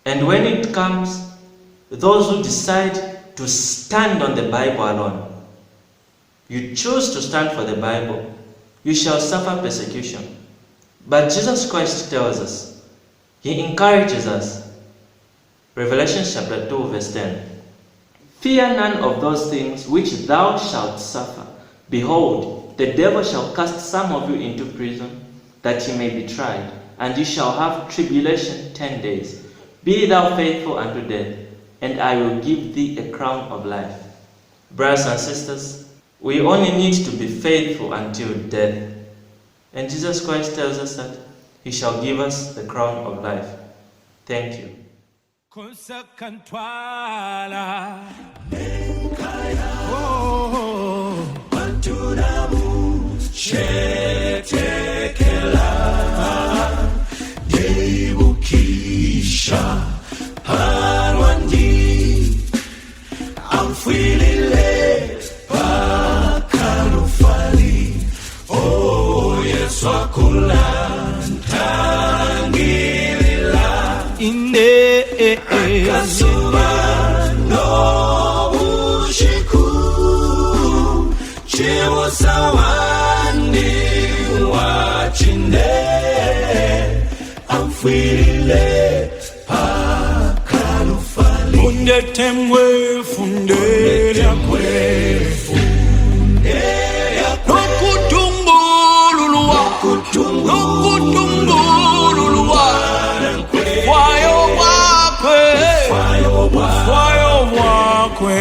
And when it comes, those who decide to stand on the Bible alone, you choose to stand for the Bible, you shall suffer persecution. But Jesus Christ tells us, he encourages us. Revelation chapter 2 verse 10. Fear none of those things which thou shalt suffer. Behold, the devil shall cast some of you into prison, that ye may be tried, and ye shall have tribulation 10 days. Be thou faithful unto death, and I will give thee a crown of life. Brothers and sisters, we only need to be faithful until death. And Jesus Christ tells us that he shall give us the crown of life. Thank you. I'm feeling late, oh yes, akasuba no bushiku chiwo sawandi wachinde I'm feeling late pakalufali funde temwe funde nokutumbululwa kwayo wakwe